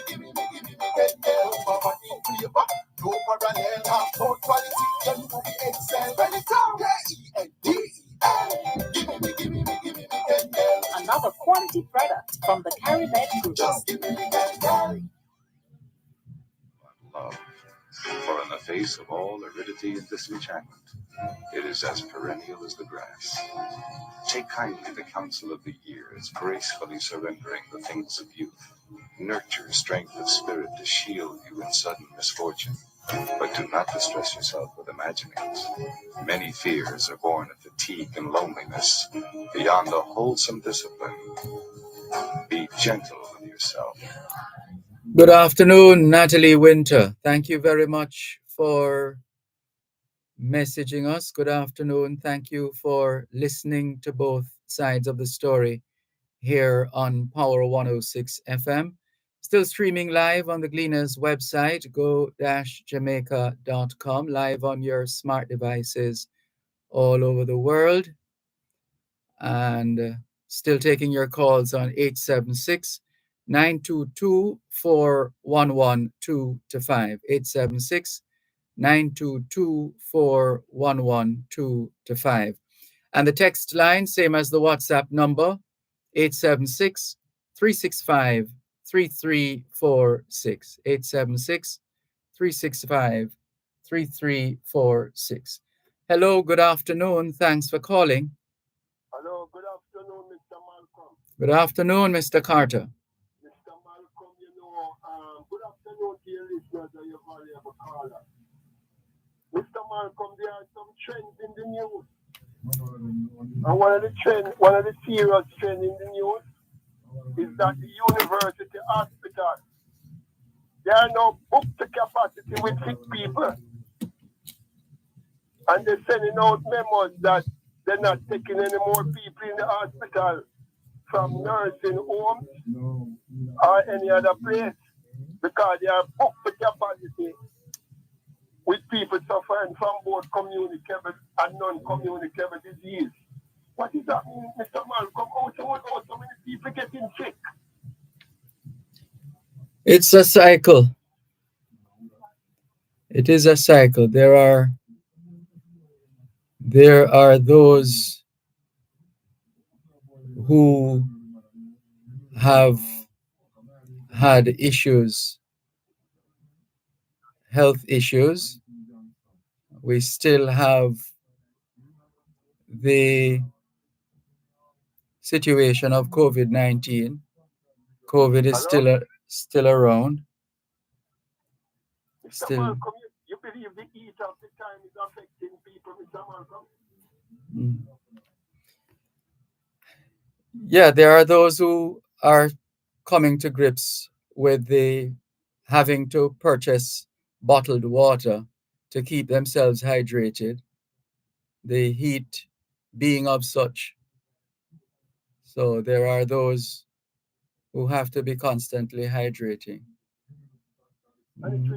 get over money flavor. No parallel, half both quality. Then you be excel. When it's all KENDEL. Give me, get another quality product from the Caribbean Group. Just give me, get Love, for in the face of all aridity and disenchantment, it is as perennial as the grass. Take kindly the counsel of the years, gracefully surrendering the things of youth. Nurture strength of spirit to shield you in sudden misfortune. But do not distress yourself with imaginings. Many fears are born of fatigue and loneliness. Beyond a wholesome discipline, be gentle with yourself. Good afternoon, Natalie Winter. Thank you very much for messaging us. Good afternoon. Thank you for listening to both sides of the story here on Power 106 FM. Still streaming live on the Gleaners website, go-jamaica.com, live on your smart devices all over the world. And still taking your calls on 876-922-4112-5. 876-922-4112-5. And the text line, same as the WhatsApp number, 876-365-3346. 876-365-3346. Hello, good afternoon. Thanks for calling. Hello, good afternoon, Mr. Malcolm. Good afternoon, Mr. Carter. Mr. Malcolm, good afternoon to your listeners and your valuable caller. Mr. Malcolm, there are some trends in the news And one of the serious trends in the news is that the university hospital, they are now booked to capacity with sick people. And they're sending out memos that they're not taking any more people in the hospital from nursing homes or any other place because they are booked to capacity with people suffering from both communicable and non-communicable disease. What does that mean, Mr. Malcolm? How so many people getting sick? It's a cycle. It is a cycle. There are those who have had issues, health issues. We still have the situation of COVID-19. COVID is still around. Mr. Malcolm, you believe the heat of the time is affecting people, Mr. Malcolm? Yeah, there are those who are coming to grips with the having to purchase bottled water to keep themselves hydrated, the heat being of such. So there are those who have to be constantly hydrating. And the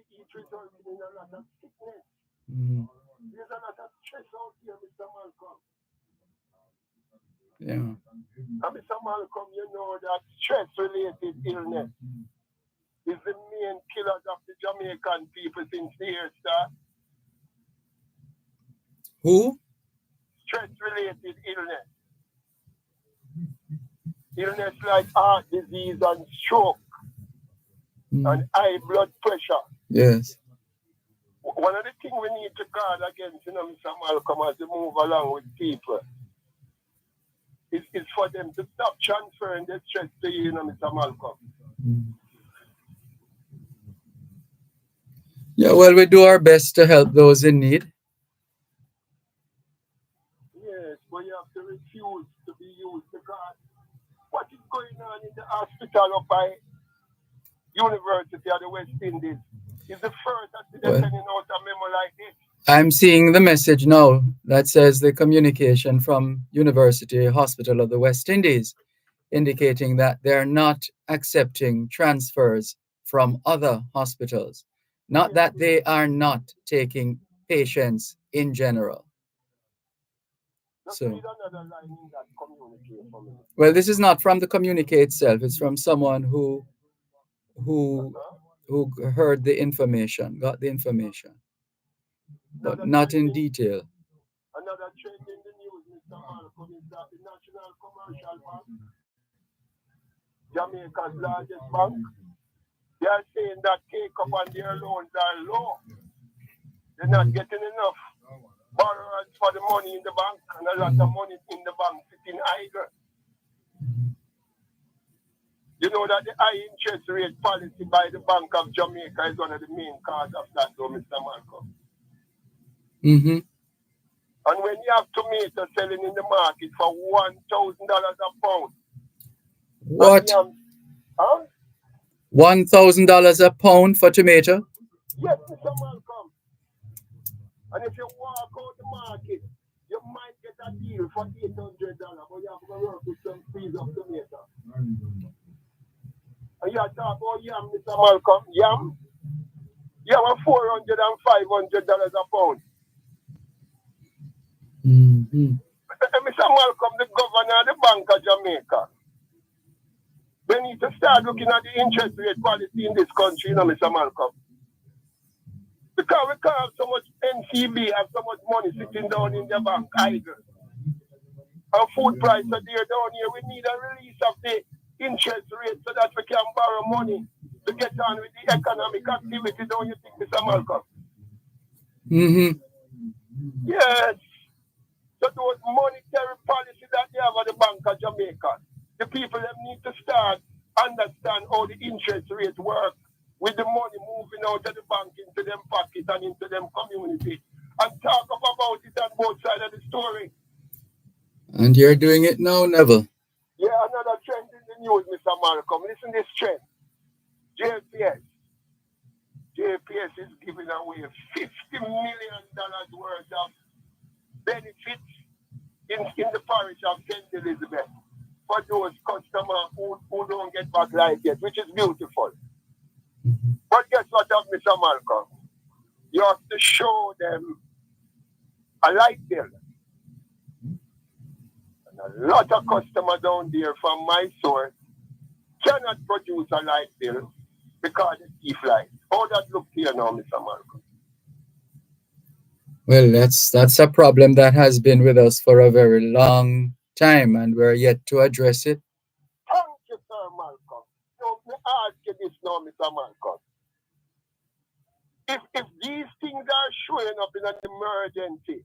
heat resulting in a lot of sickness. There's a lot of stress out here, Mr. Malcolm. Yeah. And Mr. Malcolm, you know that stress-related illness is the main killers of the Jamaican people since the year start. Who? Stress-related illness. Illness like heart disease and stroke and high blood pressure. Yes. One of the things we need to guard against, Mr. Malcolm, as we move along with people, is for them to stop transferring the stress to you, Mr. Malcolm. Yeah, well, we do our best to help those in need. Yes, but you have to refuse to be used because what is going on in the hospital up by University of the West Indies is the first that they're sending out a memo like this. I'm seeing the message now that says the communication from University Hospital of the West Indies indicating that they're not accepting transfers from other hospitals. Not that they are not taking patients in general. So, well, this is not from the communique itself. It's from someone who heard the information, got the information, but not in detail. Another trend in the news, Mr. Malcolm, is that the National Commercial Bank, Jamaica's largest bank, they are saying that take-up on their loans are low. They're not getting enough borrowers for the money in the bank, and a lot of money in the bank sitting idle. You know that the high interest rate policy by the Bank of Jamaica is one of the main causes of that, though, Mr. Malcolm. And when you have tomatoes selling in the market for $1,000 a pound. What? Huh? $1,000 a pound for tomato? Yes, Mr. Malcolm. And if you walk out the market, you might get a deal for $800, but you have to work with some freeze of tomato. And you talk about yam, Mr. Malcolm. Yam? Yam are $400 and $500 a pound. Mr. Malcolm, the governor of the Bank of Jamaica, they need to start looking at the interest rate policy in this country, Mr. Malcolm. Because we can't have so much NCB, have so much money sitting down in the bank idle. And food prices are there down here. We need a release of the interest rate so that we can borrow money to get on with the economic activity, don't you think, Mr. Malcolm? Yes. So those monetary policies that they have at the Bank of Jamaica, the people them need to start understand how the interest rate work with the money moving out of the bank into them pocket and into them community. And talk about it on both sides of the And you're doing it now, Neville. Yeah, another trend in the news, Mr. Malcolm. Listen to this trend. JPS is giving away $50 million worth of benefits in the parish of St. Elizabeth for those customers who don't get back light yet, which is beautiful. But guess what, Mr. Malcolm? You have to show them a light bill. And a lot of customers down there from my source cannot produce a light bill because the thief light. How that look here now, Mr. Malcolm? Well, that's a problem that has been with us for a very long time, and we're yet to address it. Thank you, Sir Malcolm. So, let me ask you this now, Mr. Malcolm. If these things are showing up in an emergency,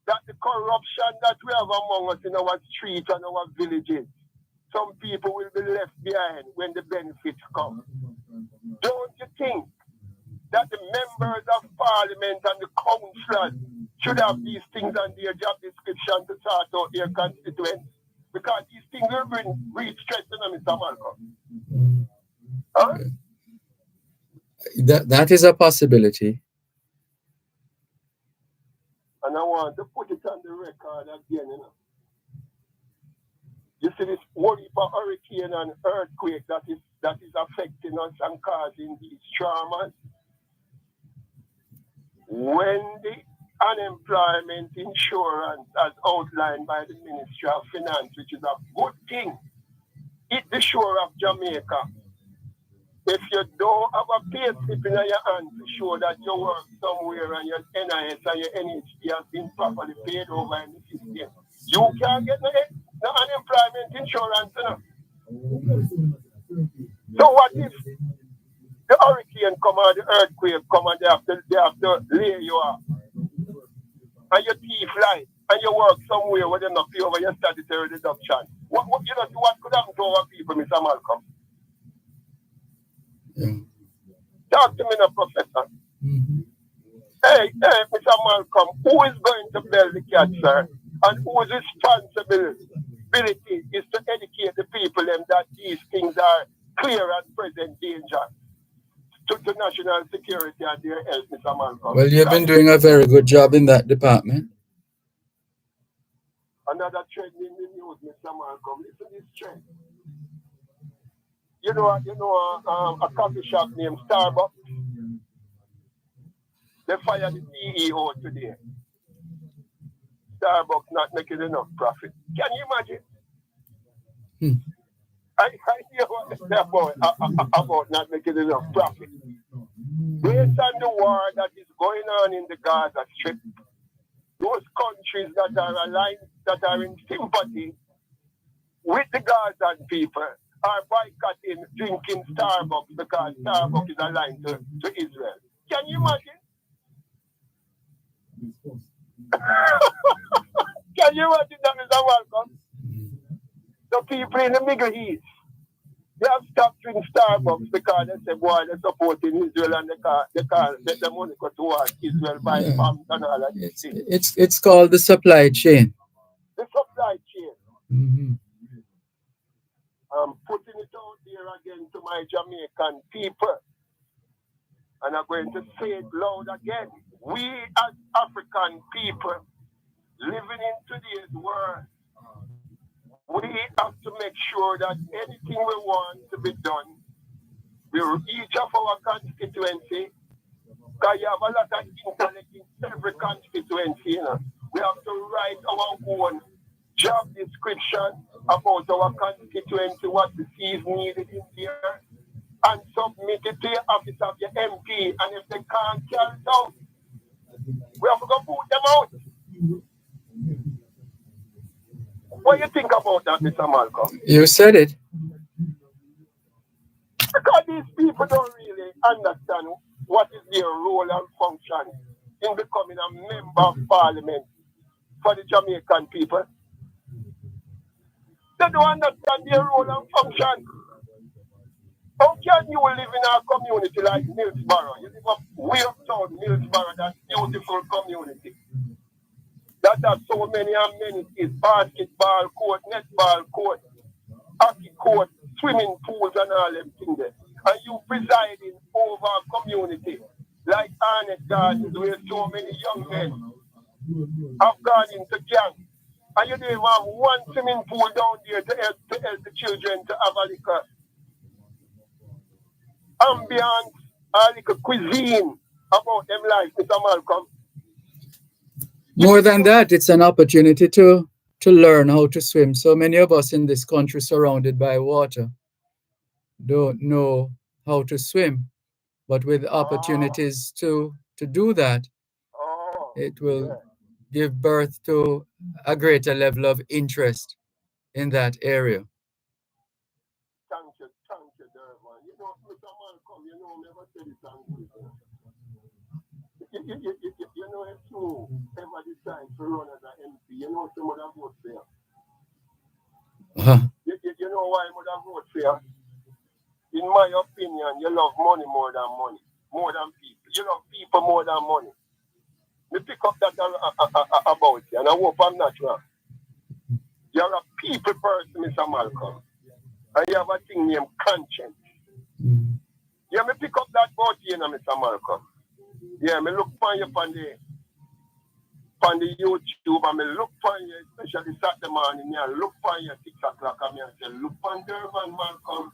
that the corruption that we have among us in our streets and our villages, some people will be left behind when the benefits come. Don't you think that the members of parliament and the councillors should have these things on their job description to sort out their constituents? Because these things will bring real stress to them, Mr. Malcolm. Huh? That is a possibility. And I want to put it on the record again, you know. You see this worry for hurricane and earthquake that is affecting us and causing these traumas. When the unemployment insurance as outlined by the Ministry of Finance, which is a good thing, hit the shore of Jamaica. If you don't have a pay slip in your hand to show that you work somewhere and your NIS and your NHT has been properly paid over in the system, you can't get no unemployment insurance. So what if the hurricane come or the earthquake come and they have to lay you off? And your teeth lie and you work somewhere where they not pay over your statutory deduction. What could happen to our people, Mr. Malcolm? Talk to me now, Professor. Hey, Mr. Malcolm, who is going to bail the cat, sir? And whose responsibility is to educate the people that these things are clear and present danger to national security and their health, Mr. Malcolm? Well, you've been doing a very good job in that department. Another trend in the news, Mr. Malcolm. Listen to this trend. You know, a coffee shop named Starbucks. They fired the CEO today. Starbucks not making enough profit. Can you imagine? I hear what they say about not making enough profit. Based on the war that is going on in the Gaza Strip, those countries that are aligned, that are in sympathy with the Gazan people, are boycotting drinking Starbucks because Starbucks is aligned to Israel. Can you imagine? Can you imagine that, Mr. Malcolm? The people in the Middle East, they have stopped drinking Starbucks because they say, boy, they're supporting Israel and they can't let the money go towards Israel by bombs and all that. It's called the supply chain. The supply chain. I'm putting it out there again to my Jamaican people. And I'm going to say it loud again. We as African people living in today's world, we have to make sure that anything we want to be done, we each of our constituency, because you have a lot of intellect in every constituency, you know. We have to write our own job description about our constituency, what the fees needed in there, and submit it to your office of your MP. And if they can't carry it out, we have to go put them out. What do you think about that, Mr. Malcolm? You said it. Because these people don't really understand what is their role and function in becoming a member of parliament for the Jamaican people. They don't understand their role and function. How can you live in a community like Millsboro? You live up way uptown Millsboro, that beautiful community. that have so many amenities, basketball court, netball court, hockey court, swimming pools and all them things there. And you presiding over a community like Arnett Gardens where so many young men have gone into gangs. And you don't even have one swimming pool down there to help the children to have a little ambience, a little cuisine about them life, Mr. Malcolm. More than that, it's an opportunity to learn how to swim. So many of us in this country surrounded by water don't know how to swim, but with opportunities to do that, it will give birth to a greater level of interest in that area. Thank you, Dervan. You know, Mr. Malcolm, you know, never said it and you know, if you ever decide to run as an MP, you know, some of them vote for you. You know why I would have voted for you? In my opinion, you love money more than people. You love people more than money. Me pick up that about you, and I hope I'm not wrong. You're a people person, Mr. Malcolm. And you have a thing named conscience. Yeah, me pick up that about you, Mr. Malcolm. Yeah, me look for you on the YouTube, and me look for you, especially Saturday morning, I look for you at 6 o'clock, and I say, look for Dervan, Malcolm.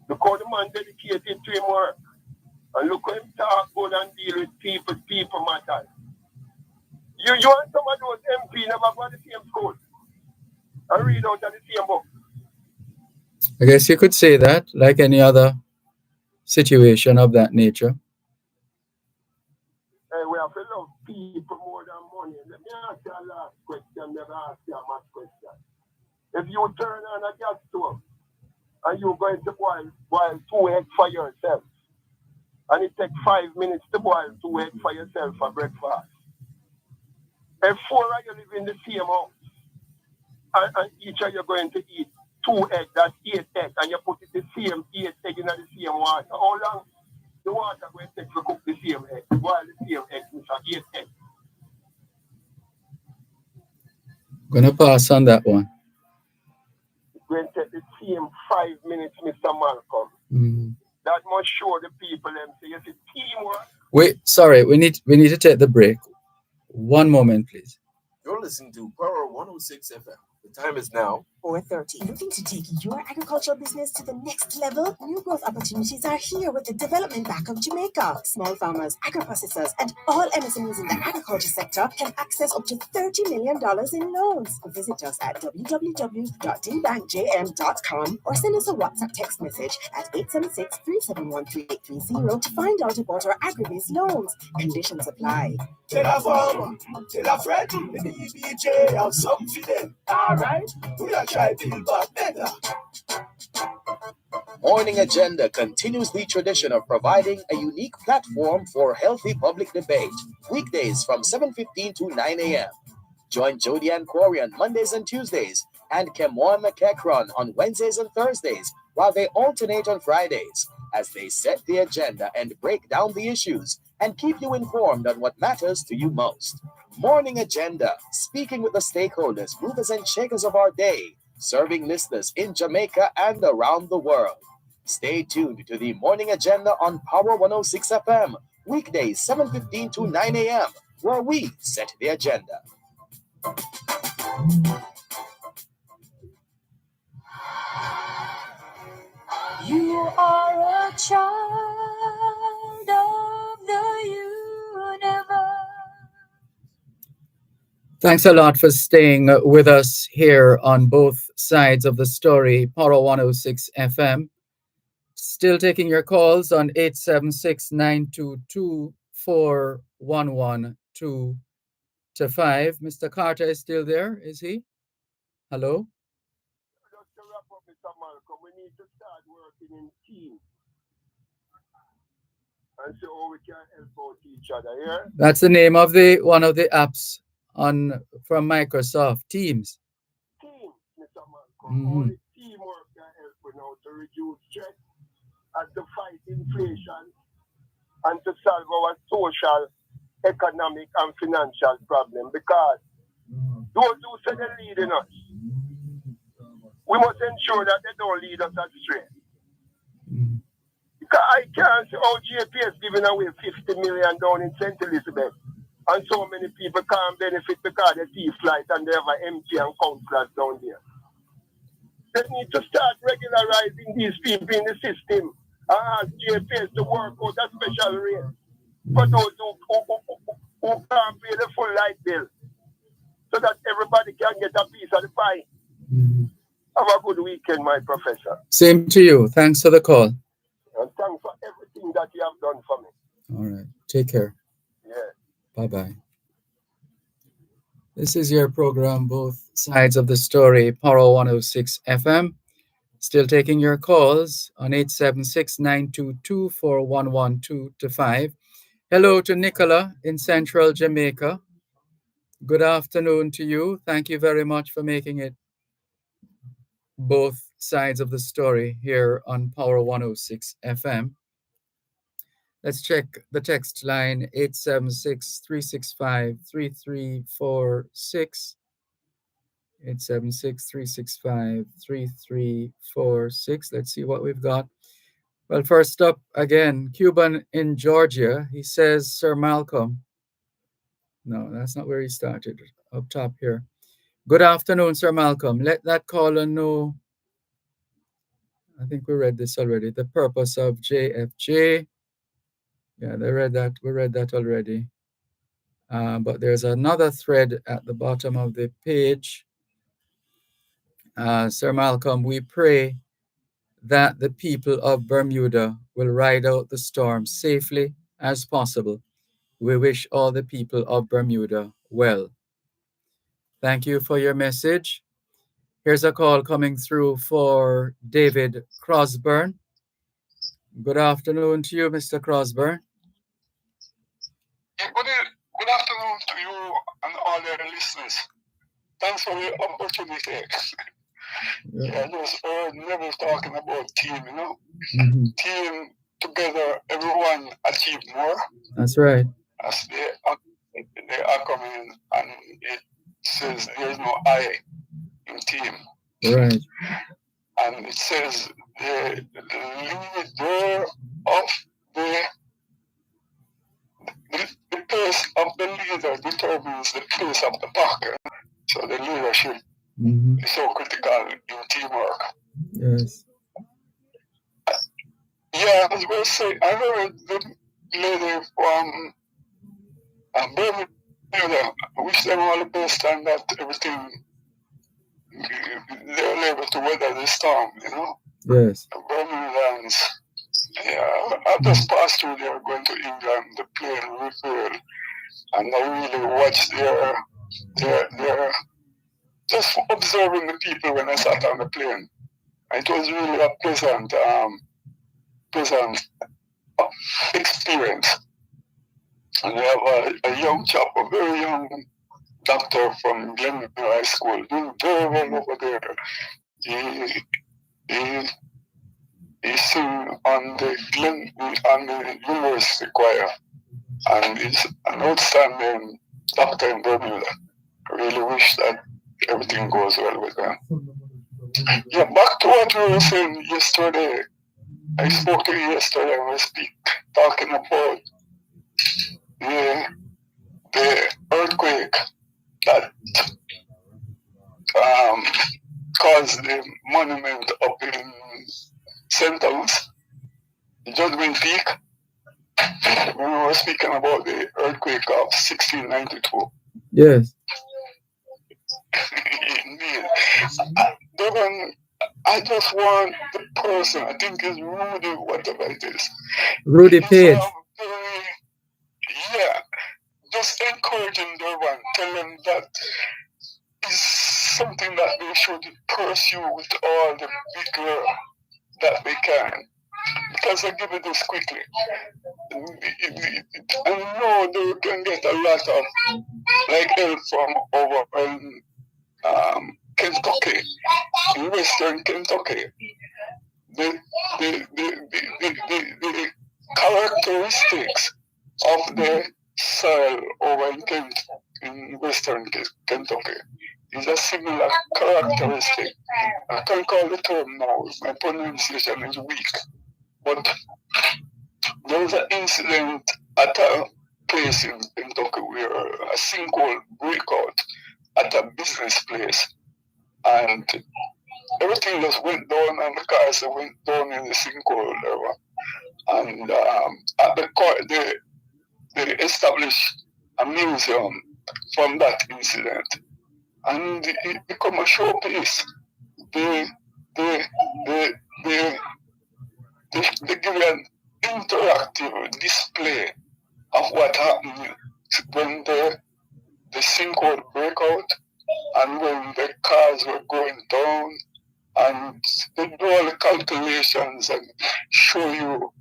Look how the man dedicated to him work. And look how him talk good and deal with people matter. You and some of those MP never go to the same school. And read out of the same book. I guess you could say that, like any other situation of that nature. Hey, we have to love people more than money. Let me ask you a last question, never ask you a much question. If you turn on a gas stove and you're going to boil 2 eggs for yourself, and it takes 5 minutes to boil 2 eggs for yourself for breakfast. If 4 of you live in the same house, and each of you are going to eat 2 eggs, that's 8 eggs, and you put it the same 8 eggs in the same water, how long the water going to take to cook the same egg, boil the same egg, which are 8 eggs? Gonna pass on that one. It's going to take the same 5 minutes, Mr. Malcolm. That must show the people them say it's teamwork. Wait, sorry, we need to take the break. One moment, please. You're listening to Power 106 FM. The time is now 4:30. Looking to take your agricultural business to the next level? New growth opportunities are here with the Development Bank of Jamaica. Small farmers, agri-processors, and all MSMEs in the agriculture sector can access up to $30 million in loans. Visit us at www.dbankjm.com or send us a WhatsApp text message at 876-371-3830 to find out about our agri-based loans. Conditions apply. Tell a farmer, tell a friend, in the EBJ have something for them. Alright, we are trying to build back better. Morning Agenda continues the tradition of providing a unique platform for healthy public debate. Weekdays from 7:15 to 9 a.m. Join Jody and Corey on Mondays and Tuesdays and Kemwan McEachron on Wednesdays and Thursdays, while they alternate on Fridays as they set the agenda and break down the issues and keep you informed on what matters to you most. Morning Agenda, speaking with the stakeholders, movers and shakers of our day, serving listeners in Jamaica and around the world. Stay tuned to the Morning Agenda on Power 106 FM, weekdays 7:15 to 9 a.m., where we set the agenda. You are a child of the universe. Thanks a lot for staying with us here on both sides of the story, Power 106 FM. Still taking your calls on 876-922-4112-5. Mr. Carter is still there, is he? Hello? Just to wrap up, Mr. Malcolm, we need to start working in teams and see how we can help out each other, yeah? That's the name of one of the apps from Microsoft, Teams. Teams, Mr. Malcolm. Only teamwork can help us now to reduce stress and to fight inflation and to solve our social, economic, and financial problem. Because Those who say they're leading us, we must ensure that they don't lead us astray. Because I can't see how JPS giving away 50 million down in St. Elizabeth, and so many people can't benefit because they see flight and they have an MP and councillors down there. They need to start regularizing these people in the system and ask JPS to work out a special rate for those who can't pay the full light bill, so that everybody can get a piece of the pie. Have a good weekend, my professor. Same to you. Thanks for the call. And thanks for everything that you have done for me. All right. Take care. Yeah. Bye-bye. This is your program, Both Sides of the Story, Power 106 FM. Still taking your calls on 876-922-4112-5. Hello to Nicola in Central Jamaica. Good afternoon to you. Thank you very much for making it Both Sides of the Story here on Power 106 FM. Let's check the text line 876-365-3346. 876-365-3346. Let's see what we've got. Well, first up, again, Cuban in Georgia. He says, Sir Malcolm. No, that's not where he started. Up top here. Good afternoon, Sir Malcolm. Let that caller know. I think we read this already. The purpose of JFJ. Yeah, they read that. We read that already. But there's another thread at the bottom of the page. Sir Malcolm, we pray that the people of Bermuda will ride out the storm safely as possible. We wish all the people of Bermuda well. Thank you for your message. Here's a call coming through for David Crosburn. Good afternoon to you, Mr. Crosburn. Good afternoon to you and all your listeners. Thanks for the opportunity. I just heard Neville talking about team, you know. Team together, everyone achieve more. That's right. As they are coming, and it says there's no I in team. Right. And it says the leader of the place of the leader determines the place of the pack. So the leadership is so critical in teamwork. Yes. Yeah, as well say, I heard the lady from Birmingham. I wish them all the best and that everything they're able to weather the storm, you know. Yes. Birmingham, yeah, I just passed through there going to England, the plane refuel, and I really watched their just observing the people when I sat on the plane. It was really a pleasant experience. And we have a young chap, a very young doctor from Glenville High School, doing very well over there. He sing on the university choir, and he's an outstanding doctor in Bermuda. I really wish that everything goes well with them. Yeah, back to what we were saying yesterday. I spoke to you yesterday and we talking about the earthquake that caused the monument up in St. Thomas, Judgment Peak. We were speaking about the earthquake of 1692. Yes. Indeed. Dervan, I just want the person, I think it's Rudy, whatever it is. Rudy Page. Yeah, just encouraging Dervan, tell them that is something that they should pursue with all the vigor that they can. Because I give it this quickly. I know they can get a lot of help from over in Kentucky, in Western Kentucky. The characteristics of the soil over in Western Kentucky a similar characteristic. I can't call the term now, my pronunciation is weak. But there was an incident at a place in Kentucky where a sinkhole broke out at a business place. And everything just went down and the cars went down in the sinkhole. And at the court, they established a museum from that incident. And it became a showpiece. They give an interactive display of what happened when the sinkhole broke out and when the cars were going down, and they do all the calculations and show you.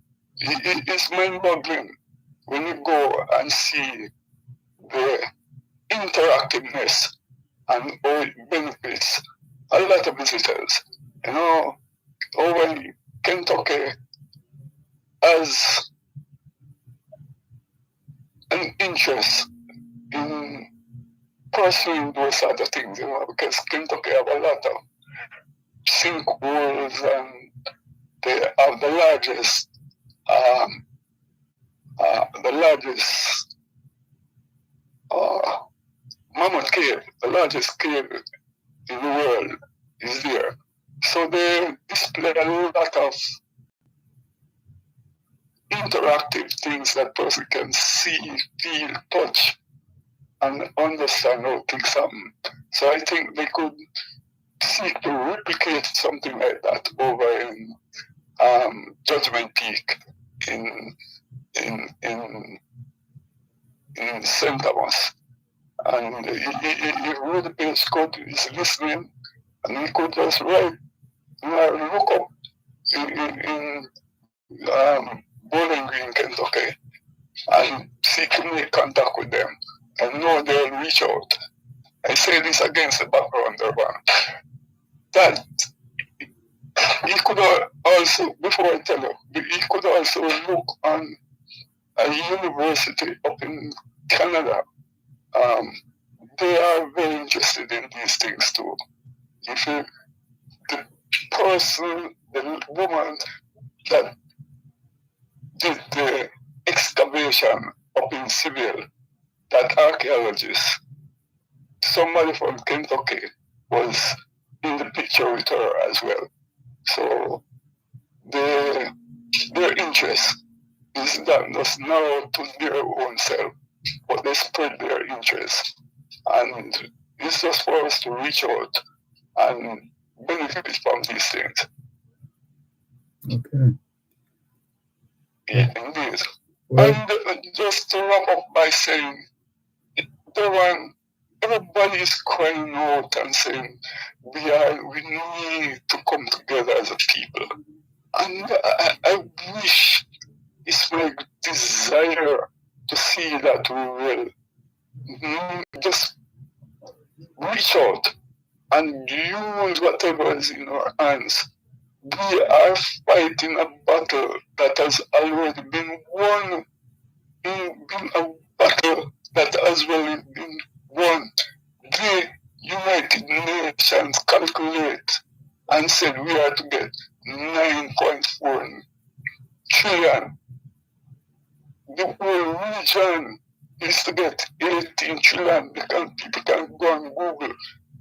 It's mind-boggling when you go and see the interactiveness and how it benefits a lot of visitors. You know, over in Kentucky has an interest in pursuing those sort of things, you know, because Kentucky have a lot of sinkholes and they have the largest Mammoth Cave, the largest cave in the world is there. So they display a lot of interactive things that person can see, feel, touch, and understand how things happen. So I think they could seek to replicate something like that over in Judgment Peak in St. Thomas. And if Rudy Page Scott is listening, and he could just write, look up in Bowling Green, Kentucky, and seek to make contact with them, and know they'll reach out. I say this against the background, Dervan, that he could also, before I tell you, he could also look on a university up in Canada. They are very interested in these things too. If the person, the woman that did the excavation up in Seville, that archaeologist, somebody from Kentucky was in the picture with her as well. So their interest is not just narrow to their own self, but they spread their interest. And it's just for us to reach out and benefit from these things. Okay. Yeah, indeed. Well, And just to wrap up by saying, everybody is crying out and saying, we need to come together as a people. And I wish, it's my desire to see that we will just reach out and use whatever is in our hands. We are fighting a battle that has already been won, been a battle that has already been won. The United Nations calculate and said we are to get 9.4 trillion. The whole region is to get 18 trillion because people can go on Google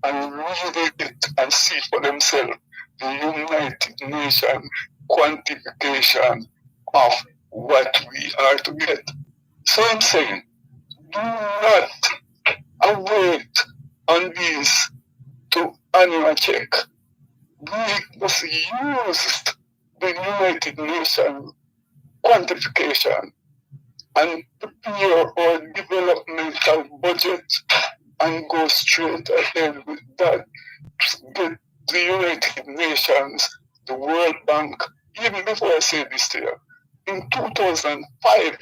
and read it and see for themselves the United Nations quantification of what we are to get. So I'm saying, do not await on these to annual check. We must use the United Nations quantification and prepare our developmental budget and go straight ahead with that. Get the United Nations, the World Bank. Even before I say this to you, in 2005,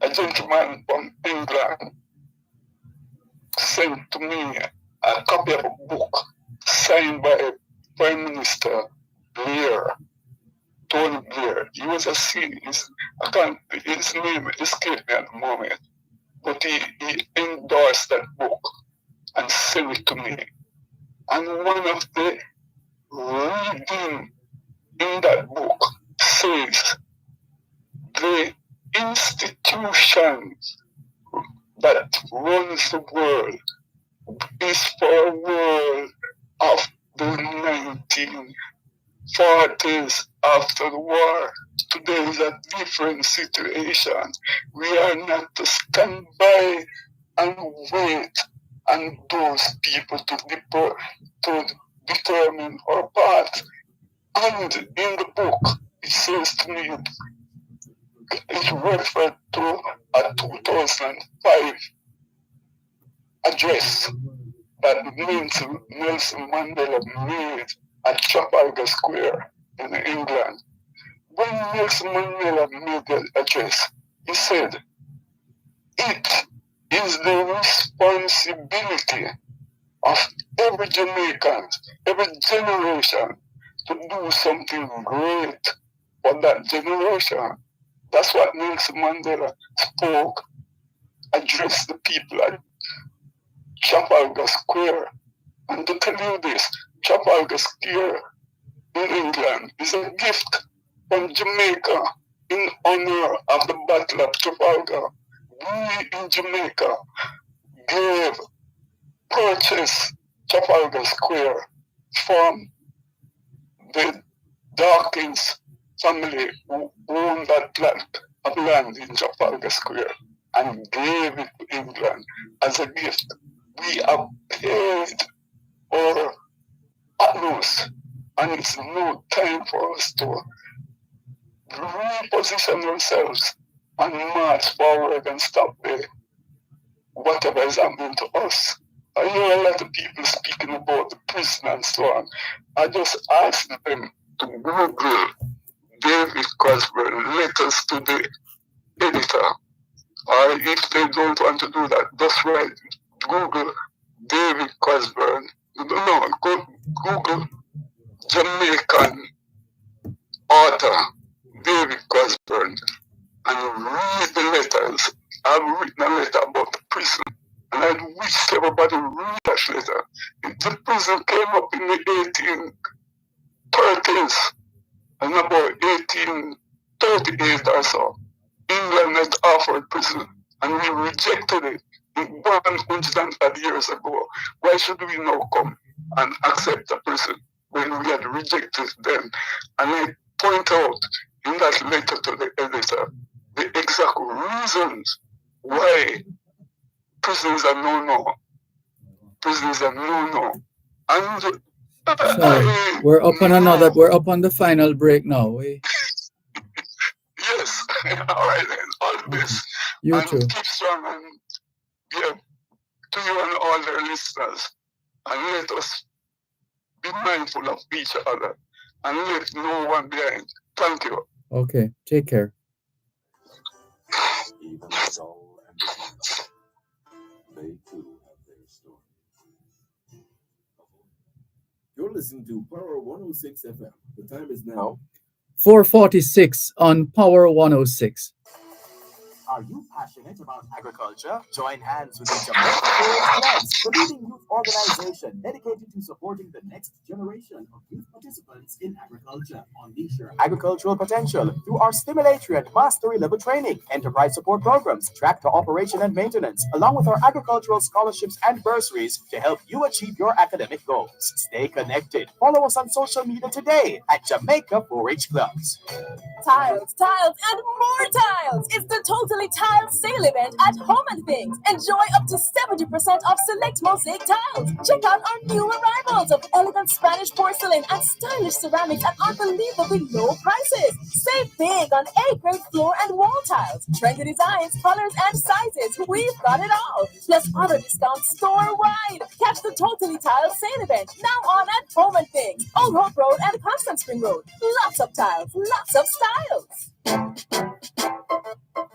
a gentleman from England sent to me a copy of a book signed by Prime Minister Blair, Tony Blair. He was his name escaped me at the moment. but he endorsed that book and sent it to me. And one of the reading in that book says the institution that runs the world is for a world of the 1940s after the war. Today is a different situation. We are not to stand by and wait and those people to determine our path. And in the book, it says to me, it referred to a 2005 address that Nelson Mandela made at Trafalgar Square in England. When Nelson Mandela made the address, he said, it is the responsibility of every Jamaican, every generation, to do something great for that generation. That's what Nelson Mandela spoke, addressed the people at Trafalgar Square. And to tell you this, Trafalgar Square in England is a gift from Jamaica in honor of the Battle of Trafalgar. We in Jamaica purchased Trafalgar Square from the Dawkins family who owned that plot of land in Trafalgar Square and gave it to England as a gift. We have paid our utmost, and it's no time for us to reposition ourselves and march forward and stop whatever is happening to us. I hear a lot of people speaking about the prison and so on. I just ask them to Google David Cosburn letters to the editor. Or if they don't want to do that, just write Google David Cosburn. No, Google Jamaican author David Cosburn and read the letters. I've written a letter about the prison, and I wish everybody read that letter. The prison came up in the 1830s, and about 1838 or so, England had offered prison, and we rejected it 100 years ago. Why should we now come and accept a prison when we had rejected it then? And I point out in that letter to the editor the exact reasons why prisons are no-no. Prisons are no-no. And so we're up on the final break now. Yes, all right then, all the best. You and too. Keep strong and to you and all their listeners. And let us be mindful of each other and leave no one behind. Thank you. Okay, take care. Even the dull and the wonderful, they too have their story. You're listening to Power 106 FM. The time is now 4:46 on Power 106. Are you passionate about agriculture? Join hands with the Jamaica Forage Clubs, the leading youth organization dedicated to supporting the next generation of youth participants in agriculture. Unleash your agricultural potential through our stimulatory and mastery level training, enterprise support programs, tractor operation and maintenance, along with our agricultural scholarships and bursaries to help you achieve your academic goals. Stay connected. Follow us on social media today at Jamaica Forage Clubs. Tiles, and more tiles! It's the Totally Tile sale event at Home and Things. Enjoy up to 70% off select mosaic tiles. Check out our new arrivals of elegant Spanish porcelain and stylish ceramics at unbelievably low prices. Save big on A-grade floor and wall tiles. Trendy designs, colors, and sizes. We've got it all. Plus other discounts store-wide. Catch the Totally Tile sale event now on at Home and Things, Old Hope Road and Constant Spring Road. Lots of tiles, lots of styles.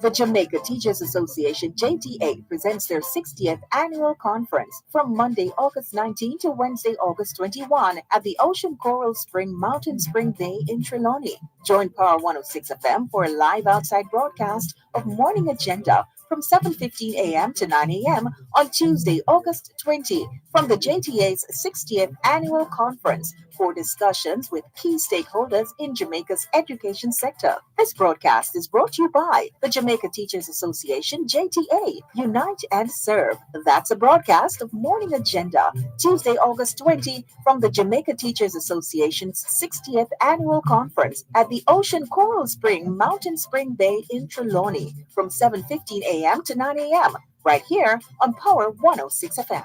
The Jamaica Teachers Association, JTA, presents their 60th annual conference from Monday, August 19 to Wednesday, August 21 at the Ocean Coral Spring Mountain Spring Bay in Trelawney. Join Power 106 FM for a live outside broadcast of Morning Agenda from 7:15 a.m. to 9 a.m. on Tuesday, August 20, from the JTA's 60th Annual Conference for discussions with key stakeholders in Jamaica's education sector. This broadcast is brought to you by the Jamaica Teachers Association, JTA, Unite and Serve. That's a broadcast of Morning Agenda, Tuesday, August 20, from the Jamaica Teachers Association's 60th Annual Conference at the Ocean Coral Spring, Mountain Spring Bay in Trelawney from 7:15 a.m. to 9 a.m. right here on Power 106 FM.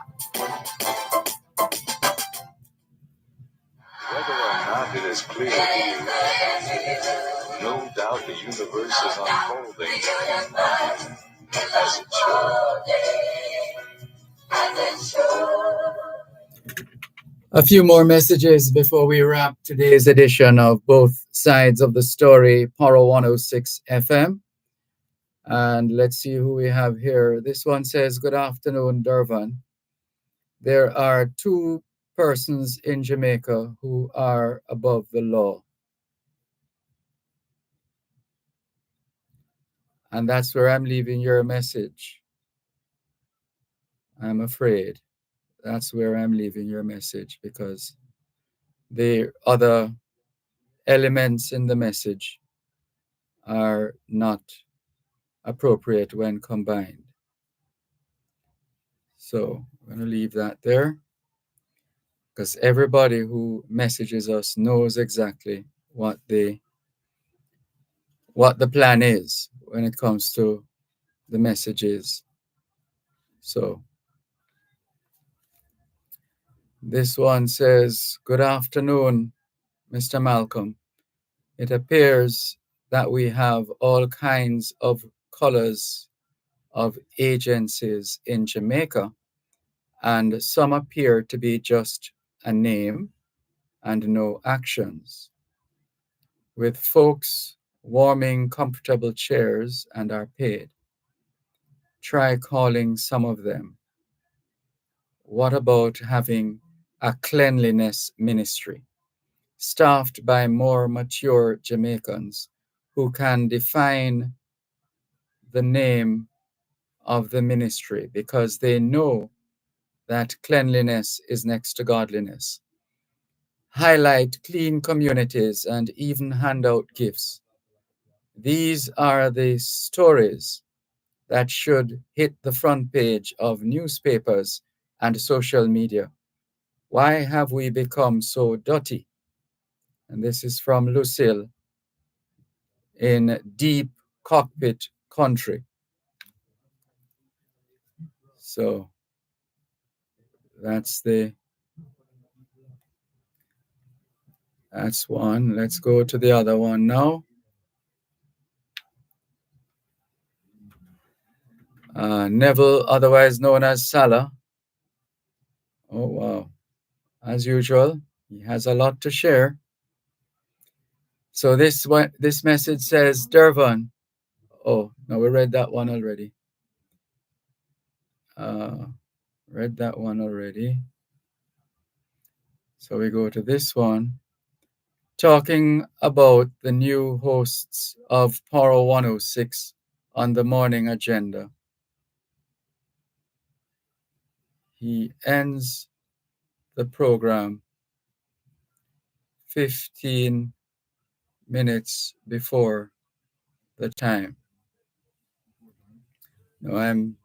Whether or not it is clear to you, no doubt the universe is unfolding as it should. A few more messages before we wrap today's edition of Both Sides of the Story, Poro 106 FM. And let's see who we have here. This one says, good afternoon, Dervan. There are two persons in Jamaica who are above the law. And that's where I'm leaving your message. I'm afraid that's where I'm leaving your message, because the other elements in the message are not appropriate when combined. So I'm going to leave that there, because everybody who messages us knows exactly what the plan is when it comes to the messages. So this one says, good afternoon, Mr. Malcolm. It appears that we have all kinds of colors of agencies in Jamaica, and some appear to be just a name and no actions. With folks warming comfortable chairs and are paid. Try calling some of them. What about having a cleanliness ministry, staffed by more mature Jamaicans who can define the name of the ministry because they know that cleanliness is next to godliness? Highlight clean communities and even hand out gifts. These are the stories that should hit the front page of newspapers and social media. Why have we become so dirty? And this is from Lucille in Deep Cockpit Country. So that's one. Let's go to the other one now. Neville, otherwise known as Salah. Oh, wow. As usual, he has a lot to share. So this message says, Dervan. Oh, no, we read that one already. So we go to this one. Talking about the new hosts of Poro 106 on the morning agenda. He ends the program 15 minutes before the time. No, I'm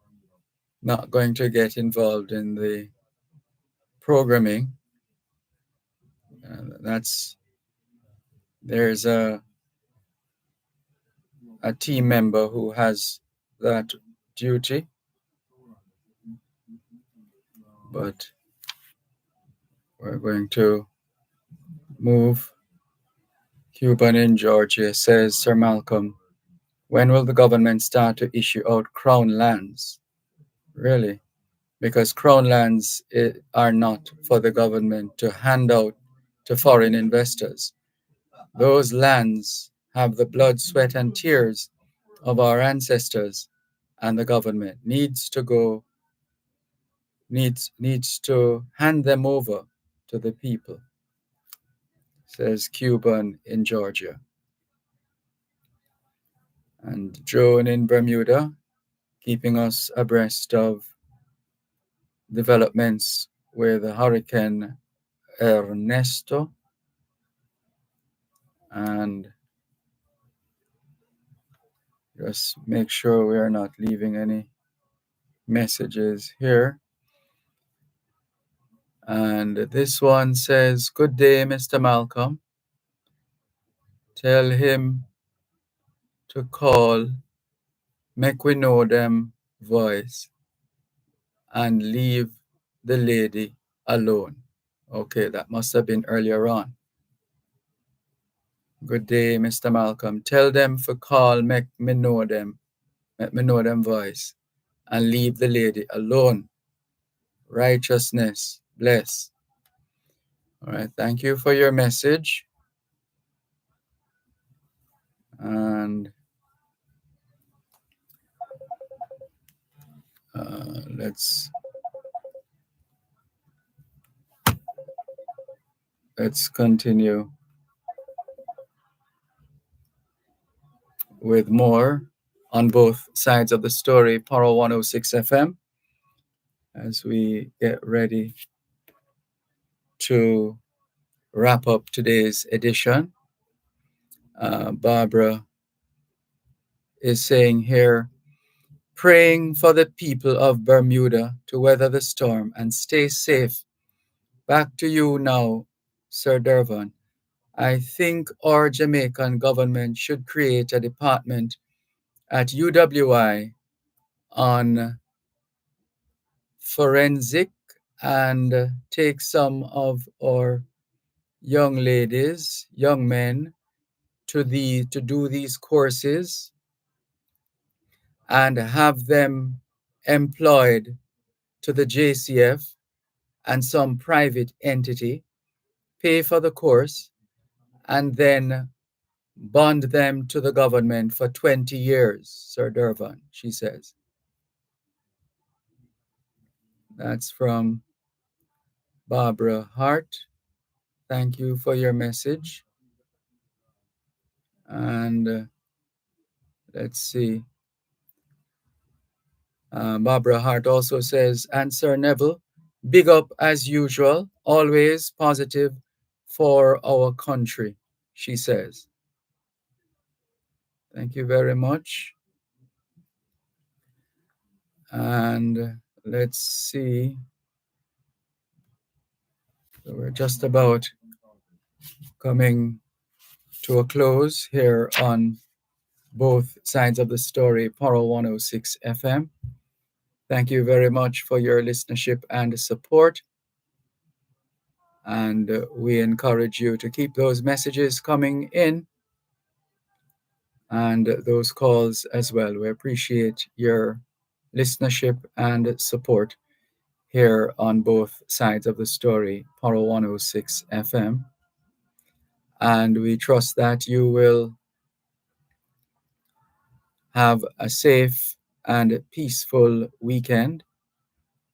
not going to get involved in the programming. There's a team member who has that duty, but we're going to move. Cuban in Georgia says, Sir Malcolm, when will the government start to issue out crown lands? Really? Because crown lands are not for the government to hand out to foreign investors. Those lands have the blood, sweat, and tears of our ancestors, and the government needs to hand them over to the people, says Cuban in Georgia. And Joan in Bermuda keeping us abreast of developments with Hurricane Ernesto, and just make sure we are not leaving any messages here. And this one says, "Good day, Mr. Malcolm. Tell him to call, make we know them voice, and leave the lady alone." Okay, that must have been earlier on. "Good day, Mr. Malcolm. Tell them for call, make me know them voice, and leave the lady alone. Righteousness, bless." All right, thank you for your message. And let's continue with more on both sides of the story, Power 106 FM, as we get ready to wrap up today's edition. Barbara is saying here, "Praying for the people of Bermuda to weather the storm and stay safe. Back to you now, Sir Dervan. I think our Jamaican government should create a department at UWI on forensic and take some of our young ladies, young men to do these courses and have them employed to the JCF and some private entity, pay for the course, and then bond them to the government for 20 years, Sir Dervan," she says. That's from Barbara Hart. Thank you for your message. And let's see. Barbara Hart also says, "And Sir Neville, big up as usual, always positive for our country," she says. Thank you very much. And let's see. So we're just about coming to a close here on both sides of the story, Power 106 FM. Thank you very much for your listenership and support. And we encourage you to keep those messages coming in and those calls as well. We appreciate your listenership and support here on both sides of the story, Power 106 FM. And we trust that you will have a safe and peaceful weekend.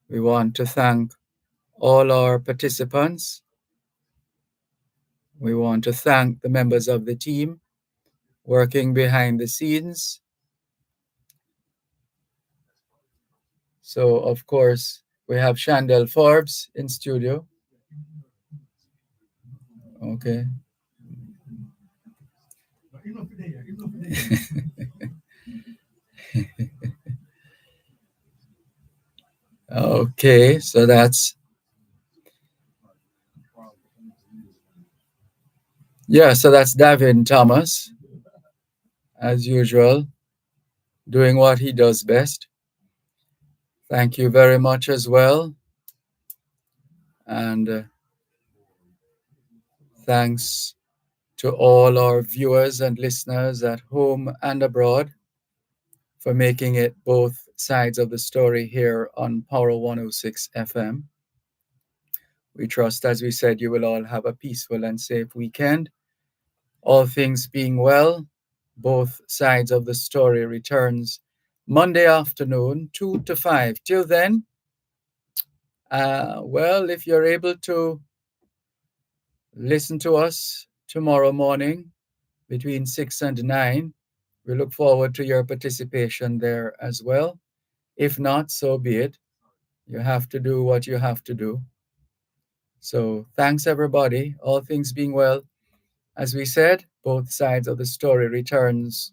We want to thank all our participants. We want to thank the members of the team working behind the scenes. So, of course, we have Chandel Forbes in studio. Okay. Okay, so that's Davin Thomas, as usual, doing what he does best. Thank you very much as well. And thanks to all our viewers and listeners at home and abroad for making it both sides of the story here on Power 106 FM. We trust, as we said, you will all have a peaceful and safe weekend. All things being well, both sides of the story returns Monday afternoon, 2 to 5. Till then, well, if you're able to listen to us tomorrow morning between 6 and 9, we look forward to your participation there as well. If not, so be it. You have to do what you have to do. So thanks, everybody. All things being well, as we said, both sides of the story returns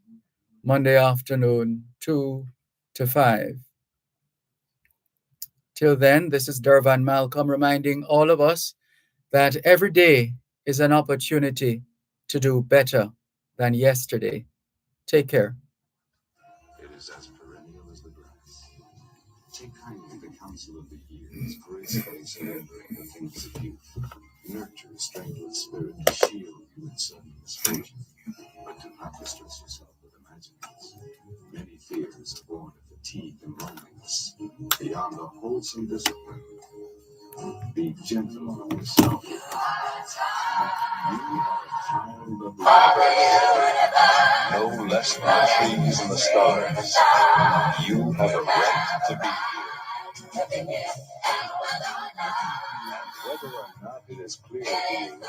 Monday afternoon, 2 to 5. Till then, this is Dervan Malcolm reminding all of us that every day is an opportunity to do better than yesterday. Take care. It is as perennial as the grass. Take kindly the counsel of the years, gracefully surrendering the things of youth. Nurture strangled spirit to shield you in certain misfortune. But do not distress yourself with imaginings. Many fears are born of fatigue and loneliness. Beyond the wholesome discipline, be gentle on yourself. You are a child of the universe. No less than the trees and the stars. You have a right to be here. And whether or not it is clear to you,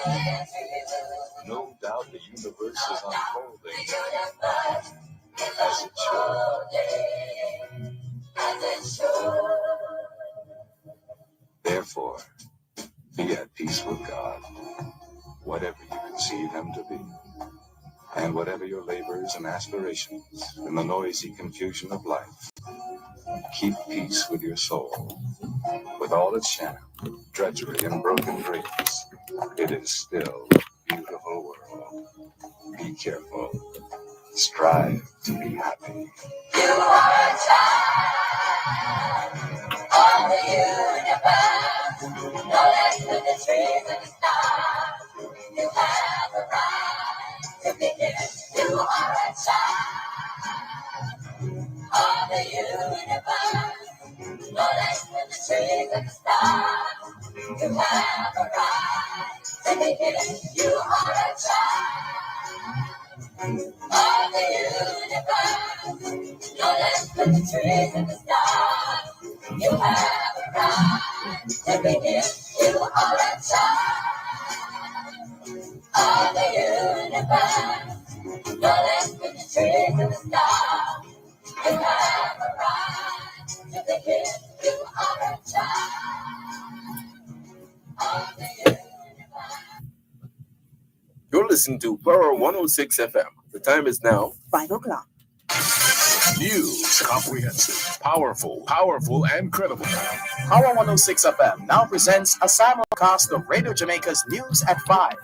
no doubt the universe is unfolding as it should. Therefore, be at peace with God, whatever you conceive Him to be, and whatever your labors and aspirations in the noisy confusion of life. Keep peace with your soul, with all its sham, drudgery, and broken dreams. It is still a beautiful world. Be careful. Strive to be happy. You are a child of the universe. No less than the trees and the stars. You have a right to be here. You are a child of the universe. No less than the trees and the stars. You have a right to be here. You are a child of the universe. No less than the trees and the stars. You have a right to be here. You are a child of the universe. No less than the trees and the stars. You have a right to be here. You are a child of the universe. You're listening to Power 106 FM. The time is now 5 o'clock. News, comprehensive, powerful, and credible. Power 106 FM now presents a simulcast of Radio Jamaica's News at 5.